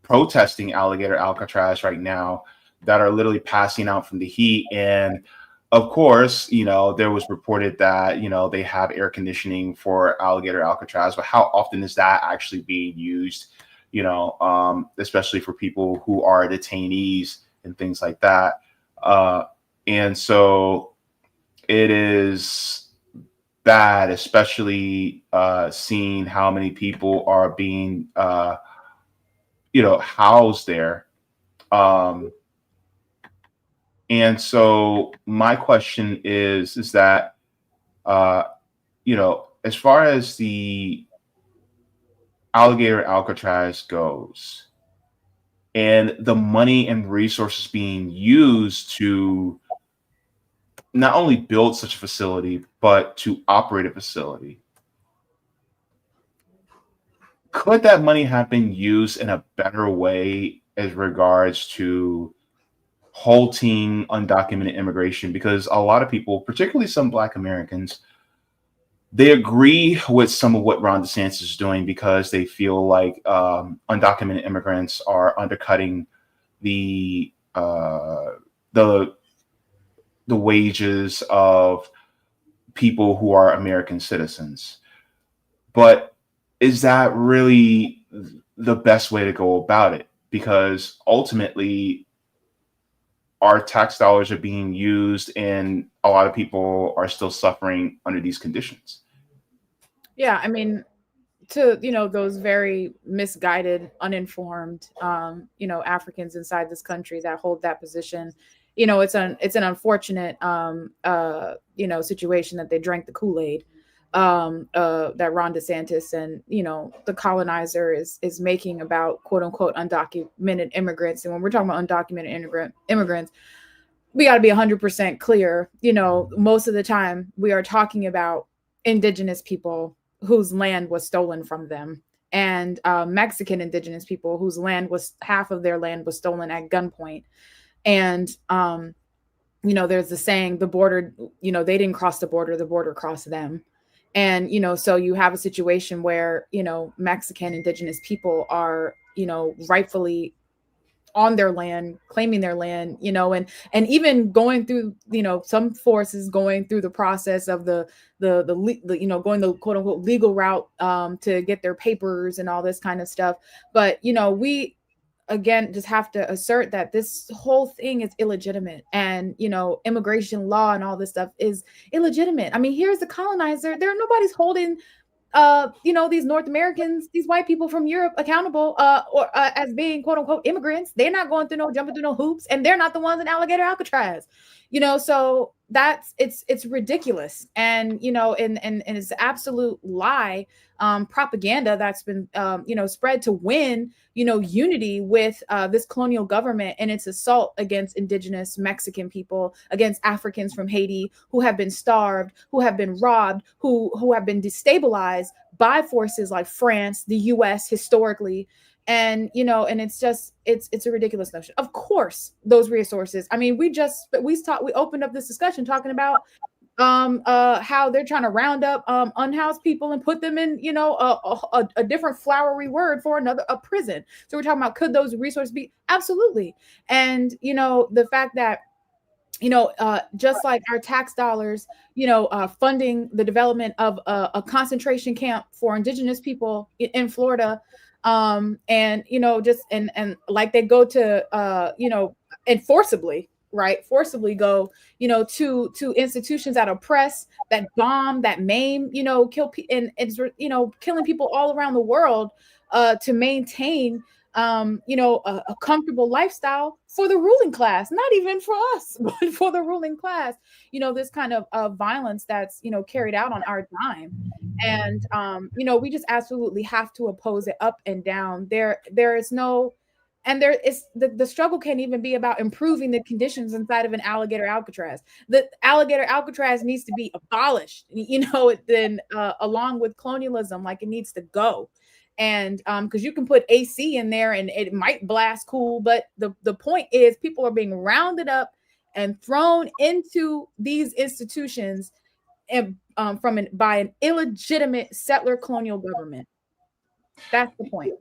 protesting Alligator Alcatraz right now. that are literally passing out from the heat. And of course, there was reported that, they have air conditioning for alligator Alcatraz, but how often is that actually being used, especially for people who are detainees and things like that. And so it is bad, especially seeing how many people are being, housed there. And so my question is that, as far as the alligator Alcatraz goes, and the money and resources being used to not only build such a facility, but to operate a facility, could that money have been used in a better way as regards to halting undocumented immigration? Because a lot of people, particularly some Black Americans, they agree with some of what Ron DeSantis is doing because they feel like undocumented immigrants are undercutting the wages of people who are American citizens. But is that really the best way to go about it? Because ultimately, our tax dollars are being used and a lot of people are still suffering under these conditions. Yeah, I mean, to those very misguided, uninformed Africans inside this country that hold that position, it's an unfortunate situation that they drank the Kool-Aid that Ron DeSantis and the colonizer is making about quote unquote undocumented immigrants. And when we're talking about undocumented immigrants, we got to be 100% clear. Most of the time we are talking about indigenous people whose land was stolen from them, and Mexican indigenous people whose half of their land was stolen at gunpoint. And there's the saying, the border, they didn't cross the border crossed them. And so you have a situation where Mexican indigenous people are rightfully on their land, claiming their land, and even going through, some forces going through the process of the going the quote unquote legal route to get their papers and all this kind of stuff. But we again just have to assert that this whole thing is illegitimate, and immigration law and all this stuff is illegitimate. I mean, here's the colonizer. Nobody's holding these North Americans, these white people from Europe accountable as being quote unquote immigrants. They're not going through jumping through no hoops, and they're not the ones in alligator Alcatraz. So it's ridiculous. And and it's absolute lie, propaganda that's been spread to win unity with this colonial government and its assault against indigenous Mexican people, against Africans from Haiti who have been starved, who have been robbed, who have been destabilized by forces like France, the US historically. And and it's a ridiculous notion. Of course, those resources. I mean, we opened up this discussion talking about how they're trying to round up unhoused people and put them in a different flowery word for a prison. So we're talking about, could those resources be? Absolutely. And the fact that just like our tax dollars, funding the development of a concentration camp for indigenous people in Florida, and like they go to and forcibly go to institutions that oppress, that bomb, that maim, kill and killing people all around the world to maintain a comfortable lifestyle for the ruling class, not even for us, but for the ruling class. This kind of violence that's carried out on our dime. And we just absolutely have to oppose it up and down. There is no, and there is the struggle can't even be about improving the conditions inside of an alligator Alcatraz. The alligator Alcatraz needs to be abolished, then along with colonialism, like, it needs to go. And because you can put AC in there and it might blast cool, but the point is people are being rounded up and thrown into these institutions and by an illegitimate settler colonial government. That's the point.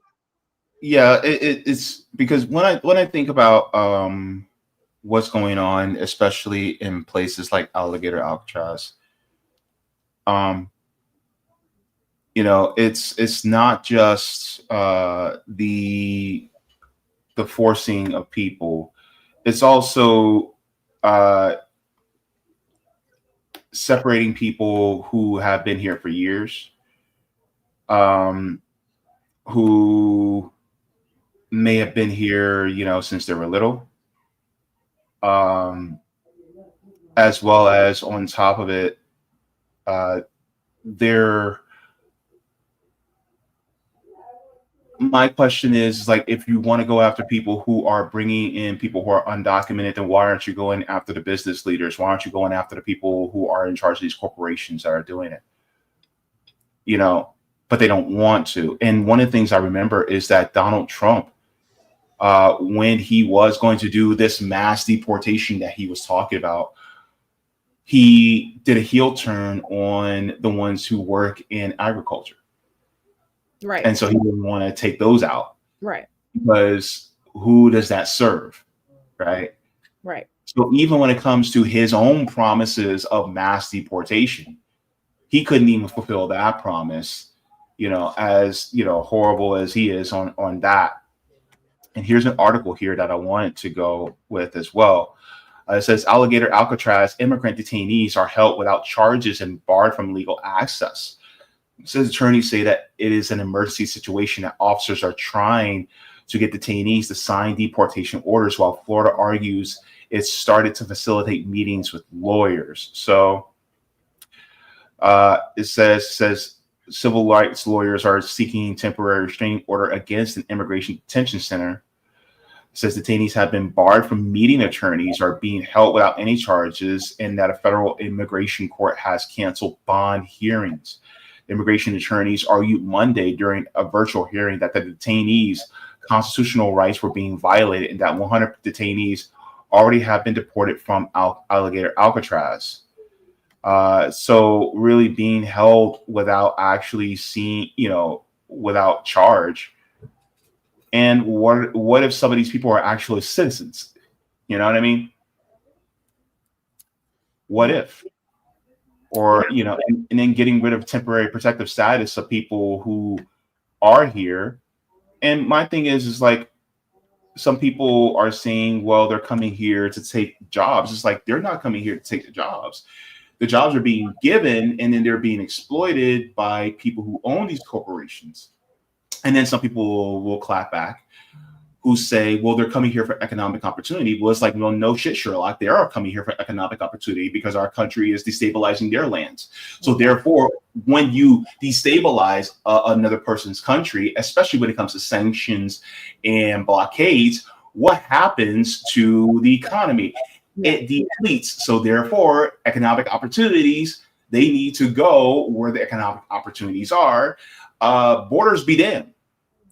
Yeah, it's because when I think about what's going on, especially in places like Alligator Alcatraz. It's not just the forcing of people. It's also separating people who have been here for years, who may have been here, since they were little, as well as on top of it, my question is like, if you want to go after people who are bringing in people who are undocumented, then why aren't you going after the business leaders? Why aren't you going after the people who are in charge of these corporations that are doing it? But they don't want to. And one of the things I remember is that Donald Trump, when he was going to do this mass deportation that he was talking about, he did a heel turn on the ones who work in agriculture. Right. And so he didn't want to take those out. Right. Because who does that serve? Right. Right. So even when it comes to his own promises of mass deportation, he couldn't even fulfill that promise, as horrible as he is on that. And here's an article here that I wanted to go with as well. It says Alligator Alcatraz immigrant detainees are held without charges and barred from legal access. It says attorneys say that it is an emergency situation, that officers are trying to get detainees to sign deportation orders, while Florida argues it's started to facilitate meetings with lawyers. So it says civil rights lawyers are seeking temporary restraining order against an immigration detention center. It says detainees have been barred from meeting attorneys, are being held without any charges, and that a federal immigration court has canceled bond hearings. Immigration attorneys argued Monday during a virtual hearing that the detainees' constitutional rights were being violated and that 100 detainees already have been deported from Alligator Alcatraz. So really being held without actually seeing, without charge. And what if some of these people are actually citizens? You know what I mean? What if? Or, and then getting rid of temporary protective status of people who are here. And my thing is like, some people are saying, well, they're coming here to take jobs. It's like, they're not coming here to take the jobs. The jobs are being given, and then they're being exploited by people who own these corporations. And then some people will clap back, who say, well, they're coming here for economic opportunity. Well, it's like, well, no shit, Sherlock. They are coming here for economic opportunity because our country is destabilizing their lands. So therefore, when you destabilize another person's country, especially when it comes to sanctions and blockades, what happens to the economy? It depletes. So therefore, economic opportunities, they need to go where the economic opportunities are. Borders be damned.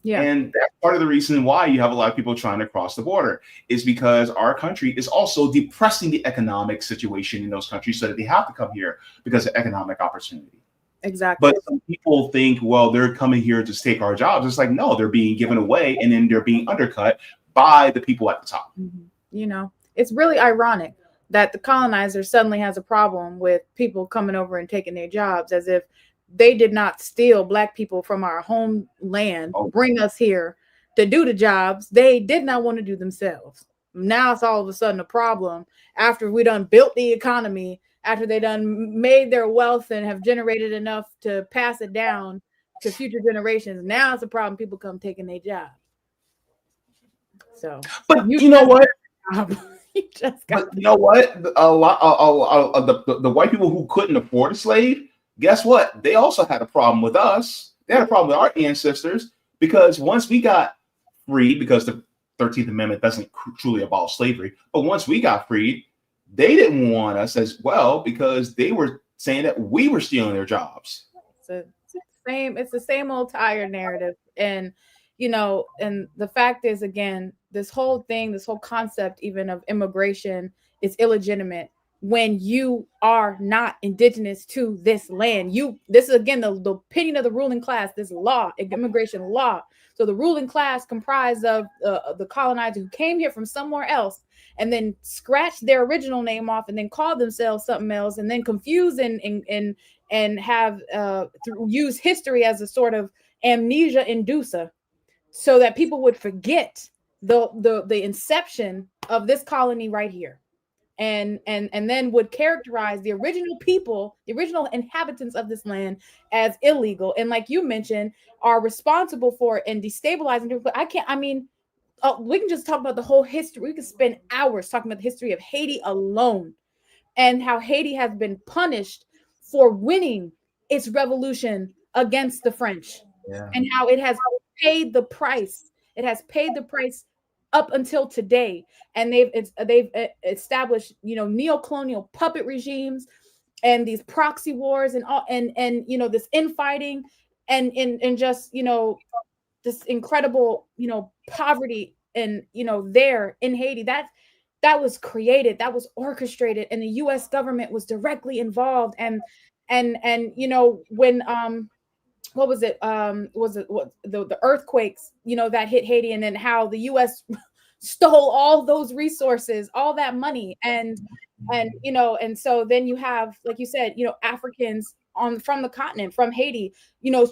Yeah. And that's part of the reason why you have a lot of people trying to cross the border, is because our country is also depressing the economic situation in those countries so that they have to come here because of economic opportunity. Exactly. But some people think, well, they're coming here to take our jobs. It's like, no, they're being given away, and then they're being undercut by the people at the top. Mm-hmm. It's really ironic that the colonizer suddenly has a problem with people coming over and taking their jobs, as if they did not steal Black people from our homeland, bring us here to do the jobs they did not want to do themselves. Now it's all of a sudden a problem after we done built the economy, after they done made their wealth and have generated enough to pass it down to future generations. Now it's a problem. People come taking their jobs. So, but you know what? But you know what? A lot of the white people who couldn't afford a slave, guess what? They also had a problem with us. They had a problem with our ancestors, because once we got freed, because the 13th Amendment doesn't truly abolish slavery, but once we got freed, they didn't want us as well, because they were saying that we were stealing their jobs. It's the same old tired narrative. And and the fact is, again, this whole concept even of immigration is illegitimate, when you are not indigenous to this land. This is again the opinion of the ruling class, this law, immigration law. So the ruling class comprised of the colonizers who came here from somewhere else and then scratched their original name off and then called themselves something else and then confuse and have use history as a sort of amnesia inducer so that people would forget the inception of this colony right here. And then would characterize the original people, the original inhabitants of this land as illegal. And like you mentioned, are responsible for and destabilizing. We can just talk about the whole history. We could spend hours talking about the history of Haiti alone and how Haiti has been punished for winning its revolution against the French, and how it has paid the price. It has paid the price up until today, and they've established neo-colonial puppet regimes and these proxy wars and all and this infighting and just this incredible poverty and there in Haiti that was created, that was orchestrated, and the U.S. government was directly involved. And when what was it? The earthquakes, that hit Haiti, and then how the U.S. stole all those resources, all that money, and so then you have, like you said, Africans from the continent, from Haiti,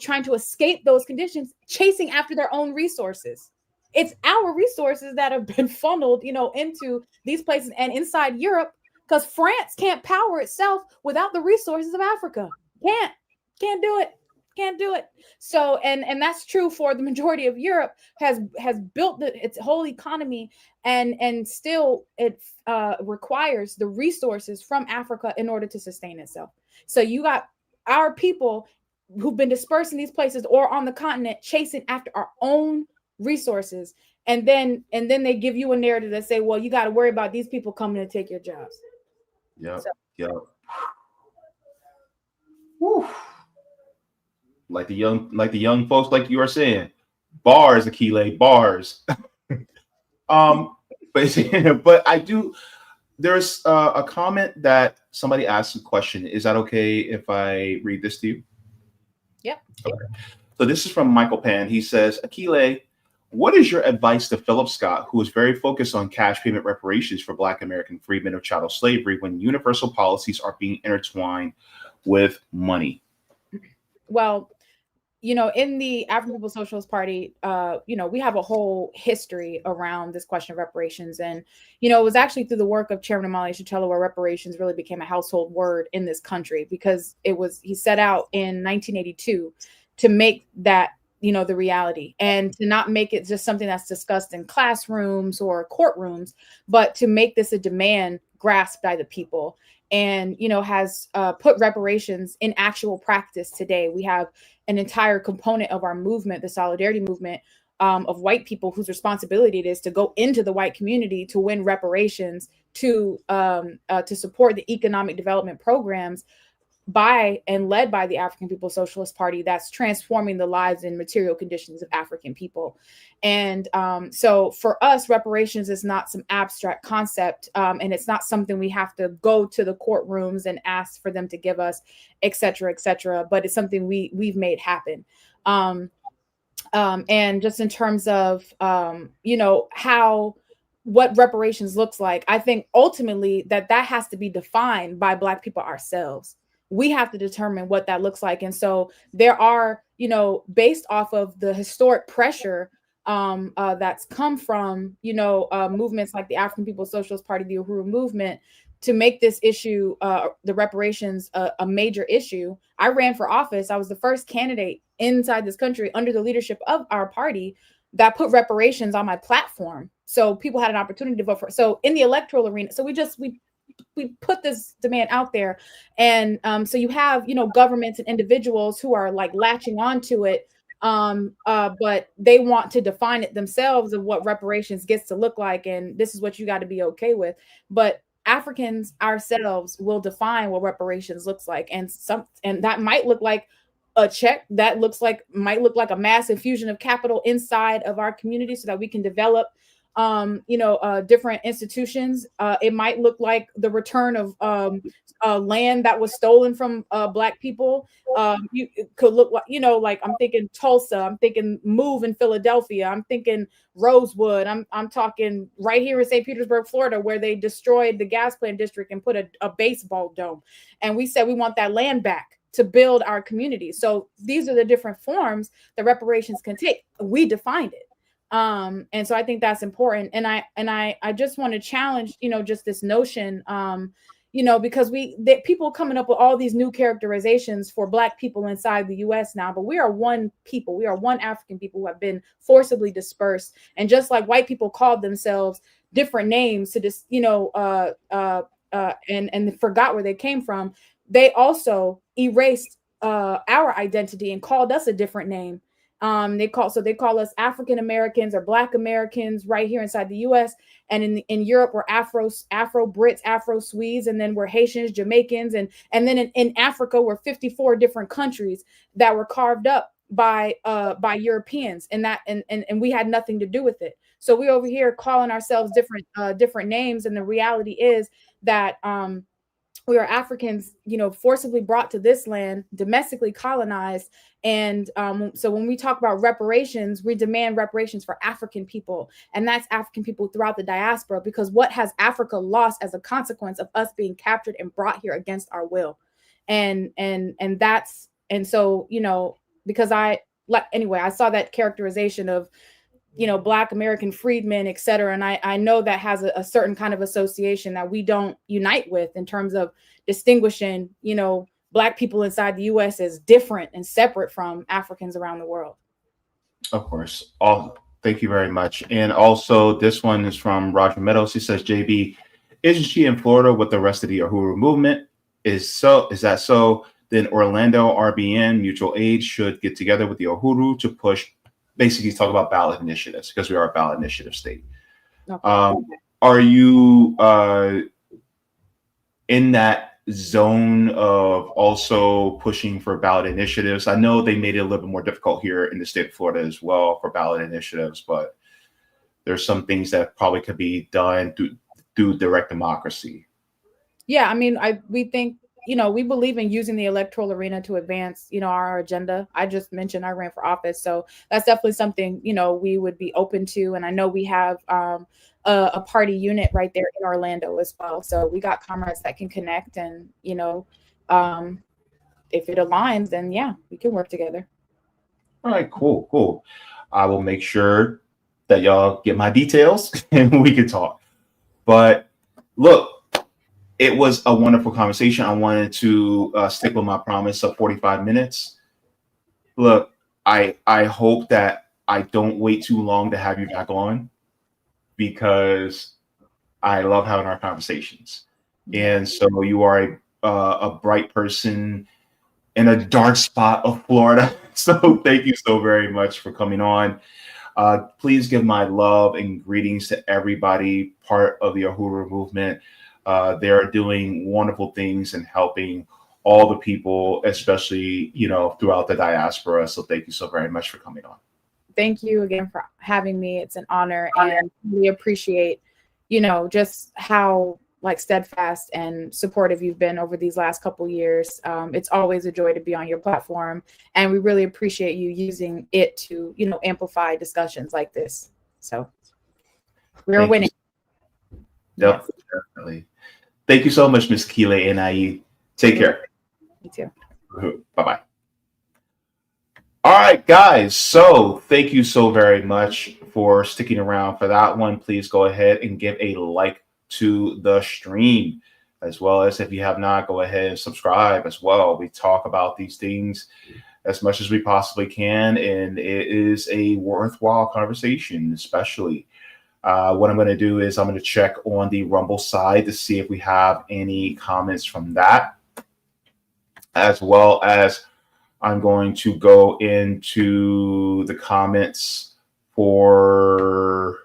trying to escape those conditions, chasing after their own resources. It's our resources that have been funneled, into these places and inside Europe, because France can't power itself without the resources of Africa. Can't do it. Can't do it. So, and that's true for the majority of Europe, has built its whole economy, and still it requires the resources from Africa in order to sustain itself. So you got our people who've been dispersed in these places or on the continent chasing after our own resources, and then they give you a narrative that say, well, you got to worry about these people coming to take your jobs. Yep. Whew. Like the young folks, like you are saying, bars, Akile, bars. But I do. There's a comment that somebody asked a question. Is that okay if I read this to you? Yep. Okay. So this is from Michael Pan. He says, Akile, what is your advice to Philip Scott, who is very focused on cash payment reparations for Black American freedmen of chattel slavery when universal policies are being intertwined with money? Well, in the African People's Socialist Party, we have a whole history around this question of reparations. And, it was actually through the work of Chairman Amali Shitella where reparations really became a household word in this country, because he set out in 1982 to make that, the reality, and to not make it just something that's discussed in classrooms or courtrooms, but to make this a demand grasped by the people, and, has put reparations in actual practice today. We have an entire component of our movement, the solidarity movement, of white people whose responsibility it is to go into the white community to win reparations to support the economic development programs by and led by the African People's Socialist Party that's transforming the lives and material conditions of African people. And so for us, reparations is not some abstract concept, and it's not something we have to go to the courtrooms and ask for them to give us, et cetera, but it's something we've made happen. And just in terms of, what reparations looks like, I think ultimately that has to be defined by Black people ourselves. We have to determine what that looks like. And so there are, based off of the historic pressure that's come from, movements like the African People's Socialist Party, the Uhuru movement, to make this issue, the reparations, a major issue. I ran for office. I was the first candidate inside this country under the leadership of our party that put reparations on my platform. So people had an opportunity to vote for it. So in the electoral arena, so we put this demand out there. And so you have, governments and individuals who are like latching onto it, but they want to define it themselves of what reparations gets to look like. And this is what you got to be okay with. But Africans ourselves will define what reparations looks like. And that might look like a check, might look like a mass infusion of capital inside of our community so that we can develop different institutions. It might look like the return of land that was stolen from Black people. It could look like, like I'm thinking Tulsa, I'm thinking Move in Philadelphia, I'm thinking Rosewood, I'm talking right here in St. Petersburg, Florida, where they destroyed the gas plant district and put a baseball dome. And we said we want that land back to build our community. So these are the different forms that reparations can take. We defined it. And so I think that's important. And I just want to challenge, just this notion, because people coming up with all these new characterizations for Black people inside the US now, but we are one people. We are one African people who have been forcibly dispersed. And just like white people called themselves different names to this, and forgot where they came from, they also erased our identity and called us a different name. They call us African Americans or Black Americans right here inside the US. And in Europe, we're Afro Brits, Afro Swedes, and then we're Haitians, Jamaicans, and then in Africa, we're 54 different countries that were carved up by Europeans, and we had nothing to do with it. So we're over here calling ourselves different names, and the reality is that we are Africans, forcibly brought to this land, domestically colonized. And so when we talk about reparations, we demand reparations for African people. And that's African people throughout the diaspora, because what has Africa lost as a consequence of us being captured and brought here against our will? Because I saw that characterization of, Black American freedmen, et cetera. And I know that has a certain kind of association that we don't unite with in terms of distinguishing, Black people inside the US as different and separate from Africans around the world. Of course. Thank you very much. And also this one is from Roger Meadows. He says, JB, isn't she in Florida with the rest of the Uhuru movement? Is that so? Then Orlando, RBN, Mutual Aid should get together with the Uhuru to push, basically talk about ballot initiatives, because we are a ballot initiative state. Okay. Are you in that zone of also pushing for ballot initiatives? I know they made it a little bit more difficult here in the state of Florida as well for ballot initiatives, but there's some things that probably could be done through direct democracy. Yeah, I mean, we think, we believe in using the electoral arena to advance, our agenda. I just mentioned I ran for office, so that's definitely something, we would be open to. And I know we have a party unit right there in Orlando as well. So we got comrades that can connect, and, if it aligns, then yeah, we can work together. All right, cool. I will make sure that y'all get my details and we can talk. But look, it was a wonderful conversation. I wanted to stick with my promise of 45 minutes. Look, I hope that I don't wait too long to have you back on, because I love having our conversations. And so you are a bright person in a dark spot of Florida. So thank you so very much for coming on. Please give my love and greetings to everybody part of the Uhuru movement. They are doing wonderful things and helping all the people, especially, throughout the diaspora. So thank you so very much for coming on. Thank you again for having me. It's an honor, and we appreciate, just how steadfast and supportive you've been over these last couple years. It's always a joy to be on your platform, and we really appreciate you using it to, amplify discussions like this. So we're winning. Yep, definitely. Thank you so much, Ms. Akile Anai. Take care. You too. Bye-bye. All right, guys. So thank you so very much for sticking around for that one. Please go ahead and give a like to the stream, as well as, if you have not, go ahead and subscribe as well. We talk about these things as much as we possibly can, and it is a worthwhile conversation, especially. What I'm going to do is I'm going to check on the Rumble side to see if we have any comments from that, as well as I'm going to go into the comments for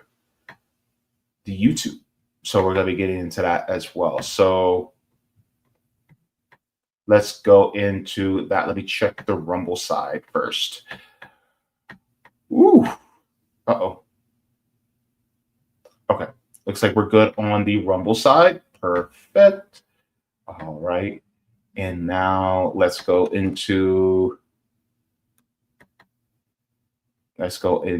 the YouTube. So we're going to be getting into that as well. So let's go into that. Let me check the Rumble side first. Ooh. Uh-oh. Okay. Looks like we're good on the Rumble side. Perfect. All right. And now let's go into here. Let's go.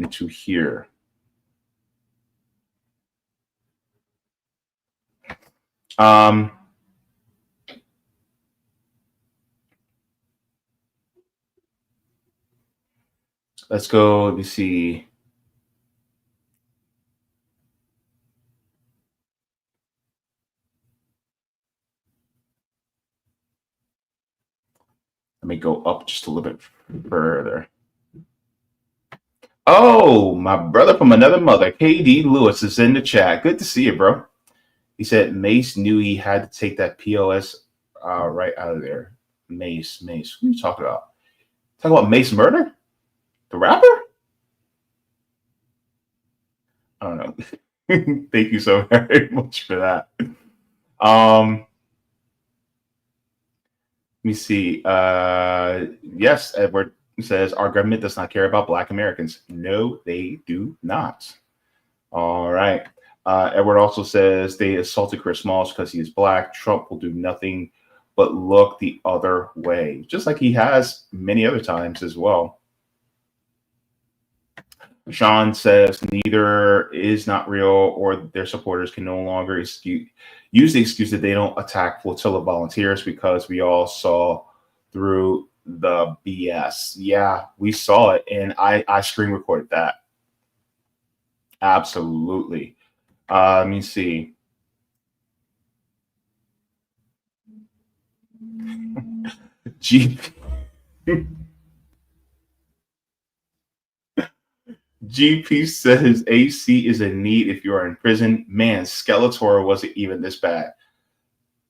Let me see. Let me go up just a little bit further. Oh, my brother from another mother, KD Lewis, is in the chat. Good to see you, bro. He said Mace knew he had to take that POS right out of there. Mace. Who are you talking about? Talking about Mace Murder? The rapper? I don't know. Thank you so very much for that. Let me see. Yes, Edward says our government does not care about Black Americans. No, they do not. All right. Edward also says they assaulted Chris Smalls because he is Black. Trump will do nothing but look the other way, just like he has many other times as well. Sean says neither is not real, or their supporters can no longer use the excuse that they don't attack flotilla volunteers because we all saw through the BS. Yeah, we saw it, and I screen recorded that. Absolutely. Let me see. GP says AC is a need if you are in prison. Man, Skeletor wasn't even this bad.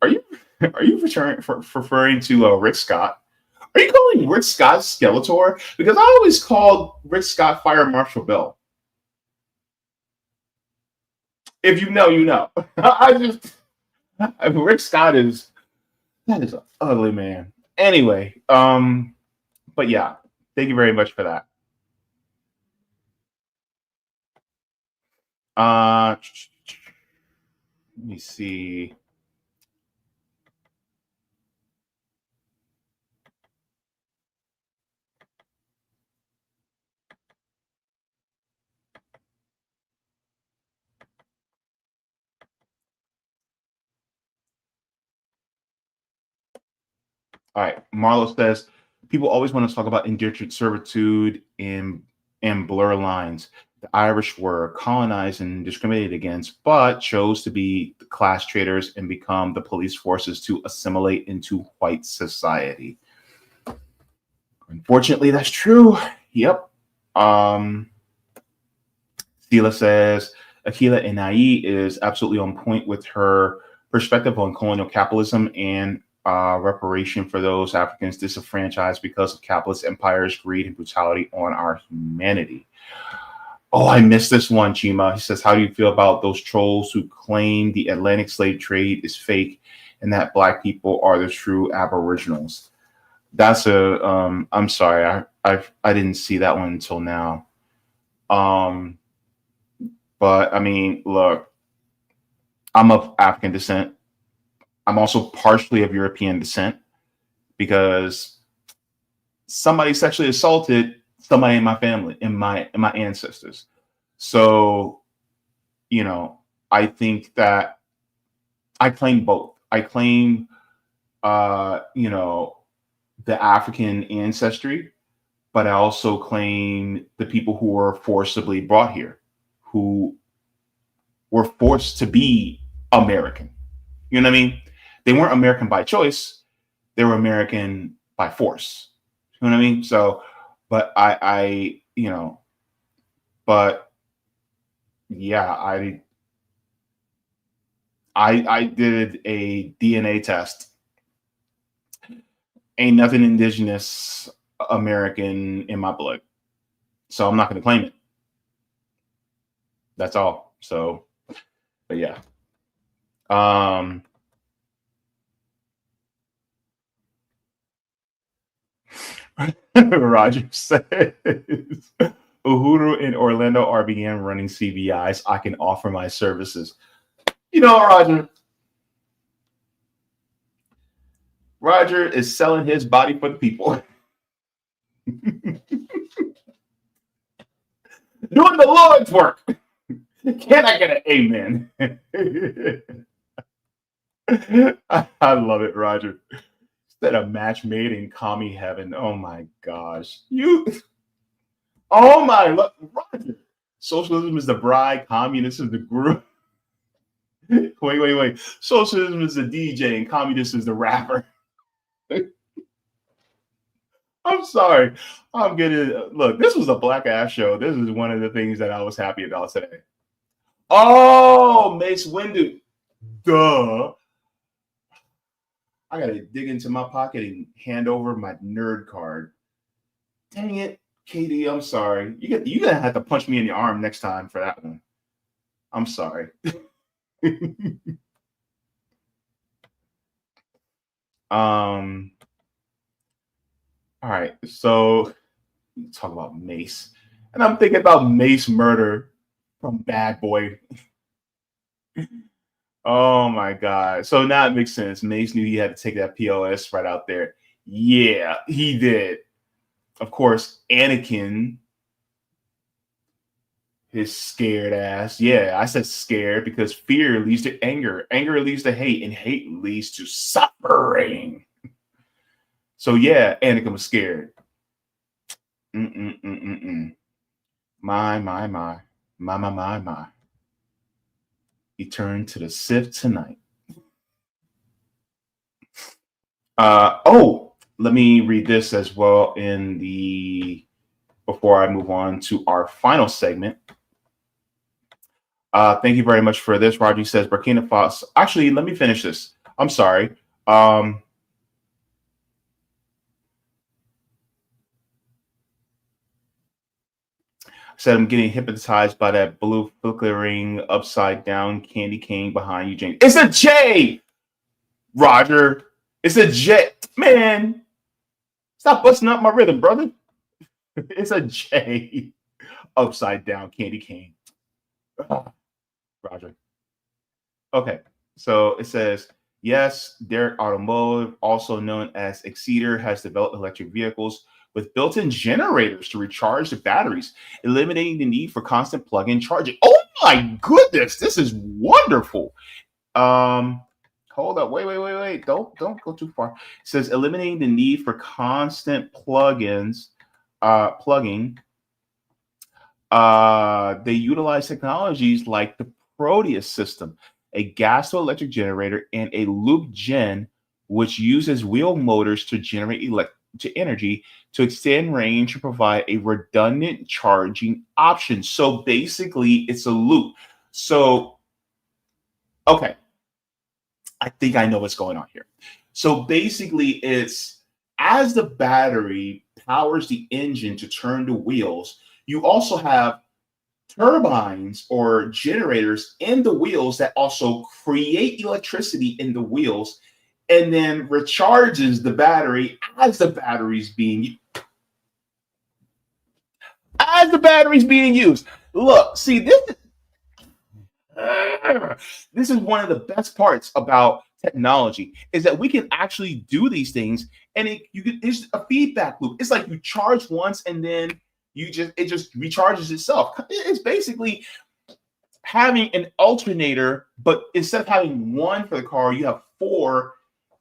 Are you referring to Rick Scott? Are you calling Rick Scott Skeletor? Because I always called Rick Scott Fire Marshal Bill. If you know, you know. Rick Scott is an ugly man. Anyway, but yeah, thank you very much for that. Let me see. All right, Marlo says people always want to talk about indentured servitude and blur lines. The Irish were colonized and discriminated against, but chose to be the class traders and become the police forces to assimilate into white society. Unfortunately, that's true. Yep. Stila says Akile Anai is absolutely on point with her perspective on colonial capitalism and reparation for those Africans disenfranchised because of capitalist empires' greed and brutality on our humanity. Oh, I missed this one, Chima. He says, how do you feel about those trolls who claim the Atlantic slave trade is fake and that Black people are the true aboriginals? That's I'm sorry, I didn't see that one until now. But I mean, look, I'm of African descent. I'm also partially of European descent because somebody sexually assaulted somebody in my family, in my ancestors. So, you know, I think that I claim both. I claim, you know, the African ancestry, but I also claim the people who were forcibly brought here, who were forced to be American. You know what I mean? They weren't American by choice. They were American by force. You know what I mean? So, but I you know, but yeah, I did a DNA test. Ain't nothing indigenous American in my blood. So I'm not going to claim it. That's all. So, but yeah. Roger says, Uhuru and Orlando are began running CVIs. I can offer my services. You know, Roger is selling his body for the people. Doing the Lord's work. Can I get an amen? I love it, Roger. Instead of match made in commie heaven. Oh my gosh. Roger. Socialism is the bride, communism is the group. Wait. Socialism is the DJ and communist is the rapper. I'm sorry. I'm getting look. This was a black ass show. This is one of the things that I was happy about today. Oh, Mace Windu. Duh. I gotta dig into my pocket and hand over my nerd card. Dang it, KD. I'm sorry. You're gonna have to punch me in the arm next time for that one. I'm sorry. All right, so talk about Mace, and I'm thinking about Mace murder from Bad Boy. Oh my God! So now it makes sense. Mace knew he had to take that POS right out there. Yeah, he did. Of course, Anakin, his scared ass. Yeah, I said scared because fear leads to anger. Anger leads to hate, and hate leads to suffering. So yeah, Anakin was scared. My. He turned to the Sith tonight. Let me read this as well before I move on to our final segment. Thank you very much for this. Roger says Burkina Faso. Actually, let me finish this. I'm sorry. Said I'm getting hypnotized by that blue flickering upside down candy cane behind you, Jane. It's a J, Roger. It's a J. Man, stop busting up my rhythm, brother. It's a J. Upside down candy cane. Roger. Okay, so it says, yes, Derek Automotive, also known as Exceeder, has developed electric vehicles with built-in generators to recharge the batteries, eliminating the need for constant plug-in charging. Oh my goodness, this is wonderful. Hold up, wait. Don't go too far. It says eliminating the need for constant plugging. They utilize technologies like the Proteus system, a gas to electric generator, and a loop gen, which uses wheel motors to generate energy to extend range to provide a redundant charging option. So basically, it's a loop. So, okay, I think I know what's going on here. So basically, it's as the battery powers the engine to turn the wheels, you also have turbines or generators in the wheels that also create electricity in the wheels and then recharges the battery as the battery's being used. Look, see, this is one of the best parts about technology is that we can actually do these things, and it's a feedback loop. It's like you charge once and then it just recharges itself. It's basically having an alternator, but instead of having one for the car, you have 4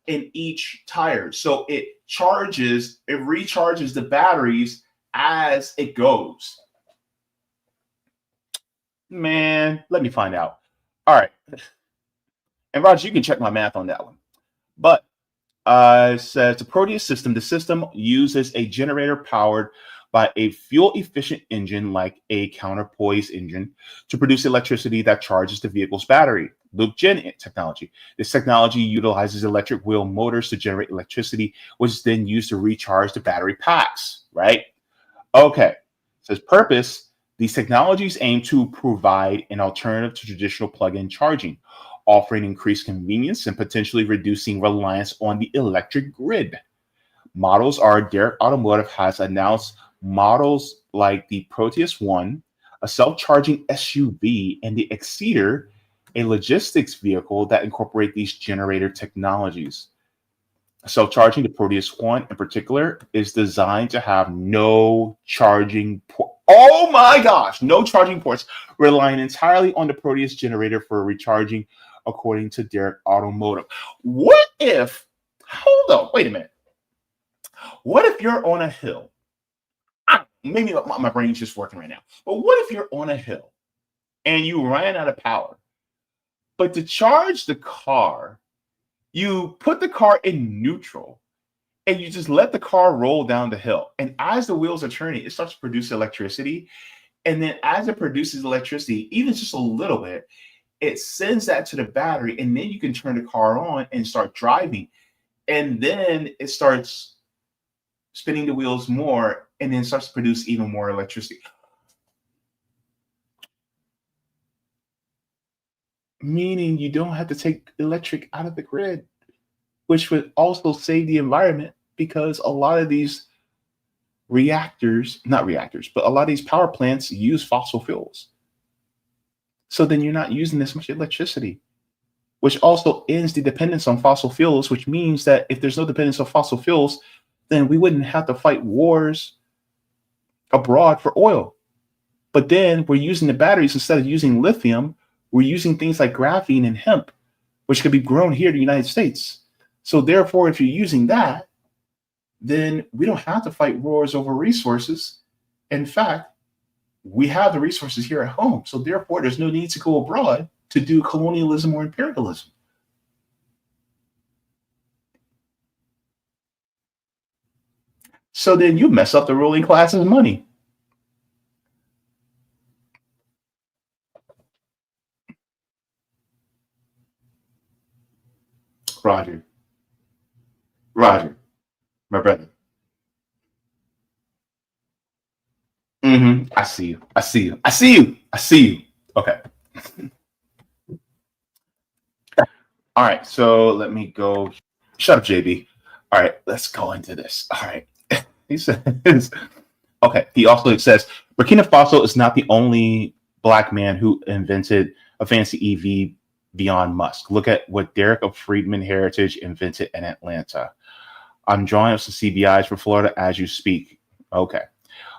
in each tire. So it recharges the batteries as it goes. Man, let me find out. All right. And Roger, you can check my math on that one. But it says the Proteus system, the system uses a generator powered by a fuel-efficient engine like a counterpoise engine to produce electricity that charges the vehicle's battery. Loop Gen technology. This technology utilizes electric wheel motors to generate electricity, which is then used to recharge the battery packs, right? Okay. It says purpose. These technologies aim to provide an alternative to traditional plug-in charging, offering increased convenience and potentially reducing reliance on the electric grid. Models are Derek Automotive has announced Models like the Proteus One, a self-charging SUV, and the Exceeder, a logistics vehicle that incorporate these generator technologies. Self-charging, the Proteus One in particular, is designed to have no charging port. Oh my gosh, no charging ports, relying entirely on the Proteus generator for recharging, according to Derek Automotive. What if, hold on, wait a minute. What if you're on a hill? Maybe my brain's just working right now. But what if you're on a hill and you ran out of power? But to charge the car, you put the car in neutral and you just let the car roll down the hill. And as the wheels are turning, it starts to produce electricity. And then as it produces electricity, even just a little bit, it sends that to the battery. And then you can turn the car on and start driving. And then it starts spinning the wheels more and then starts to produce even more electricity. Meaning you don't have to take electric out of the grid, which would also save the environment, because a lot of these not reactors, but a lot of these power plants use fossil fuels. So then you're not using this much electricity, which also ends the dependence on fossil fuels, which means that if there's no dependence on fossil fuels, then we wouldn't have to fight wars abroad for oil. But then we're using the batteries instead of using lithium. We're using things like graphene and hemp, which could be grown here in the United States. So therefore, if you're using that, then we don't have to fight wars over resources. In fact, we have the resources here at home. So therefore, there's no need to go abroad to do colonialism or imperialism. So then you mess up the ruling class's money. Roger, my brother. I see you. Okay. All right, so let me go. Shut up, JB. All right, let's go into this. All right. He says, okay, he also says, Burkina Faso is not the only Black man who invented a fancy EV beyond Musk. Look at what Derek of Friedman Heritage invented in Atlanta. I'm drawing up some CBIs for Florida as you speak. Okay.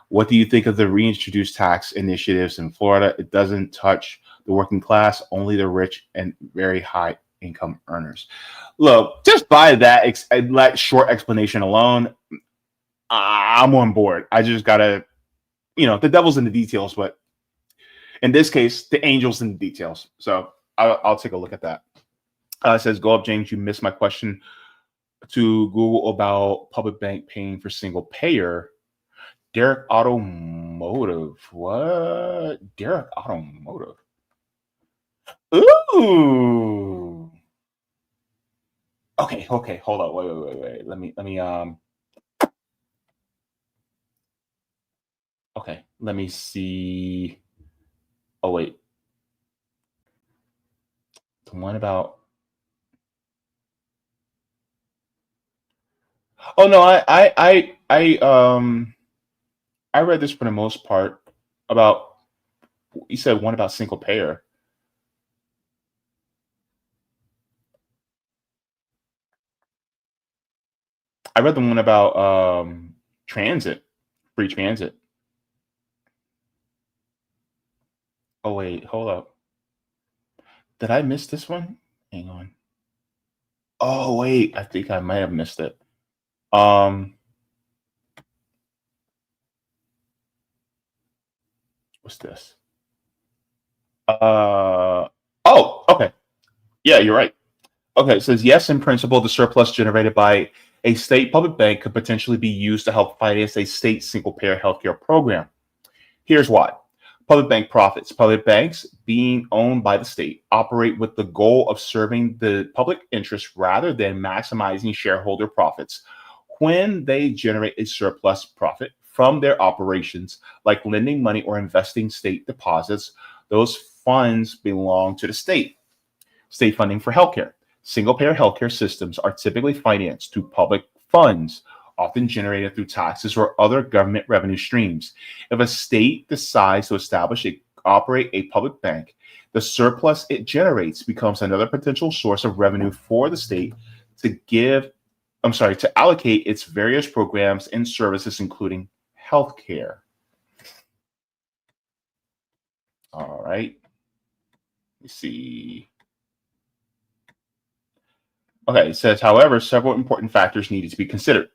What do you think of the reintroduced tax initiatives in Florida? It doesn't touch the working class, only the rich and very high income earners. Look, just by that short explanation alone, I'm on board. I just gotta, the devil's in the details, but in this case, the angel's in the details. So I'll take a look at that. It says, go up, James. You missed my question to Google about public bank paying for single payer. Derek Automotive. What? Derek Automotive. Ooh. Okay. Hold on. Wait. Let me okay, let me see. Oh, wait. The one about. Oh no, I read this for the most part about. You said one about single payer. I read the one about transit, free transit. Oh wait, hold up. Did I miss this one? Hang on. Oh wait, I think I might have missed it. What's this? Oh, okay. Yeah, you're right. Okay, it says, yes, in principle, the surplus generated by a state public bank could potentially be used to help finance a state single-payer healthcare program. Here's why. Public bank profits. Public banks, being owned by the state, operate with the goal of serving the public interest rather than maximizing shareholder profits. When they generate a surplus profit from their operations, like lending money or investing state deposits, those funds belong to the state. State funding for healthcare. Single-payer healthcare systems are typically financed through public funds, often generated through taxes or other government revenue streams. If a state decides to operate a public bank, the surplus it generates becomes another potential source of revenue for the state to allocate its various programs and services, including healthcare. All right. Let's see. Okay, it says, however, several important factors needed to be considered.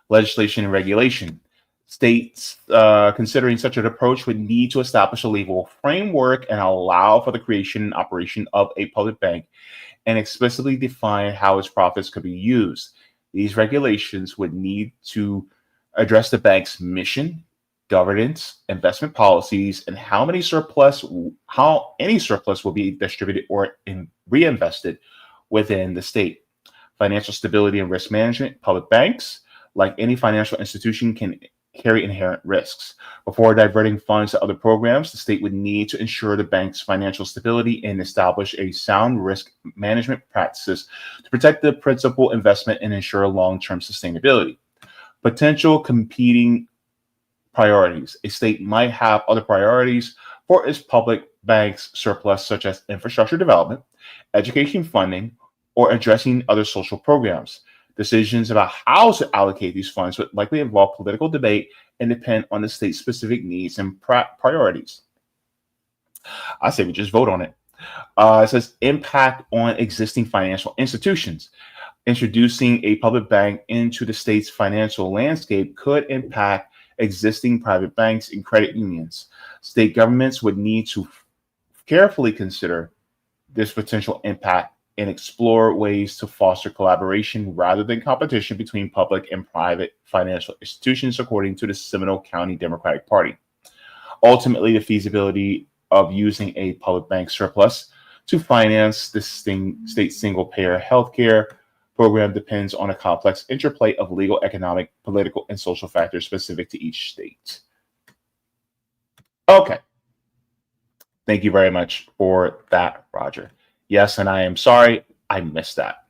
Legislation and regulation. States considering such an approach would need to establish a legal framework and allow for the creation and operation of a public bank and explicitly define how its profits could be used. These regulations would need to address the bank's mission, governance, investment policies, and how any surplus will be distributed or reinvested within the state. Financial stability and risk management. Public banks, like any financial institution, can carry inherent risks. Before diverting funds to other programs, the state would need to ensure the bank's financial stability and establish a sound risk management practices to protect the principal investment and ensure long-term sustainability. Potential competing priorities. A state might have other priorities for its public bank's surplus, such as infrastructure development, education funding, or addressing other social programs. Decisions about how to allocate these funds would likely involve political debate and depend on the state's specific needs and priorities. I say we just vote on it. It says impact on existing financial institutions. Introducing a public bank into the state's financial landscape could impact existing private banks and credit unions. State governments would need to carefully consider this potential impact and explore ways to foster collaboration rather than competition between public and private financial institutions, according to the Seminole County Democratic Party. Ultimately, the feasibility of using a public bank surplus to finance the state single-payer healthcare program depends on a complex interplay of legal, economic, political, and social factors specific to each state. Okay. Thank you very much for that, Roger. Yes, and I am sorry I missed that.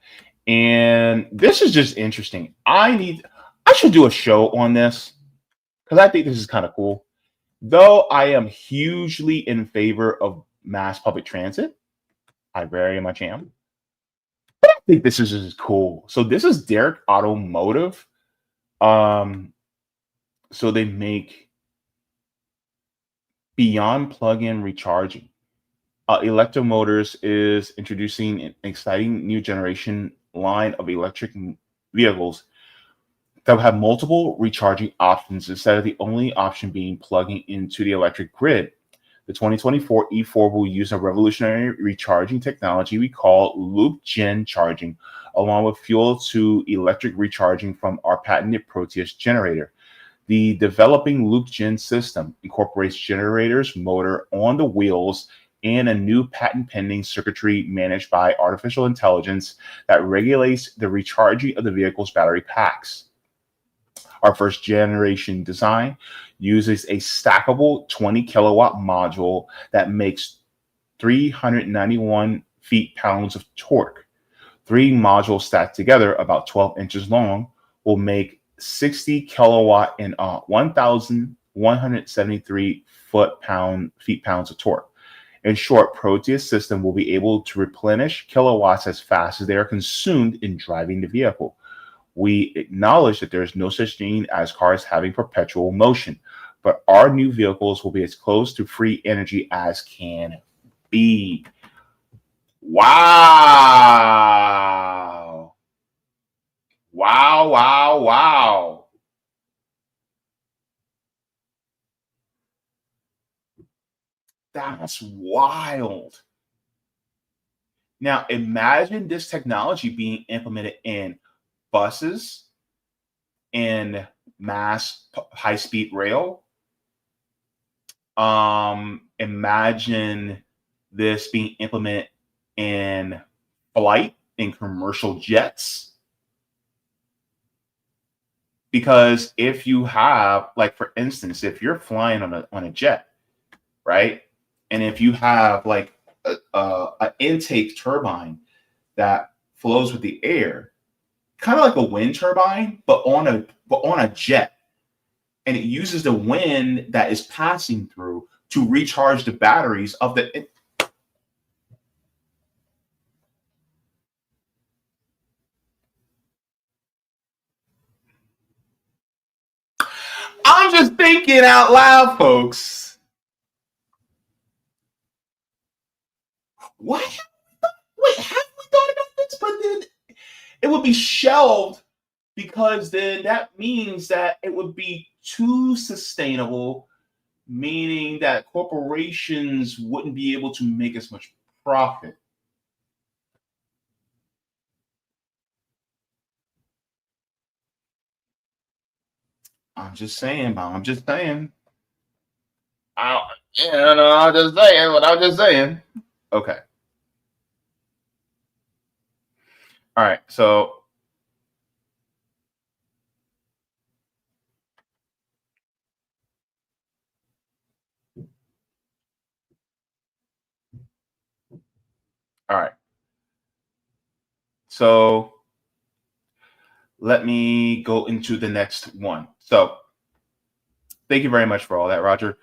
And this is just interesting. I should do a show on this because I think this is kind of cool. Though I am hugely in favor of mass public transit, I very much am. But I think this is just cool. So this is Derek Automotive. So they make beyond plug-in recharging. Electromotors is introducing an exciting new generation line of electric vehicles that will have multiple recharging options instead of the only option being plugging into the electric grid. The 2024 E4 will use a revolutionary recharging technology we call loop gen charging, along with fuel to electric recharging from our patented Proteus generator. The developing loop gen system incorporates generators, motor on the wheels, and a new patent-pending circuitry managed by artificial intelligence that regulates the recharging of the vehicle's battery packs. Our first generation design uses a stackable 20 kilowatt module that makes 391 feet-pounds of torque. 3 modules stacked together, about 12 inches long, will make 60 kilowatt and 1,173 feet-pounds of torque. In short, Proteus system will be able to replenish kilowatts as fast as they are consumed in driving the vehicle. We acknowledge that there is no such thing as cars having perpetual motion, but our new vehicles will be as close to free energy as can be. Wow. Wow, wow, wow. That's wild. Now, imagine this technology being implemented in buses, in mass high-speed rail. Imagine this being implemented in flight, in commercial jets. Because if you have, like, for instance, if you're flying on a jet, right? And if you have like an intake turbine that flows with the air, kind of like a wind turbine, but on a jet, and it uses the wind that is passing through to recharge the batteries of the. I'm just thinking out loud, folks. What? Wait, have we thought about this? But then it would be shelved because then that means that it would be too sustainable, meaning that corporations wouldn't be able to make as much profit. I'm just saying, Bob. I'm just saying. I'm just saying what I'm just saying. Okay. All right. So all right. So let me go into the next one. So thank you very much for all that, Roger.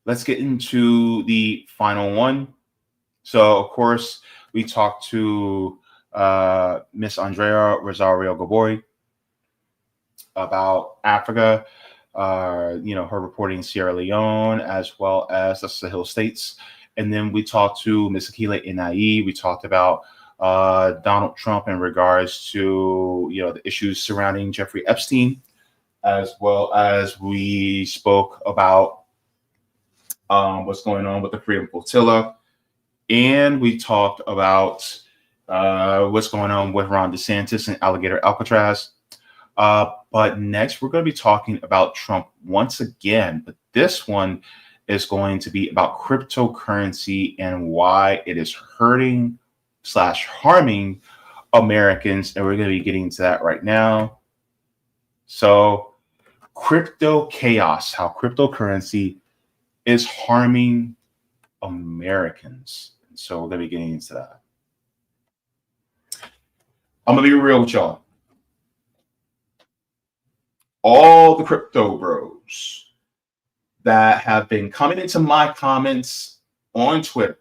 Let's get into the final one. So, of course, we talked to Miss Andrea Rosario-Gborie about Africa, her reporting in Sierra Leone, as well as the Sahel states. And then we talked to Miss Akile Anai. We talked about Donald Trump in regards to, the issues surrounding Jeffrey Epstein, as well as we spoke about what's going on with the Freedom Flotilla. And we talked about what's going on with Ron DeSantis and Alligator Alcatraz. But next, we're going to be talking about Trump once again. But this one is going to be about cryptocurrency and why it is hurting / harming Americans. And we're going to be getting to that right now. So, crypto chaos, how cryptocurrency is harming Americans. So we're going to be getting into that. I'm going to be real with y'all. All the crypto bros that have been coming into my comments on Twitter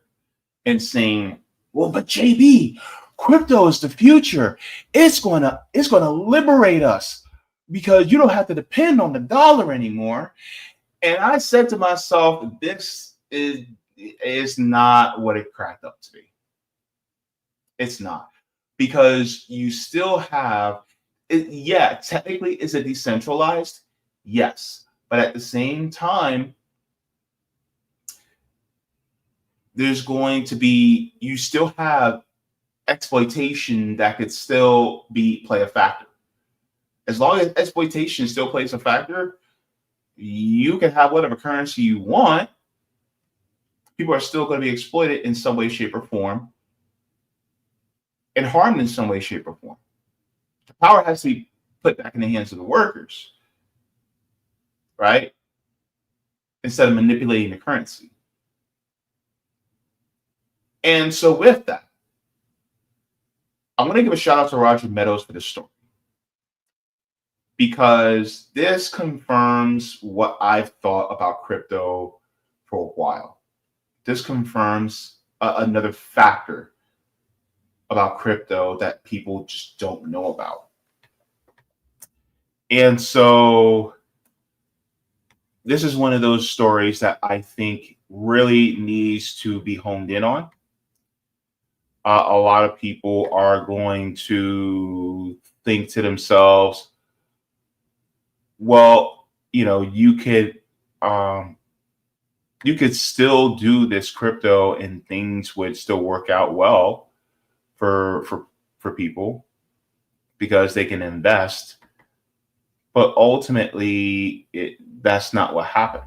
and saying, well, but JB, crypto is the future. It's going to liberate us because you don't have to depend on the dollar anymore. And I said to myself, this is not what it cracked up to be. It's not, because you still have it. Yeah, technically, is it decentralized? Yes, but at the same time, there's going to be, you still have exploitation that could still play a factor. As long as exploitation still plays a factor, you can have whatever currency you want. People are still going to be exploited in some way, shape, or form, and harmed in some way, shape, or form. The power has to be put back in the hands of the workers, right? Instead of manipulating the currency. And so with that, I'm going to give a shout out to Roger Meadows for this story, because this confirms what I've thought about crypto for a while. This confirms another factor about crypto that people just don't know about. And so this is one of those stories that I think really needs to be honed in on. A lot of people are going to think to themselves, well, you could still do this crypto and things would still work out well for people because they can invest. But ultimately, that's not what happened.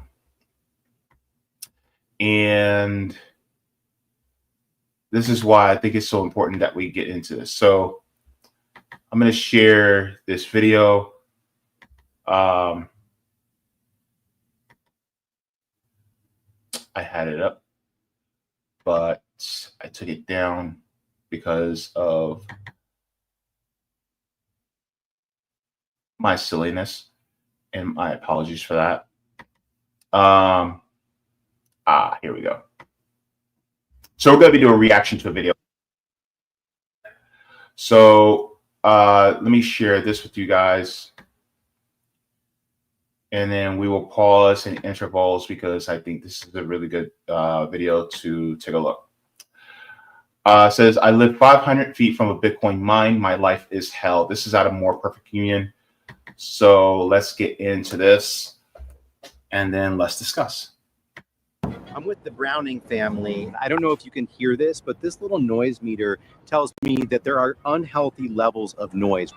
And this is why I think it's so important that we get into this. So I'm going to share this video. I had it up, but I took it down because of my silliness, and my apologies for that. Here we go. So we're going to be doing a reaction to a video. So let me share this with you guys, and then we will pause in intervals because I think this is a really good video to take a look. It says, I live 500 feet from a Bitcoin mine. My life is hell. This is out of More Perfect Union. So let's get into this, and then let's discuss. I'm with the Browning family. I don't know if you can hear this, but this little noise meter tells me that there are unhealthy levels of noise.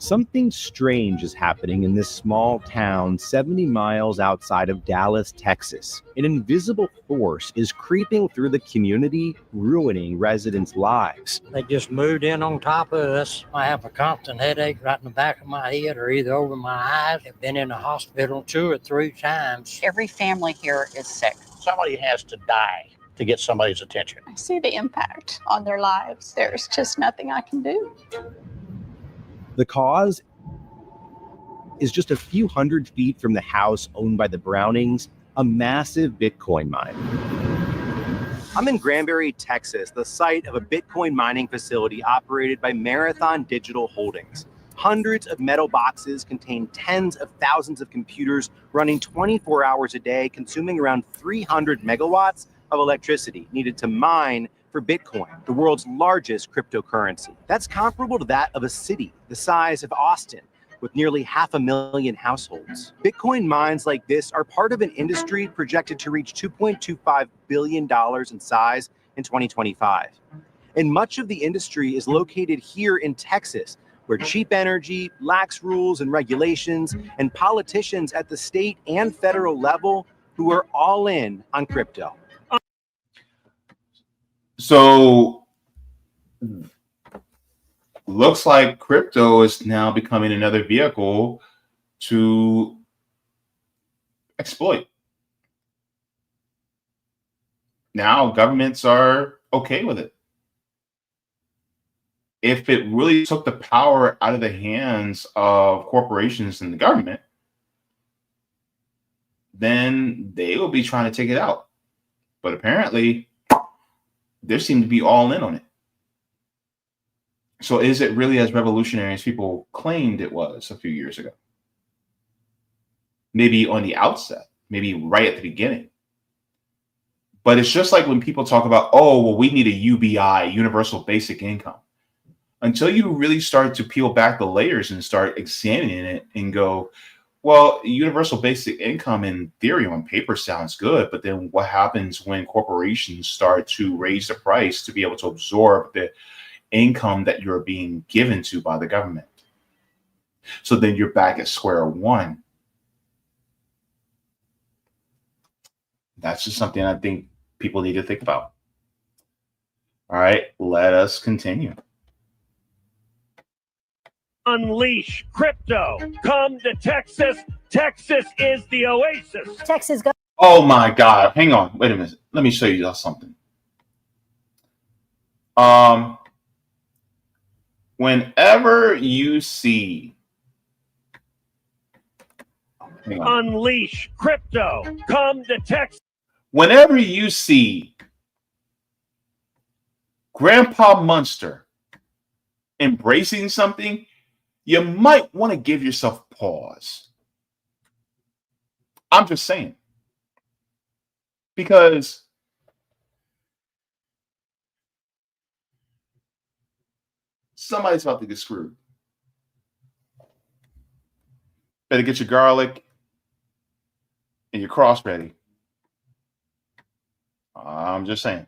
Something strange is happening in this small town 70 miles outside of Dallas, Texas. An invisible force is creeping through the community, ruining residents' lives. They just moved in on top of us. I have a constant headache right in the back of my head or either over my eyes. I've been in the hospital 2 or 3 times. Every family here is sick. Somebody has to die to get somebody's attention. I see the impact on their lives. There's just nothing I can do. The cause is just a few hundred feet from the house owned by the Brownings, a massive Bitcoin mine. I'm in Granbury, Texas, the site of a Bitcoin mining facility operated by Marathon Digital Holdings. Hundreds of metal boxes contain tens of thousands of computers running 24 hours a day, consuming around 300 megawatts of electricity needed to mine for Bitcoin, the world's largest cryptocurrency. That's comparable to that of a city the size of Austin, with nearly 500,000 households. Bitcoin mines like this are part of an industry projected to reach $2.25 billion in size in 2025. And much of the industry is located here in Texas, where cheap energy, lax rules and regulations, and politicians at the state and federal level who are all in on crypto. So looks like crypto is now becoming another vehicle to exploit. Now governments are okay with it. If it really took the power out of the hands of corporations and the government, then they will be trying to take it out. But apparently, they seem to be all in on it. So is it really as revolutionary as people claimed it was a few years ago? Maybe on the outset, maybe right at the beginning. But it's just like when people talk about, oh, well, we need a UBI, universal basic income. Until you really start to peel back the layers and start examining it and go, well, universal basic income in theory on paper sounds good, but then what happens when corporations start to raise the price to be able to absorb the income that you're being given to by the government? So then you're back at square one. That's just something I think people need to think about. All right, let us continue. Unleash crypto. Come to Texas. Texas is the oasis. Texas. Oh my God. Hang on. Wait a minute. Let me show you something. Whenever you see. Unleash crypto. Come to Texas. Whenever you see Grandpa Munster embracing something, you might want to give yourself pause. I'm just saying. Because somebody's about to get screwed. Better get your garlic and your cross ready. I'm just saying.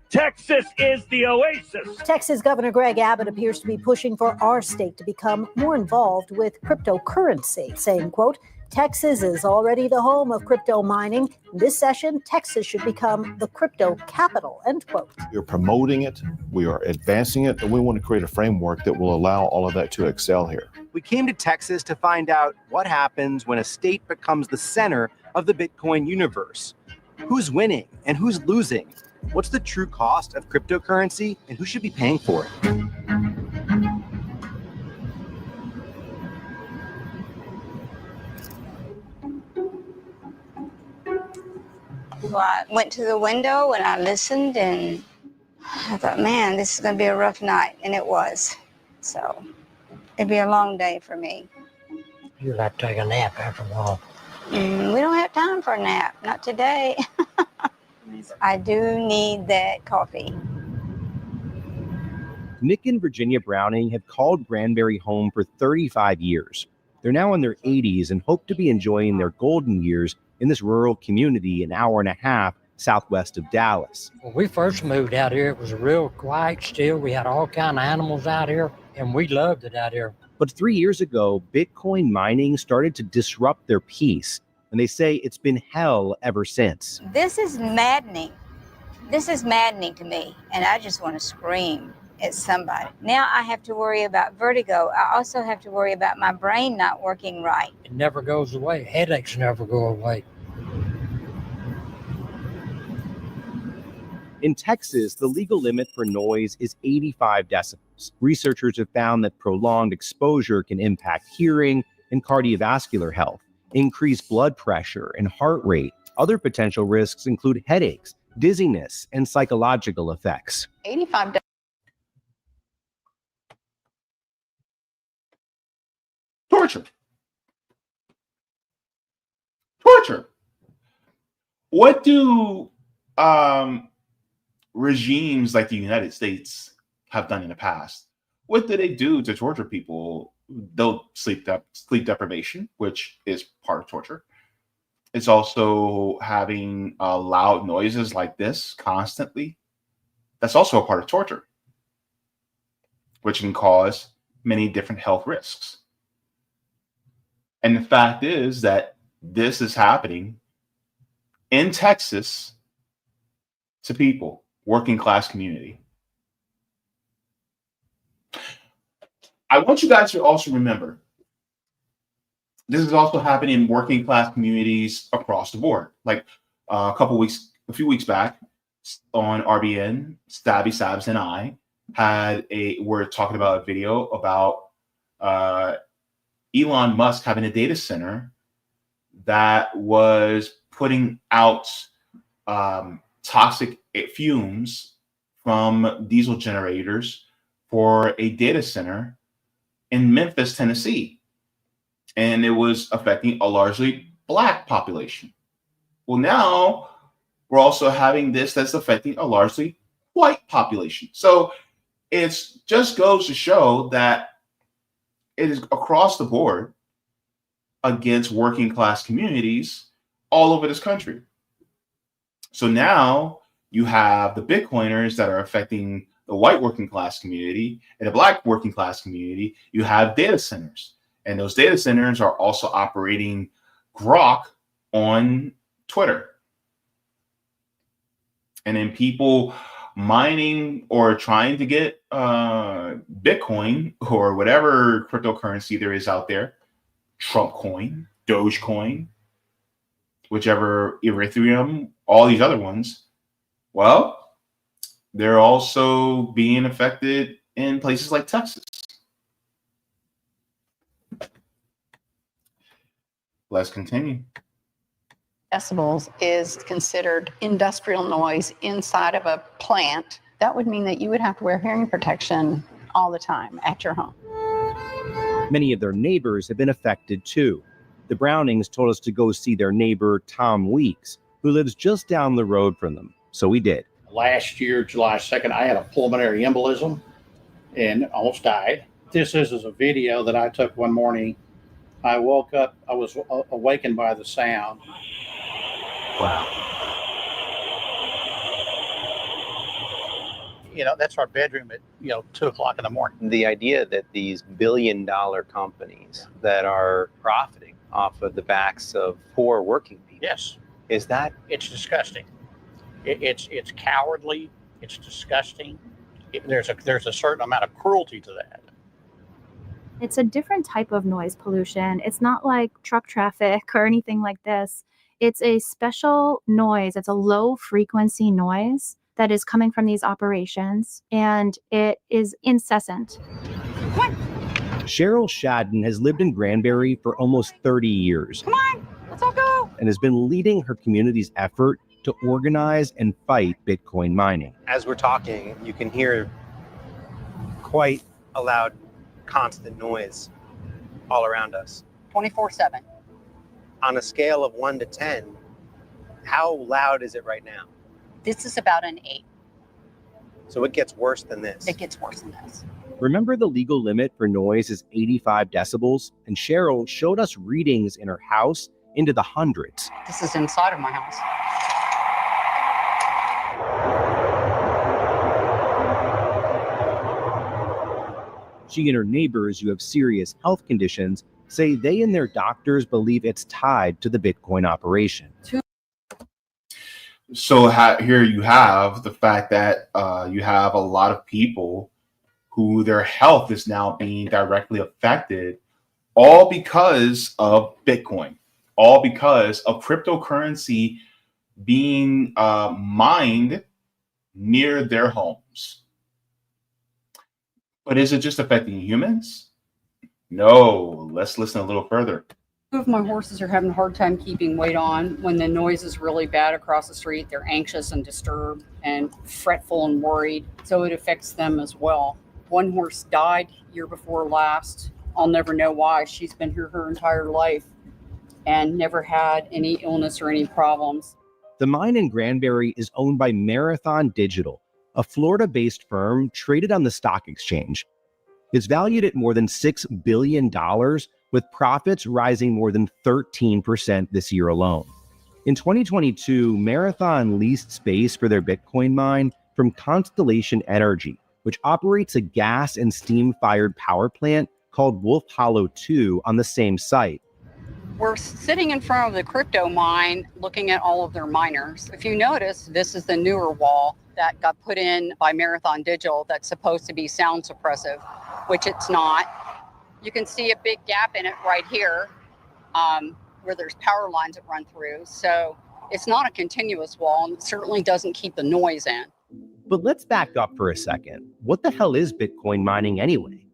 Texas is the oasis. Texas Governor Greg Abbott appears to be pushing for our state to become more involved with cryptocurrency, saying, quote, Texas is already the home of crypto mining. This session, Texas should become the crypto capital, end quote. We're promoting it, we are advancing it, and we want to create a framework that will allow all of that to excel here. We came to Texas to find out what happens when a state becomes the center of the Bitcoin universe. Who's winning and who's losing? What's the true cost of cryptocurrency and who should be paying for it? So I went to the window and I listened, and I thought, man, this is going to be a rough night. And it was. So it'd be a long day for me. You'd have to take a nap after a while. We don't have time for a nap. Not today. I do need that coffee. Nick and Virginia Browning have called Granbury home for 35 years. They're now in their 80s and hope to be enjoying their golden years in this rural community an hour and a half southwest of Dallas. When we first moved out here, it was real quiet still. We had all kind of animals out here, and we loved it out here. But 3 years ago, Bitcoin mining started to disrupt their peace, and they say it's been hell ever since. This is maddening. This is maddening to me, and I just want to scream at somebody. Now I have to worry about vertigo. I also have to worry about my brain not working right. It never goes away. Headaches never go away. In Texas, the legal limit for noise is 85 decibels. Researchers have found that prolonged exposure can impact hearing and cardiovascular health, increase blood pressure and heart rate. Other potential risks include headaches, dizziness, and psychological effects. 85 Torture. Torture. What do regimes like the United States have done in the past? What do they do to torture people? They'll sleep deprivation, which is part of torture. It's also having loud noises like this constantly. That's also a part of torture, which can cause many different health risks. And the fact is that this is happening in Texas to people, working class community. I want you guys to also remember, this is also happening in working class communities across the board. Like a few weeks back on RBN, Stabby Sabs and I were talking about a video about Elon Musk having a data center that was putting out toxic fumes from diesel generators for a data center in Memphis, Tennessee. And it was affecting a largely Black population. Well, now we're also having this that's affecting a largely white population. So it just goes to show that it is across the board against working class communities all over this country. So now you have the Bitcoiners that are affecting the white working class community and the Black working class community. You have data centers, and those data centers are also operating Grok on Twitter. And then people mining or trying to get Bitcoin or whatever cryptocurrency there is out there, Trump coin, Dogecoin, whichever, Ethereum, all these other ones. Well, they're also being affected in places like Texas. Let's continue. Decibels is considered industrial noise inside of a plant. That would mean that you would have to wear hearing protection all the time at your home. Many of their neighbors have been affected too. The Brownings told us to go see their neighbor, Tom Weeks, who lives just down the road from them. So we did. Last year, July 2nd, I had a pulmonary embolism and almost died. This is a video that I took one morning. I woke up, I was awakened by the sound. Wow. You know, that's our bedroom at, 2 o'clock in the morning. The idea that these billion-dollar companies that are profiting off of the backs of poor working people. Yes. Is that? It's disgusting. It's cowardly. It's disgusting. There's a certain amount of cruelty to that. It's a different type of noise pollution. It's not like truck traffic or anything like this. It's a special noise. It's a low frequency noise that is coming from these operations, and it is incessant. Cheryl Shadden has lived in Granbury for almost 30 years. Come on, let's all go. And has been leading her community's effort to organize and fight Bitcoin mining. As we're talking, you can hear quite a loud, constant noise all around us. 24/7. On a scale of 1 to 10, how loud is it right now? This is about an 8. So it gets worse than this. It gets worse than this. Remember the legal limit for noise is 85 decibels? And Cheryl showed us readings in her house into the hundreds. This is inside of my house. She and her neighbors who have serious health conditions say they and their doctors believe it's tied to the Bitcoin operation. So here you have the fact that you have a lot of people who their health is now being directly affected, all because of Bitcoin, all because of cryptocurrency being mined near their homes. But is it just affecting humans? No, let's listen a little further. Two of my horses are having a hard time keeping weight on. When the noise is really bad across the street, they're anxious and disturbed and fretful and worried. So it affects them as well. One horse died year before last. I'll never know why. She's been here her entire life and never had any illness or any problems. The mine in Granbury is owned by Marathon Digital, a Florida-based firm traded on the stock exchange. It's valued at more than $6 billion, with profits rising more than 13% this year alone. In 2022, Marathon leased space for their Bitcoin mine from Constellation Energy, which operates a gas and steam-fired power plant called Wolf Hollow 2 on the same site. We're sitting in front of the crypto mine looking at all of their miners. If you notice, this is the newer wall that got put in by Marathon Digital that's supposed to be sound suppressive, which it's not. You can see a big gap in it right here where there's power lines that run through. So it's not a continuous wall, and it certainly doesn't keep the noise in. But let's back up for a second. What the hell is Bitcoin mining anyway?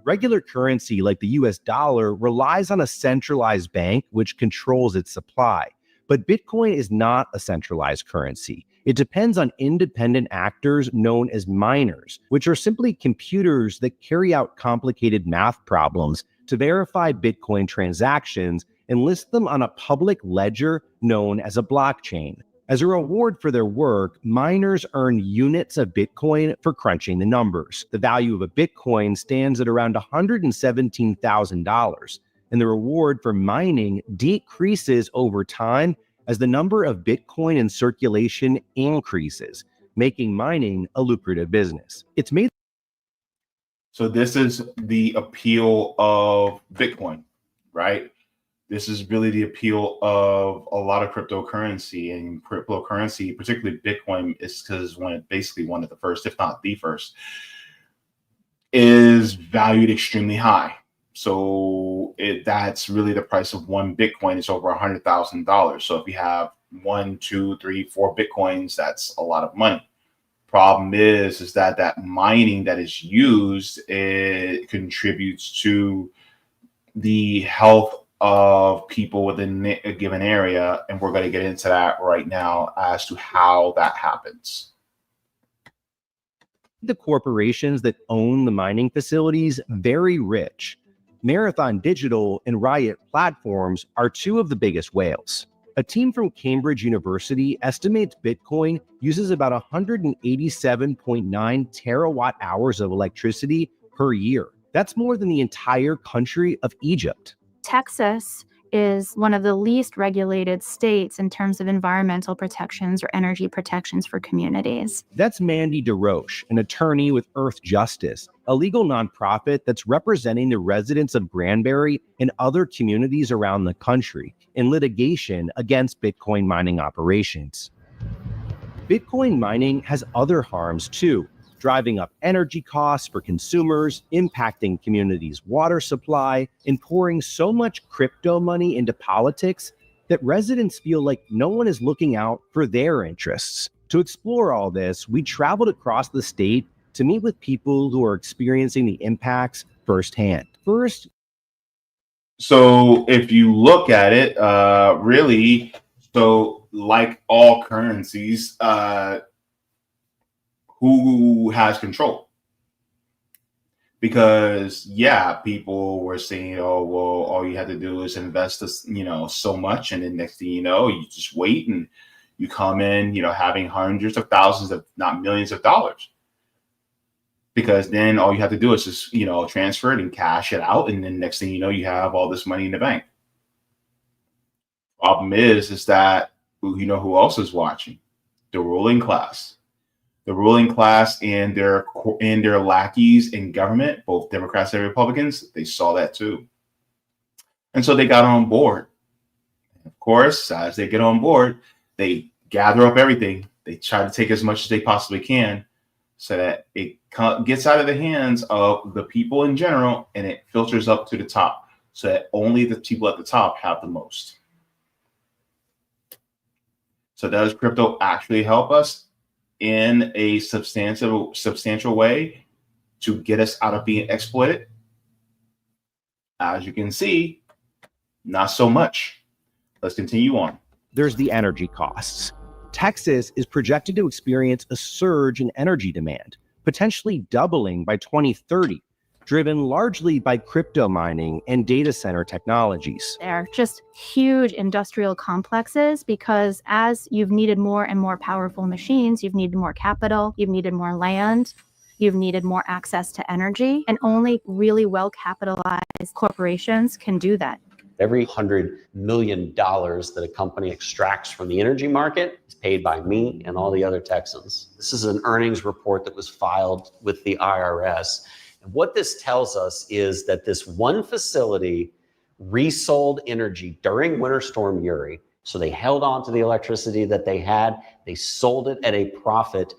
Regular currency like the US dollar relies on a centralized bank which controls its supply. But Bitcoin is not a centralized currency. It depends on independent actors known as miners, which are simply computers that carry out complicated math problems to verify Bitcoin transactions and list them on a public ledger known as a blockchain. As a reward for their work, miners earn units of Bitcoin for crunching the numbers. The value of a Bitcoin stands at around $117,000, and the reward for mining decreases over time as the number of Bitcoin in circulation increases, making mining a lucrative business. It's made. So this is the appeal of Bitcoin, right? This is really the appeal of a lot of cryptocurrency, and cryptocurrency, particularly Bitcoin, is because basically one of the first, if not the first, is valued extremely high. So that's really the price of one Bitcoin is over $100,000. So if you have 1, 2, 3, 4 Bitcoins, that's a lot of money. Problem is that mining that is used, it contributes to the health of people within a given area, and we're going to get into that right now as to how that happens. The corporations that own the mining facilities very rich. Marathon Digital and Riot Platforms are two of the biggest whales. A team from Cambridge University estimates Bitcoin uses about 187.9 terawatt hours of electricity per year. That's more than the entire country of Egypt. Texas is one of the least regulated states in terms of environmental protections or energy protections for communities. That's Mandy DeRoche, an attorney with Earth Justice, a legal nonprofit that's representing the residents of Granbury and other communities around the country in litigation against Bitcoin mining operations. Bitcoin mining has other harms too, driving up energy costs for consumers, impacting communities' water supply, and pouring so much crypto money into politics that residents feel like no one is looking out for their interests. To explore all this, we traveled across the state to meet with people who are experiencing the impacts firsthand. So if you look at it, so like all currencies, who has control? Because people were saying, oh, well, all you have to do is invest this, so much, and then next thing you know, you just wait and you come in, having hundreds of thousands of, not millions of dollars. Because then all you have to do is just, transfer it and cash it out, and then next thing you know, you have all this money in the bank. Problem is that who else is watching? The ruling class. The ruling class and their lackeys in government, both Democrats and Republicans, they saw that too. And so they got on board. Of course, as they get on board, they gather up everything. They try to take as much as they possibly can so that it gets out of the hands of the people in general and it filters up to the top so that only the people at the top have the most. So does crypto actually help us in a substantial way to get us out of being exploited? As you can see, not so much. Let's continue on. There's the energy costs. Texas is projected to experience a surge in energy demand, potentially doubling by 2030, driven largely by crypto mining and data center technologies. They're just huge industrial complexes because as you've needed more and more powerful machines, you've needed more capital, you've needed more land, you've needed more access to energy, and only really well-capitalized corporations can do that. Every $100 million that a company extracts from the energy market is paid by me and all the other Texans. This is an earnings report that was filed with the IRS. And what this tells us is that this one facility resold energy during Winter Storm Uri. So they held on to the electricity that they had. They sold it at a profit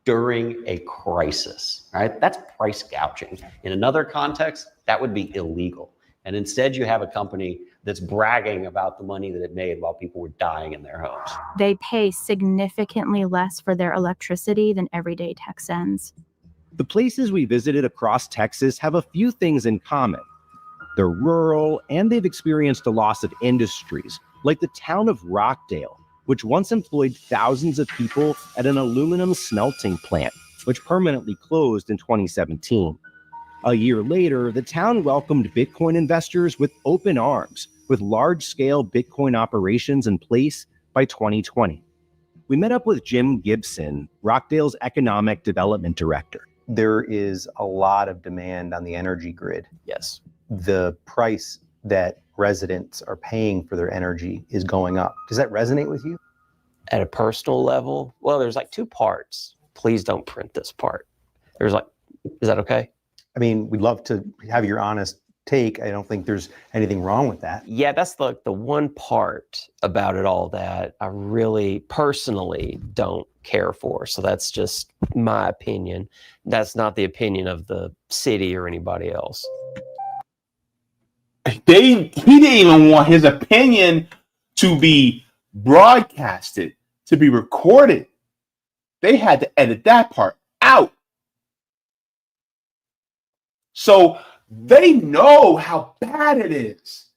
during a crisis, right? That's price gouging. In another context, that would be illegal. And instead you have a company that's bragging about the money that it made while people were dying in their homes. They pay significantly less for their electricity than everyday Texans. The places we visited across Texas have a few things in common. They're rural and they've experienced a loss of industries, like the town of Rockdale, which once employed thousands of people at an aluminum smelting plant, which permanently closed in 2017. A year later, the town welcomed Bitcoin investors with open arms, with large-scale Bitcoin operations in place by 2020. We met up with Jim Gibson, Rockdale's economic development director. There is a lot of demand on the energy grid. Yes. The price that residents are paying for their energy is going up. Does that resonate with you? At a personal level, well, there's like two parts. Please don't print this part. Is that okay? I mean, we'd love to have your honest take. I don't think there's anything wrong with that. Yeah, that's the one part about it all that I really personally don't care for. So that's just my opinion. That's not the opinion of the city or anybody else. He didn't even want his opinion to be broadcasted, to be recorded. They had to edit that part out. So they know how bad it is.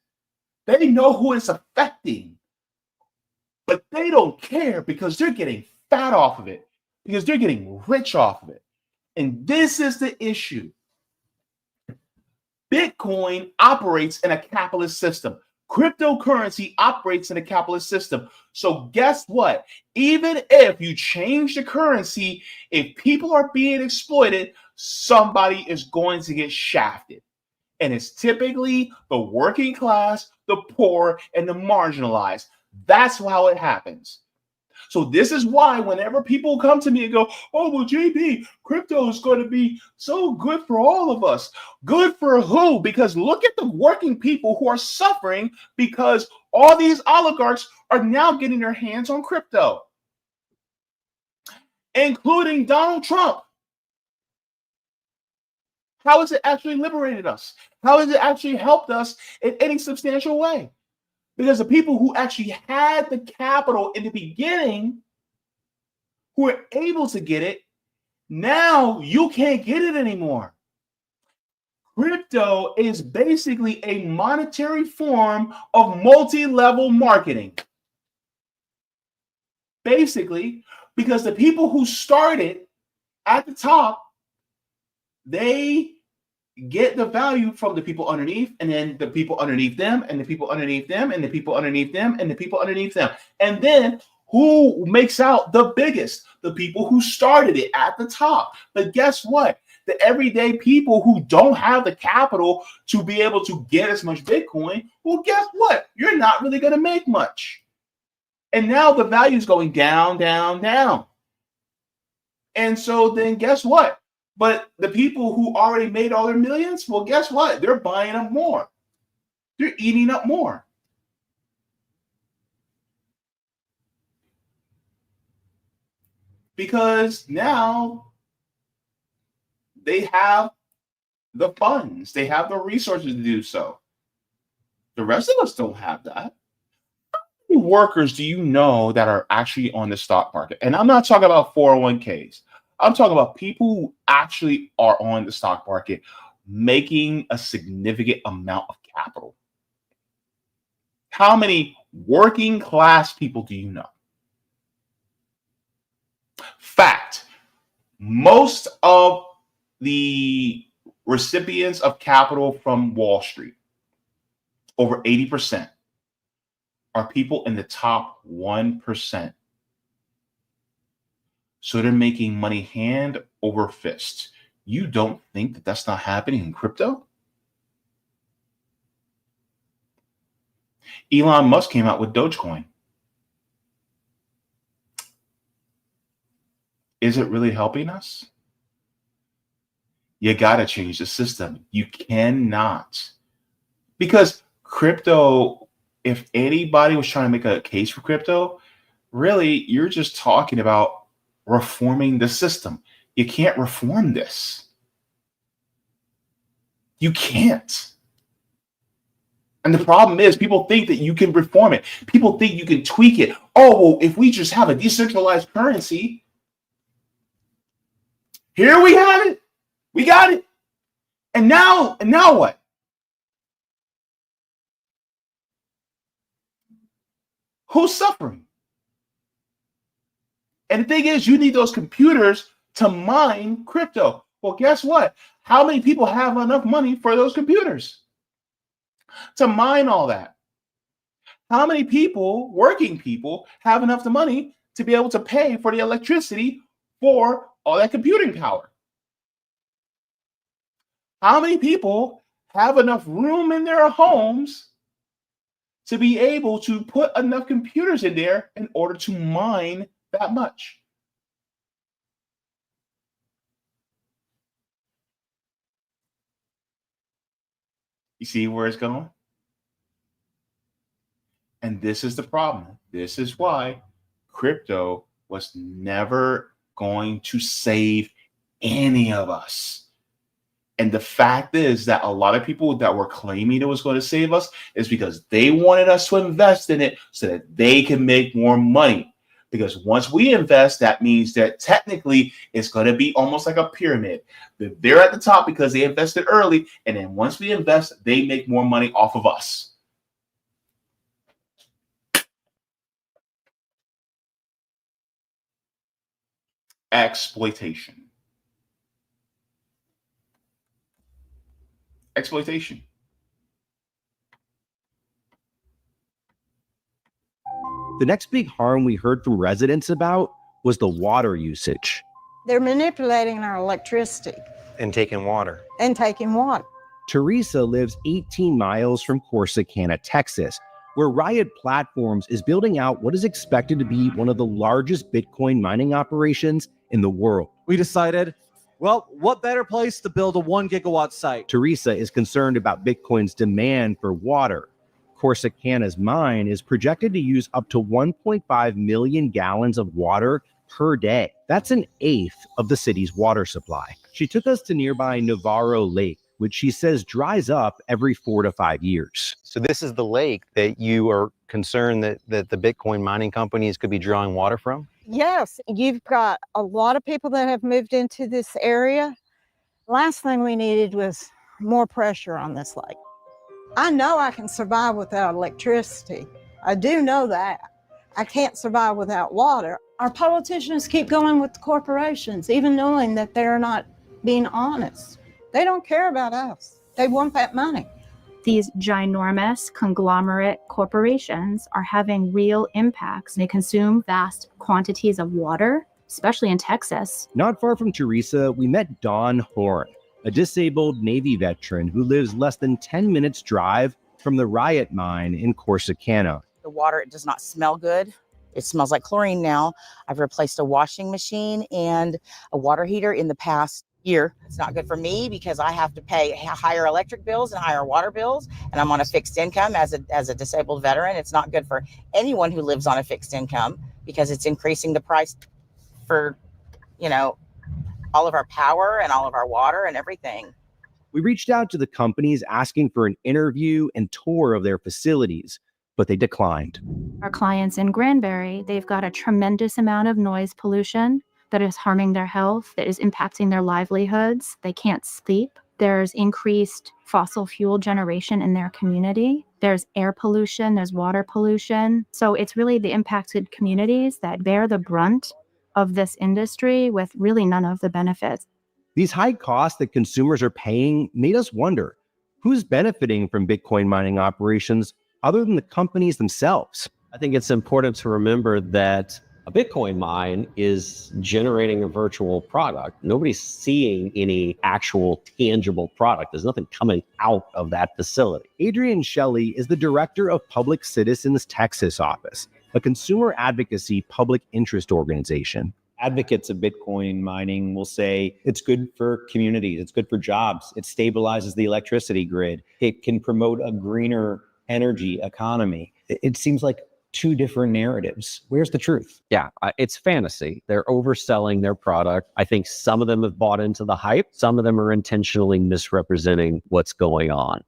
They know who it's affecting. But they don't care because they're getting fat off of it, because they're getting rich off of it. And this is the issue. Bitcoin operates in a capitalist system. Cryptocurrency operates in a capitalist system. So guess what? Even if you change the currency, if people are being exploited, somebody is going to get shafted. And it's typically the working class, the poor, and the marginalized. That's how it happens. So this is why whenever people come to me and go, oh, well, JB, crypto is going to be so good for all of us. Good for who? Because look at the working people who are suffering because all these oligarchs are now getting their hands on crypto, including Donald Trump. How has it actually liberated us? How has it actually helped us in any substantial way? Because the people who actually had the capital in the beginning, who were able to get it, now you can't get it anymore. Crypto is basically a monetary form of multi-level marketing. basically, because the people who started at the top, they get the value from the people underneath, and then the people underneath them, and the people underneath them, and the people underneath them, and the people underneath them. And then who makes out the biggest? The people who started it at the top. But guess what? The everyday people who don't have the capital to be able to get as much Bitcoin, well, guess what? You're not really going to make much. And now the value is going down, down, down. And so then guess what? But the people who already made all their millions, well, guess what? They're buying up more. They're eating up more. Because now they have the funds, they have the resources to do so. The rest of us don't have that. How many workers do you know that are actually on the stock market? And I'm not talking about 401ks. I'm talking about people who actually are on the stock market making a significant amount of capital. How many working class people do you know? Fact, most of the recipients of capital from Wall Street, over 80%, are people in the top 1%. So they're making money hand over fist. You don't think that that's not happening in crypto? Elon Musk came out with Dogecoin. Is it really helping us? You got to change the system. You cannot. Because crypto, if anybody was trying to make a case for crypto, really, you're just talking about reforming the system. You can't reform this. You can't. And the problem is people think that you can reform it. People think you can tweak it. Oh, well, if we just have a decentralized currency, here we have it. We got it. And now what? Who's suffering? And the thing is, you need those computers to mine crypto. Well, guess what? How many people have enough money for those computers to mine all that? How many people, working people, have enough money to be able to pay for the electricity for all that computing power? How many people have enough room in their homes to be able to put enough computers in there in order to mine that much? You see where it's going? And this is the problem. This is why crypto was never going to save any of us. And the fact is that a lot of people that were claiming it was going to save us is because they wanted us to invest in it so that they can make more money. Because once we invest, that means that technically it's going to be almost like a pyramid. They're at the top because they invested early. And then once we invest, they make more money off of us. Exploitation. Exploitation. The next big harm we heard from residents about was the water usage. They're manipulating our electricity. And taking water. And taking water. Teresa lives 18 miles from Corsicana, Texas, where Riot Platforms is building out what is expected to be one of the largest Bitcoin mining operations in the world. We decided, well, what better place to build a 1 gigawatt site? Teresa is concerned about Bitcoin's demand for water. Corsicana's mine is projected to use up to 1.5 million gallons of water per day. That's an eighth of the city's water supply. She took us to nearby Navarro Lake, which she says dries up every 4 to 5 years. So this is the lake that you are concerned that the Bitcoin mining companies could be drawing water from? Yes, you've got a lot of people that have moved into this area. Last thing we needed was more pressure on this lake. I know I can survive without electricity. I do know that. I can't survive without water. Our politicians keep going with the corporations, even knowing that they're not being honest. They don't care about us. They want that money. These ginormous conglomerate corporations are having real impacts. They consume vast quantities of water, especially in Texas. Not far from Teresa, we met Dawn Horn, a disabled Navy veteran who lives less than 10 minutes drive from the Riot Mine in Corsicana. The water does not smell good. It smells like chlorine now. I've replaced a washing machine and a water heater in the past year. It's not good for me because I have to pay higher electric bills and higher water bills, and I'm on a fixed income as a disabled veteran. It's not good for anyone who lives on a fixed income because it's increasing the price for, all of our power and all of our water and everything. We reached out to the companies asking for an interview and tour of their facilities, but they declined. Our clients in Granbury, they've got a tremendous amount of noise pollution that is harming their health, that is impacting their livelihoods. They can't sleep. There's increased fossil fuel generation in their community. There's air pollution, there's water pollution. So it's really the impacted communities that bear the brunt of this industry with really none of the benefits. These high costs that consumers are paying made us wonder, who's benefiting from Bitcoin mining operations other than the companies themselves? I think it's important to remember that a Bitcoin mine is generating a virtual product. Nobody's seeing any actual tangible product. There's nothing coming out of that facility. Adrian Shelley is the director of Public Citizens Texas office, a consumer advocacy public interest organization. Advocates of Bitcoin mining will say it's good for communities, it's good for jobs, it stabilizes the electricity grid, it can promote a greener energy economy. It seems like two different narratives. Where's the truth? Yeah, it's fantasy. They're overselling their product. I think some of them have bought into the hype. Some of them are intentionally misrepresenting what's going on.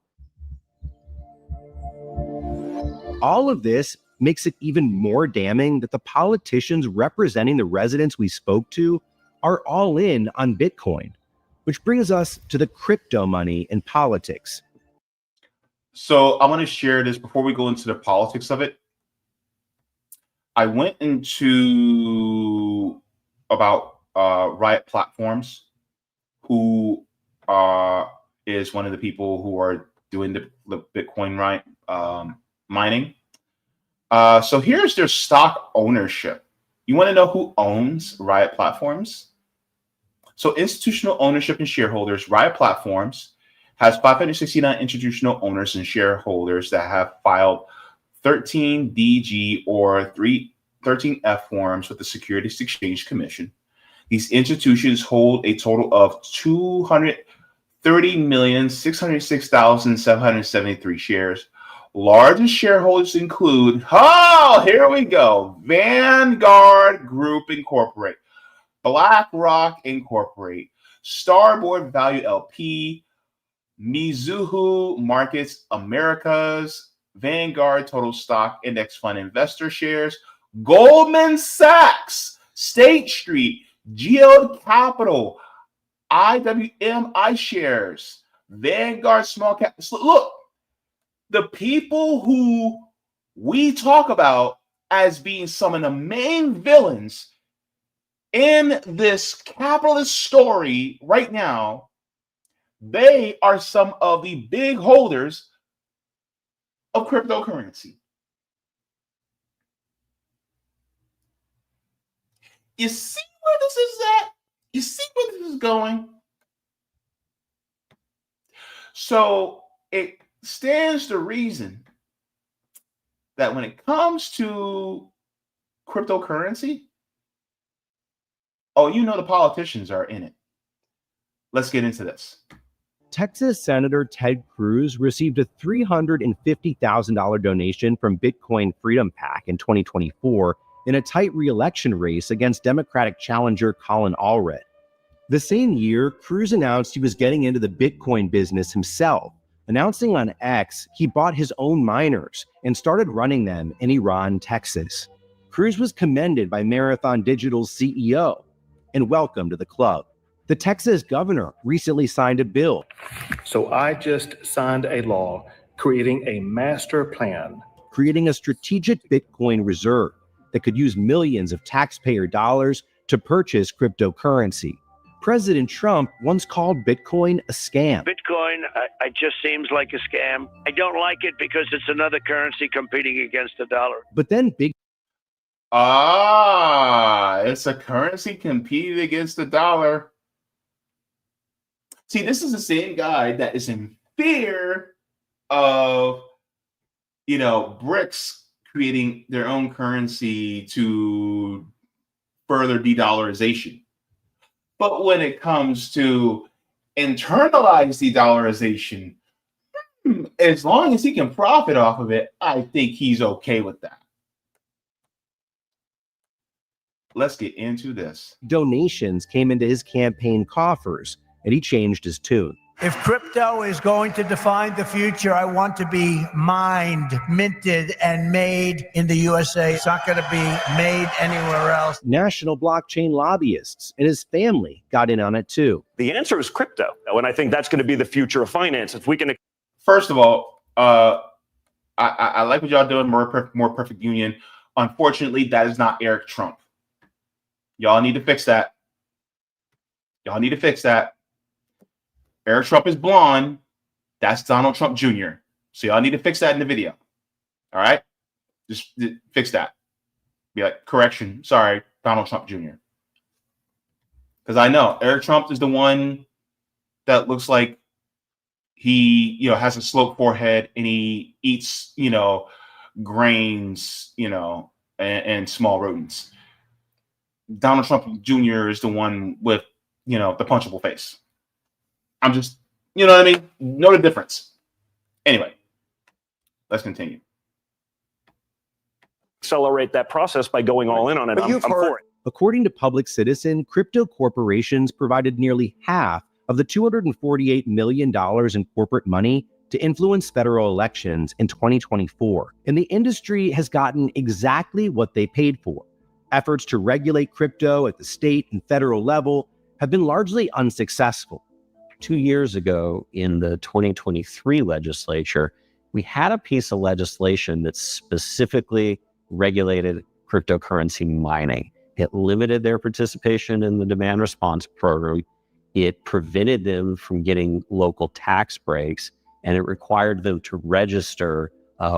All of this makes it even more damning that the politicians representing the residents we spoke to are all in on Bitcoin, which brings us to the crypto money in politics. So I want to share this before we go into the politics of it. I went into about Riot Platforms, who is one of the people who are doing the Bitcoin mining. So here's their stock ownership. You want to know who owns Riot Platforms? So institutional ownership and shareholders, Riot Platforms has 569 institutional owners and shareholders that have filed 13 DG or 13 F forms with the Securities Exchange Commission. These institutions hold a total of 230,606,773 shares. Largest shareholders include, here we go, Vanguard Group Incorporate, BlackRock Incorporate, Starboard Value LP, Mizuho Markets Americas, Vanguard Total Stock Index Fund Investor Shares, Goldman Sachs, State Street, Geode Capital, IWM iShares, Vanguard Small Cap. Look, the people who we talk about as being some of the main villains in this capitalist story right now, they are some of the big holders of cryptocurrency. You see where this is at? You see where this is going? So it stands to reason that when it comes to cryptocurrency, the politicians are in it. Let's get into this. Texas Senator Ted Cruz received a $350,000 donation from Bitcoin Freedom PAC in 2024 in a tight re-election race against Democratic challenger Colin Allred. The same year, Cruz announced he was getting into the Bitcoin business himself, announcing on X he bought his own miners and started running them in Iran, Texas. Cruz was commended by Marathon Digital's CEO and welcomed to the club. The Texas governor recently signed a bill. So I just signed a law creating a master plan, creating a strategic Bitcoin reserve that could use millions of taxpayer dollars to purchase cryptocurrency. President Trump once called Bitcoin a scam. Bitcoin, it just seems like a scam. I don't like it because it's another currency competing against the dollar. But then big it's a currency competing against the dollar. See, this is the same guy that is in fear of, BRICS creating their own currency to further de-dollarization. But when it comes to internalize de-dollarization, as long as he can profit off of it, I think he's okay with that. Let's get into this. donations came into his campaign coffers, and he changed his tune. If crypto is going to define the future, I want to be mined, minted, and made in the USA. It's not going to be made anywhere else. National blockchain lobbyists and his family got in on it too. The answer is crypto, and I think that's going to be the future of finance. If we can, first of all, I like what y'all doing, more perfect union. Unfortunately, that is not Eric Trump. Y'all need to fix that. Eric Trump is blonde. That's Donald Trump Jr. So y'all need to fix that in the video. All right? Just fix that. Be like, correction. Sorry, Donald Trump Jr. Because I know Eric Trump is the one that looks like he, has a sloped forehead and he eats, grains, and small rodents. Donald Trump Jr. is the one with, the punchable face. I'm just, you know what I mean? Know the difference. Anyway, let's continue. Accelerate that process by going all in on it. I'm for it. According to Public Citizen, crypto corporations provided nearly half of the $248 million in corporate money to influence federal elections in 2024. And the industry has gotten exactly what they paid for. Efforts to regulate crypto at the state and federal level have been largely unsuccessful. 2 years ago in the 2023 legislature, we had a piece of legislation that specifically regulated cryptocurrency mining. It limited their participation in the demand response program. It prevented them from getting local tax breaks, and it required them to register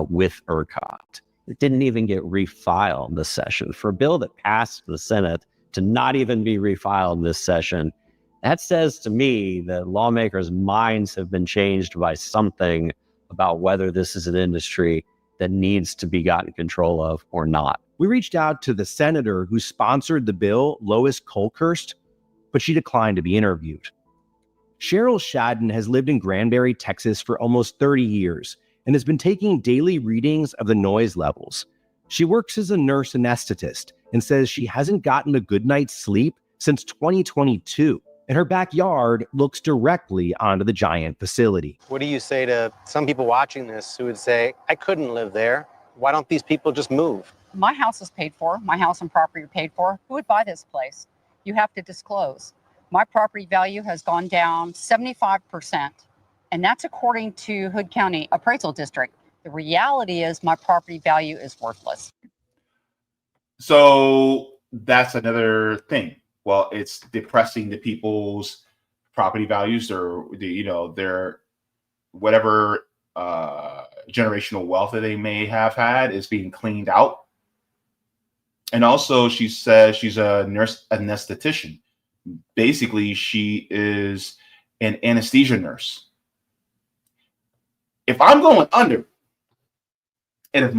with ERCOT. It didn't even get refiled this session. For a bill that passed the Senate to not even be refiled this session, that says to me that lawmakers' minds have been changed by something about whether this is an industry that needs to be gotten control of or not. We reached out to the senator who sponsored the bill, Lois Kolkhorst, but she declined to be interviewed. Cheryl Shadden has lived in Granbury, Texas for almost 30 years and has been taking daily readings of the noise levels. She works as a nurse anesthetist and says she hasn't gotten a good night's sleep since 2022. And her backyard looks directly onto the giant facility. What do you say to some people watching this who would say, I couldn't live there? Why don't these people just move? My house is paid for. My house and property are paid for. Who would buy this place? You have to disclose. My property value has gone down 75%, and that's according to Hood County Appraisal District. The reality is my property value is worthless. So that's another thing. Well, it's depressing the people's property values or their whatever generational wealth that they may have had is being cleaned out. And also, she says she's a nurse anesthetician. Basically, she is an anesthesia nurse. If I'm going under, and if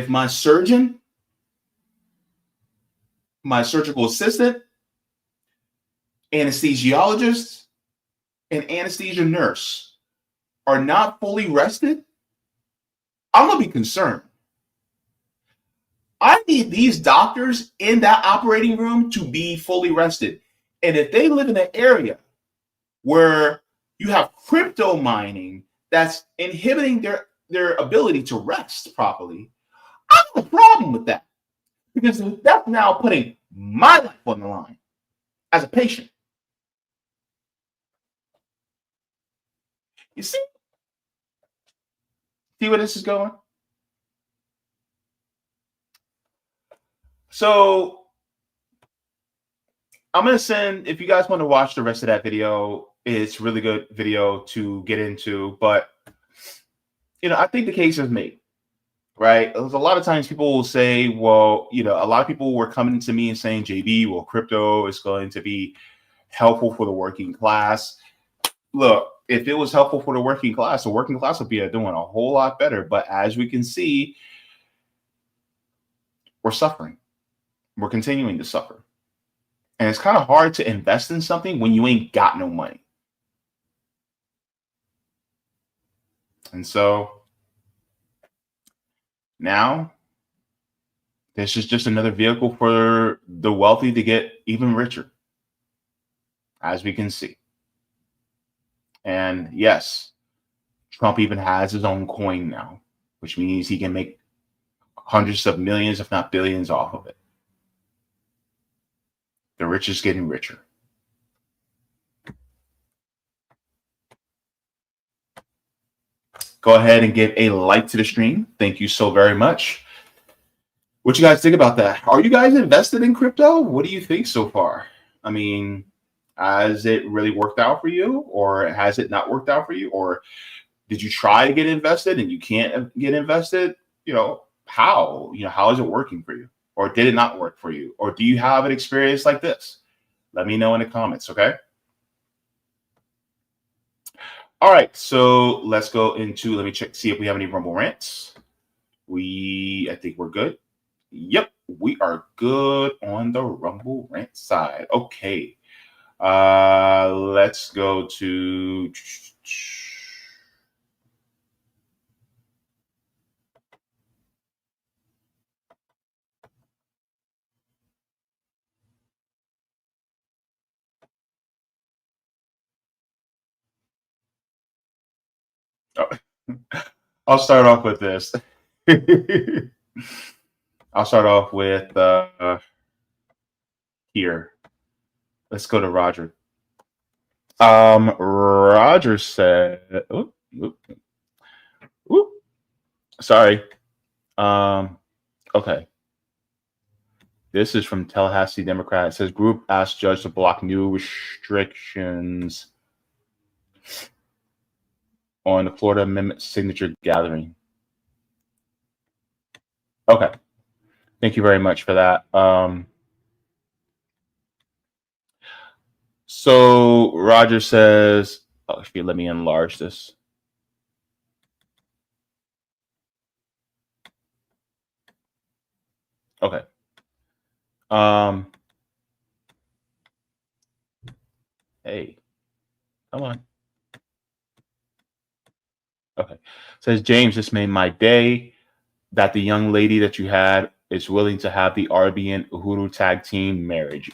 my surgeon, my surgical assistant, anesthesiologist, and anesthesia nurse are not fully rested, I'm going to be concerned. I need these doctors in that operating room to be fully rested. And if they live in an area where you have crypto mining that's inhibiting their ability to rest properly, I have a problem with that. Because that's now putting my life on the line as a patient. You see where this is going? So I'm going to send, if you guys want to watch the rest of that video, it's really good video to get into. But, I think the case is made, right? There's a lot of times people will say, well, a lot of people were coming to me and saying, JB, well, crypto is going to be helpful for the working class. Look, if it was helpful for the working class would be doing a whole lot better. But as we can see, we're suffering. We're continuing to suffer. And it's kind of hard to invest in something when you ain't got no money. And so now this is just another vehicle for the wealthy to get even richer, as we can see. And yes, Trump even has his own coin now, which means he can make hundreds of millions, if not billions, off of it. The rich is getting richer. Go ahead and give a like to the stream. Thank you so very much. What you guys think about that? Are you guys invested in crypto? What do you think so far? I mean, has it really worked out for you, or has it not worked out for you? Or did you try to get invested and you can't get invested? How? How is it working for you? Or did it not work for you? Or do you have an experience like this? Let me know in the comments, okay? All right, so let's go into, let me check, see if we have any Rumble rants. I think we're good. Yep, we are good on the Rumble rant side. Okay, let's go to... I'll start off with this. I'll start off with here. Let's go to Roger. Roger said, sorry. Okay. This is from Tallahassee Democrat. It says, group asked judge to block new restrictions on the Florida Amendment signature gathering. Okay. Thank you very much for that. So Roger says, actually, let me enlarge this. Okay. Hey, come on. Okay. Says James, this made my day that the young lady that you had is willing to have the RB and Uhuru tag team marriage.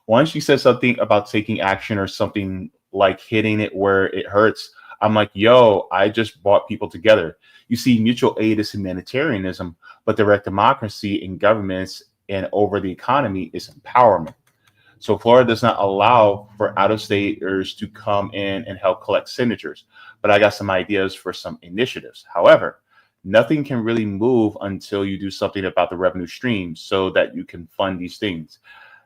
Once she said something about taking action or something like hitting it where it hurts, I'm like, yo, I just brought people together. You see, mutual aid is humanitarianism, but direct democracy in governments and over the economy is empowerment. So Florida does not allow for out-of-staters to come in and help collect signatures, but I got some ideas for some initiatives. However, nothing can really move until you do something about the revenue stream so that you can fund these things,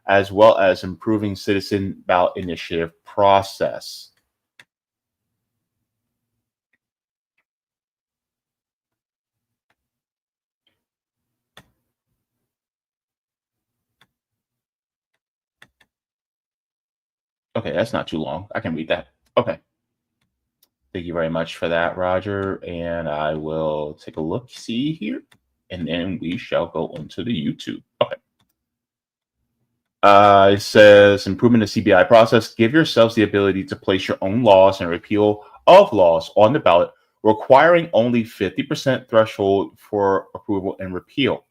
as well as improving citizen ballot initiative process. Okay, that's not too long. I can read that. Okay. Thank you very much for that, Roger. And I will take a look, see here, and then we shall go into the YouTube. Okay. It says, improvement of CBI process. Give yourselves the ability to place your own laws and repeal of laws on the ballot, requiring only 50% threshold for approval and repeal.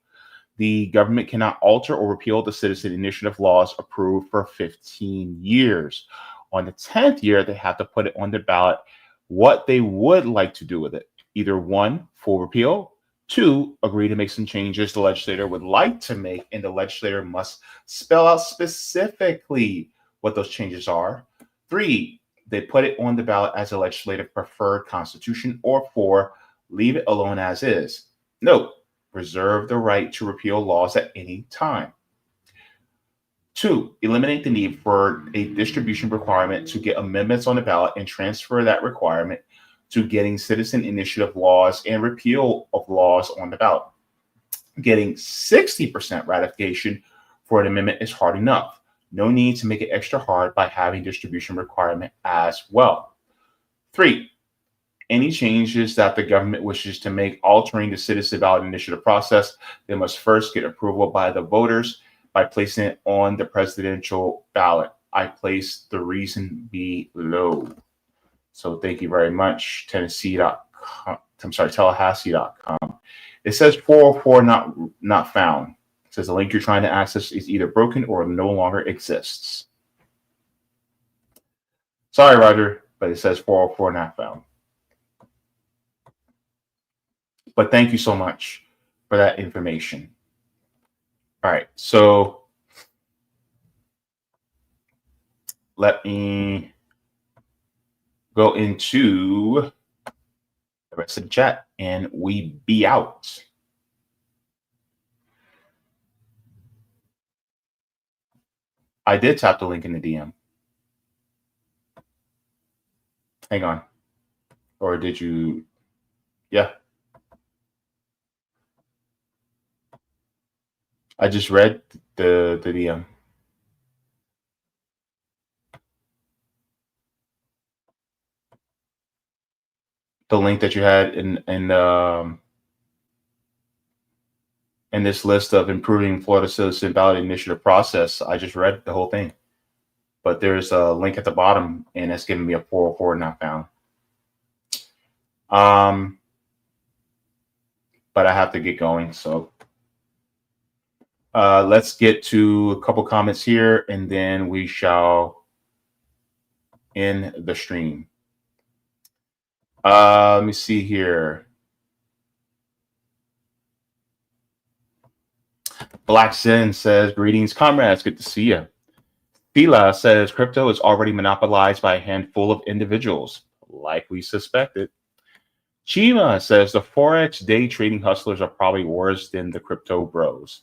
The government cannot alter or repeal the citizen initiative laws approved for 15 years. On the 10th year, they have to put it on the ballot what they would like to do with it. Either 1, full repeal, 2, agree to make some changes the legislator would like to make, and the legislator must spell out specifically what those changes are. 3, they put it on the ballot as a legislative preferred constitution, or 4, leave it alone as is. Note, reserve the right to repeal laws at any time. 2, eliminate the need for a distribution requirement to get amendments on the ballot and transfer that requirement to getting citizen initiative laws and repeal of laws on the ballot. Getting 60% ratification for an amendment is hard enough. No need to make it extra hard by having distribution requirement as well. 3, any changes that the government wishes to make altering the citizen ballot initiative process, they must first get approval by the voters by placing it on the presidential ballot. I place the reason below. So thank you very much, Tallahassee.com. It says 404 not found. It says the link you're trying to access is either broken or no longer exists. Sorry, Roger, but it says 404 not found. But thank you so much for that information. All right, so let me go into the rest of the chat and we be out. I did tap the link in the DM. Hang on. Or did you? Yeah. I just read the DM. The link that you had in this list of improving Florida citizen ballot initiative process. I just read the whole thing, but there's a link at the bottom, and it's giving me a 404 not found. But I have to get going, so let's get to a couple comments here, and then we shall end the stream. Let me see here. Black Sin says, greetings, comrades. Good to see you. Fila says, crypto is already monopolized by a handful of individuals, like we suspected. Chima says, the Forex day trading hustlers are probably worse than the crypto bros.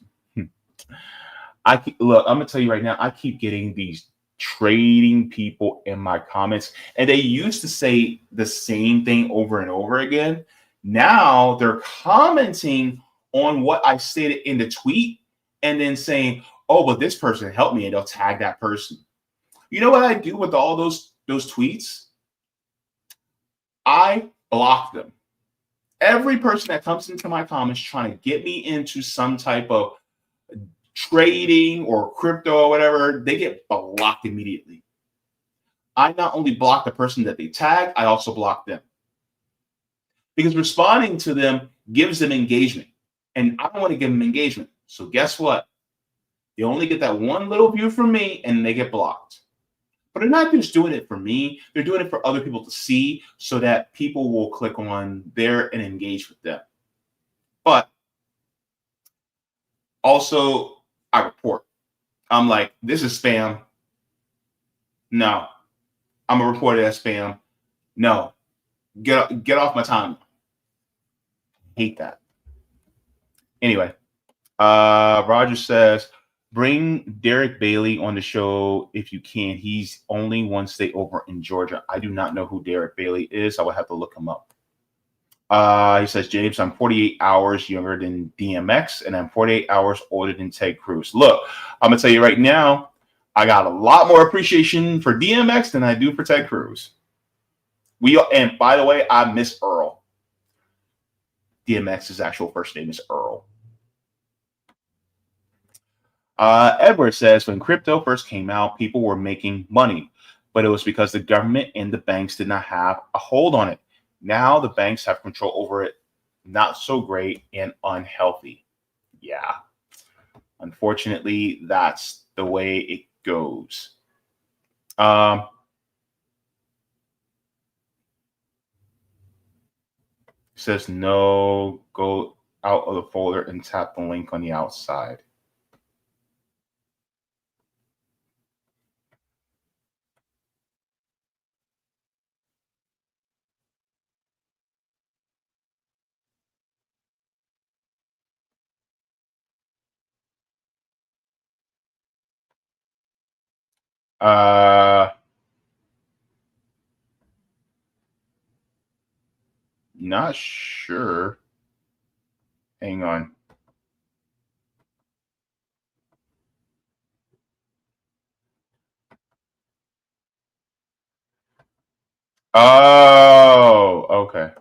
Look, I'm going to tell you right now, I keep getting these trading people in my comments, and they used to say the same thing over and over again. Now they're commenting on what I stated in the tweet and then saying, oh, but this person helped me, and they'll tag that person. You know what I do with all those tweets? I block them. Every person that comes into my comments trying to get me into some type of trading or crypto or whatever, they get blocked immediately. I not only block the person that they tag, I also block them. Because responding to them gives them engagement. And I don't want to give them engagement. So guess what? They only get that one little view from me and they get blocked. But they're not just doing it for me. They're doing it for other people to see so that people will click on there and engage with them. But also, I report. I'm like, this is spam. No. I'm going to report it as spam. No. Get off my time. Hate that. Anyway, Roger says, bring Derek Bailey on the show if you can. He's only one state over in Georgia. I do not know who Derek Bailey is. I will have to look him up. He says, James, I'm 48 hours younger than DMX, and I'm 48 hours older than Ted Cruz. Look, I'm going to tell you right now, I got a lot more appreciation for DMX than I do for Ted Cruz. And by the way, I miss Earl. DMX's actual first name is Earl. Edward says, when crypto first came out, people were making money, but it was because the government and the banks did not have a hold on it. Now the banks have control over it. Not so great and unhealthy. Yeah. Unfortunately, that's the way it goes. Says no, go out of the folder and tap the link on the outside. Not sure. Hang on. Oh, okay.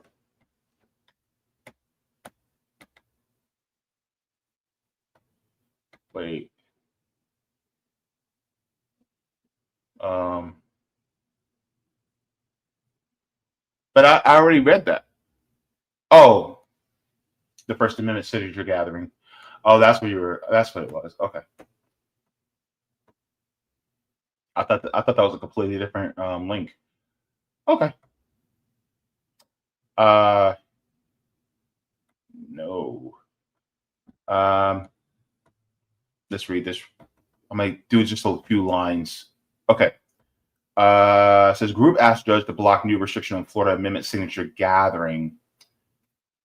Wait. But I already read that. Oh, the First Amendment signature gathering. Oh, that's what you were. That's what it was. Okay. I thought that was a completely different link. Okay. No. Let's read this. I might do just a few lines. Okay. Says group asked judge to block new restriction on Florida Amendment signature gathering.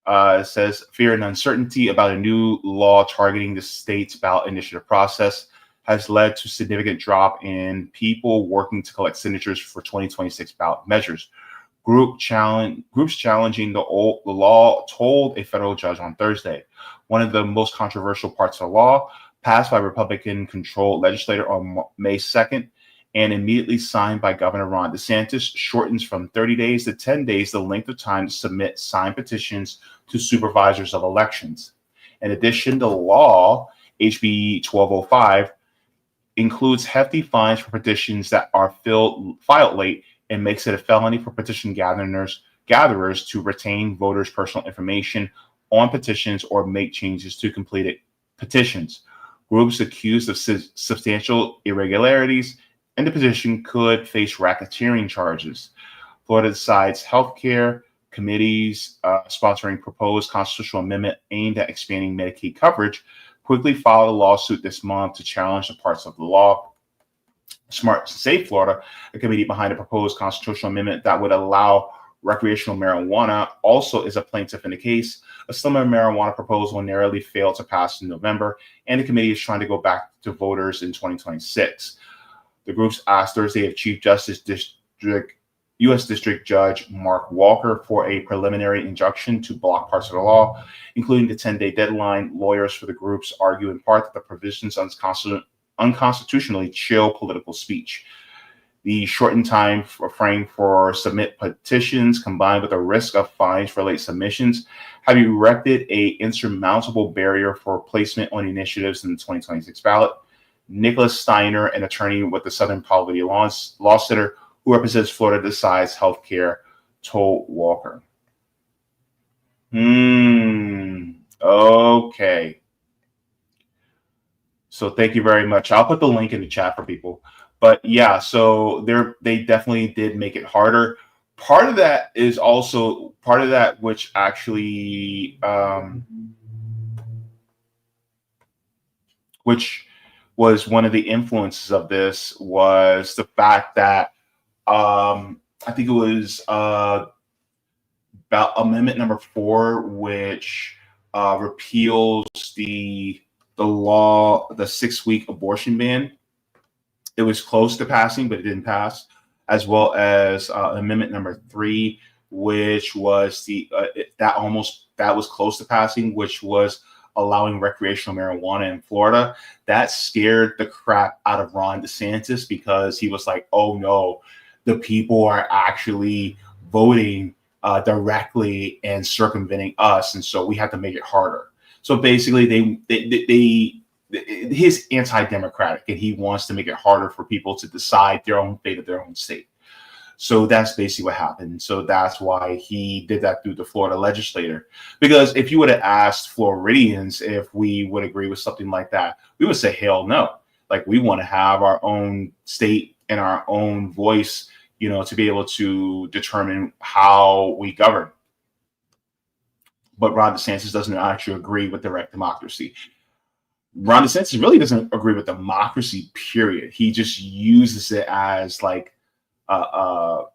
It says fear and uncertainty about a new law targeting the state's ballot initiative process has led to significant drop in people working to collect signatures for 2026 ballot measures. Groups challenging the law told a federal judge on Thursday. One of the most controversial parts of the law, passed by Republican-controlled legislator on May 2nd and immediately signed by Governor Ron DeSantis, shortens from 30 days to 10 days the length of time to submit signed petitions to supervisors of elections. In addition, the law, HB 1205, includes hefty fines for petitions that are filed late and makes it a felony for petition gatherers to retain voters' personal information on petitions or make changes to completed petitions. Groups accused of substantial irregularities in the petition could face racketeering charges. Florida decides healthcare committees sponsoring proposed constitutional amendment aimed at expanding Medicaid coverage quickly filed a lawsuit this month to challenge the parts of the law. Smart Safe Florida, a committee behind a proposed constitutional amendment that would allow recreational marijuana, also is a plaintiff in the case. A similar marijuana proposal narrowly failed to pass in November, and the committee is trying to go back to voters in 2026. The groups asked Thursday of Chief Justice U.S. District Judge Mark Walker for a preliminary injunction to block parts of the law, including the 10-day deadline. Lawyers for the groups argue in part that the provisions unconstitutionally chill political speech. The shortened time frame for submit petitions, combined with the risk of fines for late submissions, have erected an insurmountable barrier for placement on initiatives in the 2026 ballot. Nicholas Steiner, an attorney with the Southern Poverty Law Center, who represents Florida Decides Healthcare, told Walker. Okay. So thank you very much. I'll put the link in the chat for people. But yeah, so they definitely did make it harder. Part of that is also part of that, which actually, which was one of the influences of this, was the fact that I think it was about Amendment number 4, which repeals the law, the 6-week abortion ban. It was close to passing, but it didn't pass, as well as Amendment number 3, which was that was close to passing, which was allowing recreational marijuana in Florida. That scared the crap out of Ron DeSantis, because he was like, oh no, the people are actually voting directly and circumventing us, and so we have to make it harder. So basically, he's anti-democratic, and he wants to make it harder for people to decide their own fate of their own state. So that's basically what happened. So that's why he did that through the Florida legislator. Because if you would have asked Floridians if we would agree with something like that, we would say, hell no. Like, we want to have our own state and our own voice, to be able to determine how we govern. But Ron DeSantis doesn't actually agree with direct democracy. Ron DeSantis really doesn't agree with democracy, period. He just uses it as like a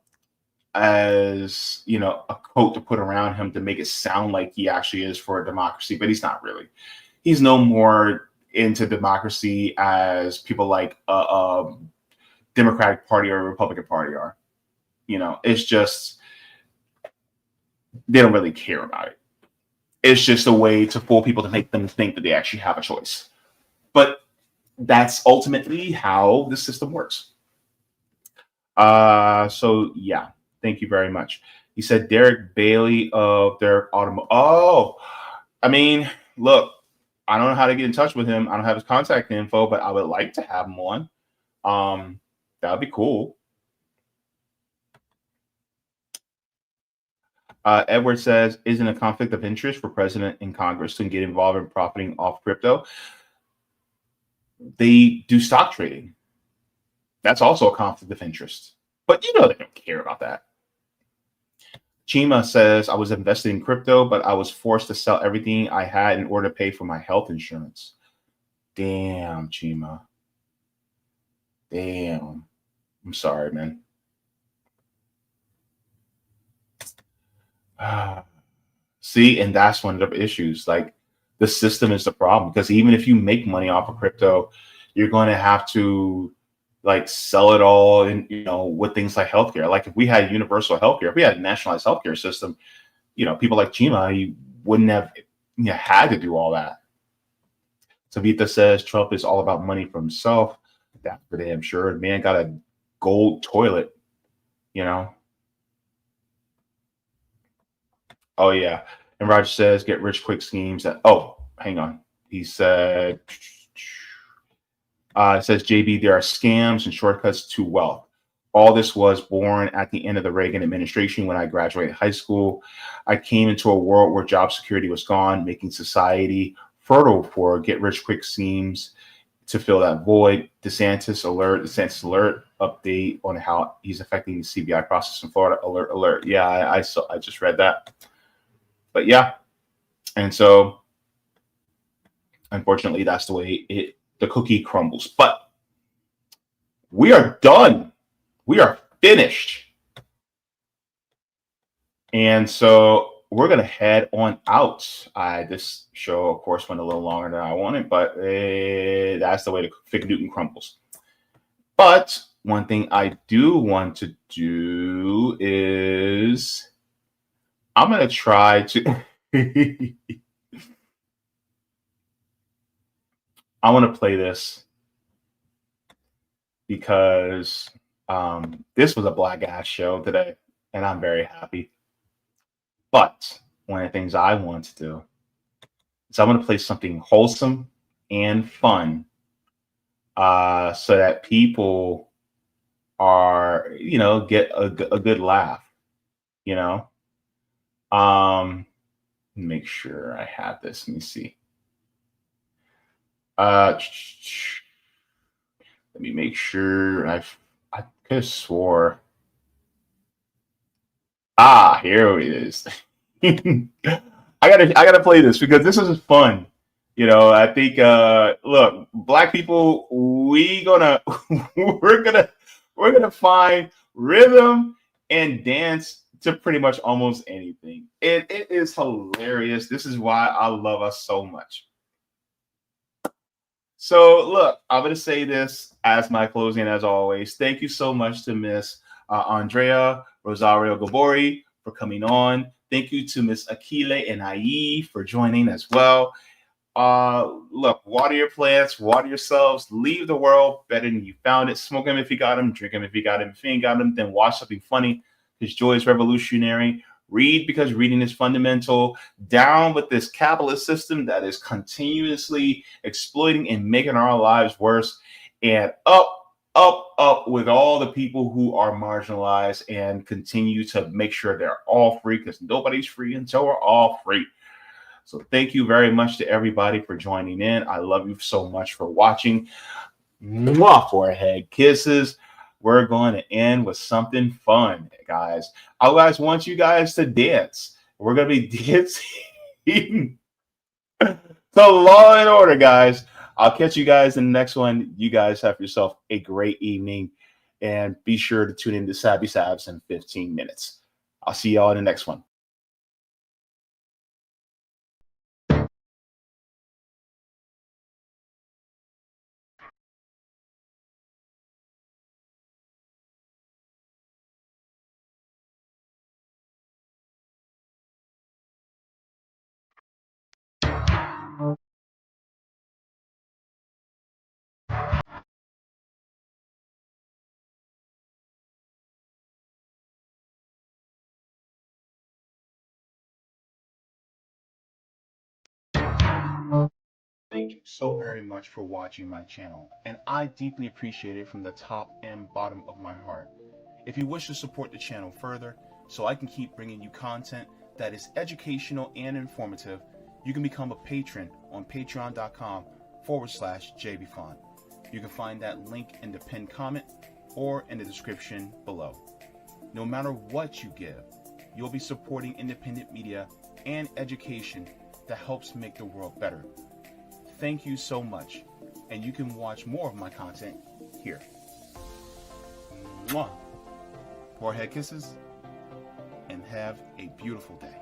coat to put around him to make it sound like he actually is for a democracy, but he's not really. He's no more into democracy as people like Democratic Party or Republican Party are. It's just they don't really care about it. It's just a way to fool people to make them think that they actually have a choice. But that's ultimately how the system works. So yeah, thank you very much. He said Derek Bailey of Derek Automo. Oh, I mean, look, I don't know how to get in touch with him. I don't have his contact info, but I would like to have him on. That would be cool. Edward says, isn't a conflict of interest for president and Congress to get involved in profiting off crypto? They do stock trading. That's also a conflict of interest. But they don't care about that. Chima says, I was invested in crypto, but I was forced to sell everything I had in order to pay for my health insurance. Damn, Chima. Damn. I'm sorry, man. See, and that's one of the issues. Like, the system is the problem, because even if you make money off of crypto, you're going to have to like sell it all in, with things like healthcare. Like if we had universal healthcare, if we had a nationalized healthcare system, people like Chima, you wouldn't have had to do all that. Savita says Trump is all about money for himself. That's for damn sure. The man got a gold toilet, Oh yeah. And Roger says get rich quick schemes. Hang on. He said it says JB, there are scams and shortcuts to wealth. All this was born at the end of the Reagan administration when I graduated high school. I came into a world where job security was gone, making society fertile for get rich quick schemes to fill that void. DeSantis alert update on how he's affecting the CBI process in Florida. Alert. Yeah, I just read that. But yeah. And so unfortunately, that's the way the cookie crumbles. But we are done. We are finished. And so we're going to head on out. This show, of course, went a little longer than I wanted, but that's the way the Fig Newton crumbles. But one thing I do want to do is I'm going to try to... I want to play this because this was a black ass show today, and I'm very happy. But one of the things I want to do is I want to play something wholesome and fun, so that people are, get a good laugh. Make sure I have this. Let me see. Let me make sure. I could have swore. Here it is. I gotta play this because this is fun. I think look, black people, we're gonna find rhythm and dance to pretty much almost anything. It is hilarious. This is why I love us so much. So look, I'm going to say this as my closing, as always. Thank you so much to Miss Andrea Rosario-Gborie for coming on. Thank you to Miss Akile Anai for joining as well. Look, water your plants, water yourselves, leave the world better than you found it. Smoke them if you got them, drink them if you got them. If you ain't got them, then watch something funny because joy is revolutionary. Read because reading is fundamental. Down with this capitalist system that is continuously exploiting and making our lives worse. And up with all the people who are marginalized and continue to make sure they're all free because nobody's free until we're all free. So thank you very much to everybody for joining in. I love you so much for watching. Mwah, forehead kisses. We're going to end with something fun, guys. I want you guys to dance. We're going to be dancing to Law and Order, guys. I'll catch you guys in the next one. You guys have yourself a great evening. And be sure to tune in to Sabby Sabs in 15 minutes. I'll see y'all in the next one. Thank you so very much for watching my channel, and I deeply appreciate it from the top and bottom of my heart. If you wish to support the channel further, so I can keep bringing you content that is educational and informative, you can become a patron on patreon.com/Jaybefaunt. You can find that link in the pinned comment or in the description below. No matter what you give, you'll be supporting independent media and education that helps make the world better. Thank you so much, and you can watch more of my content here. Mwah. More head kisses, and have a beautiful day.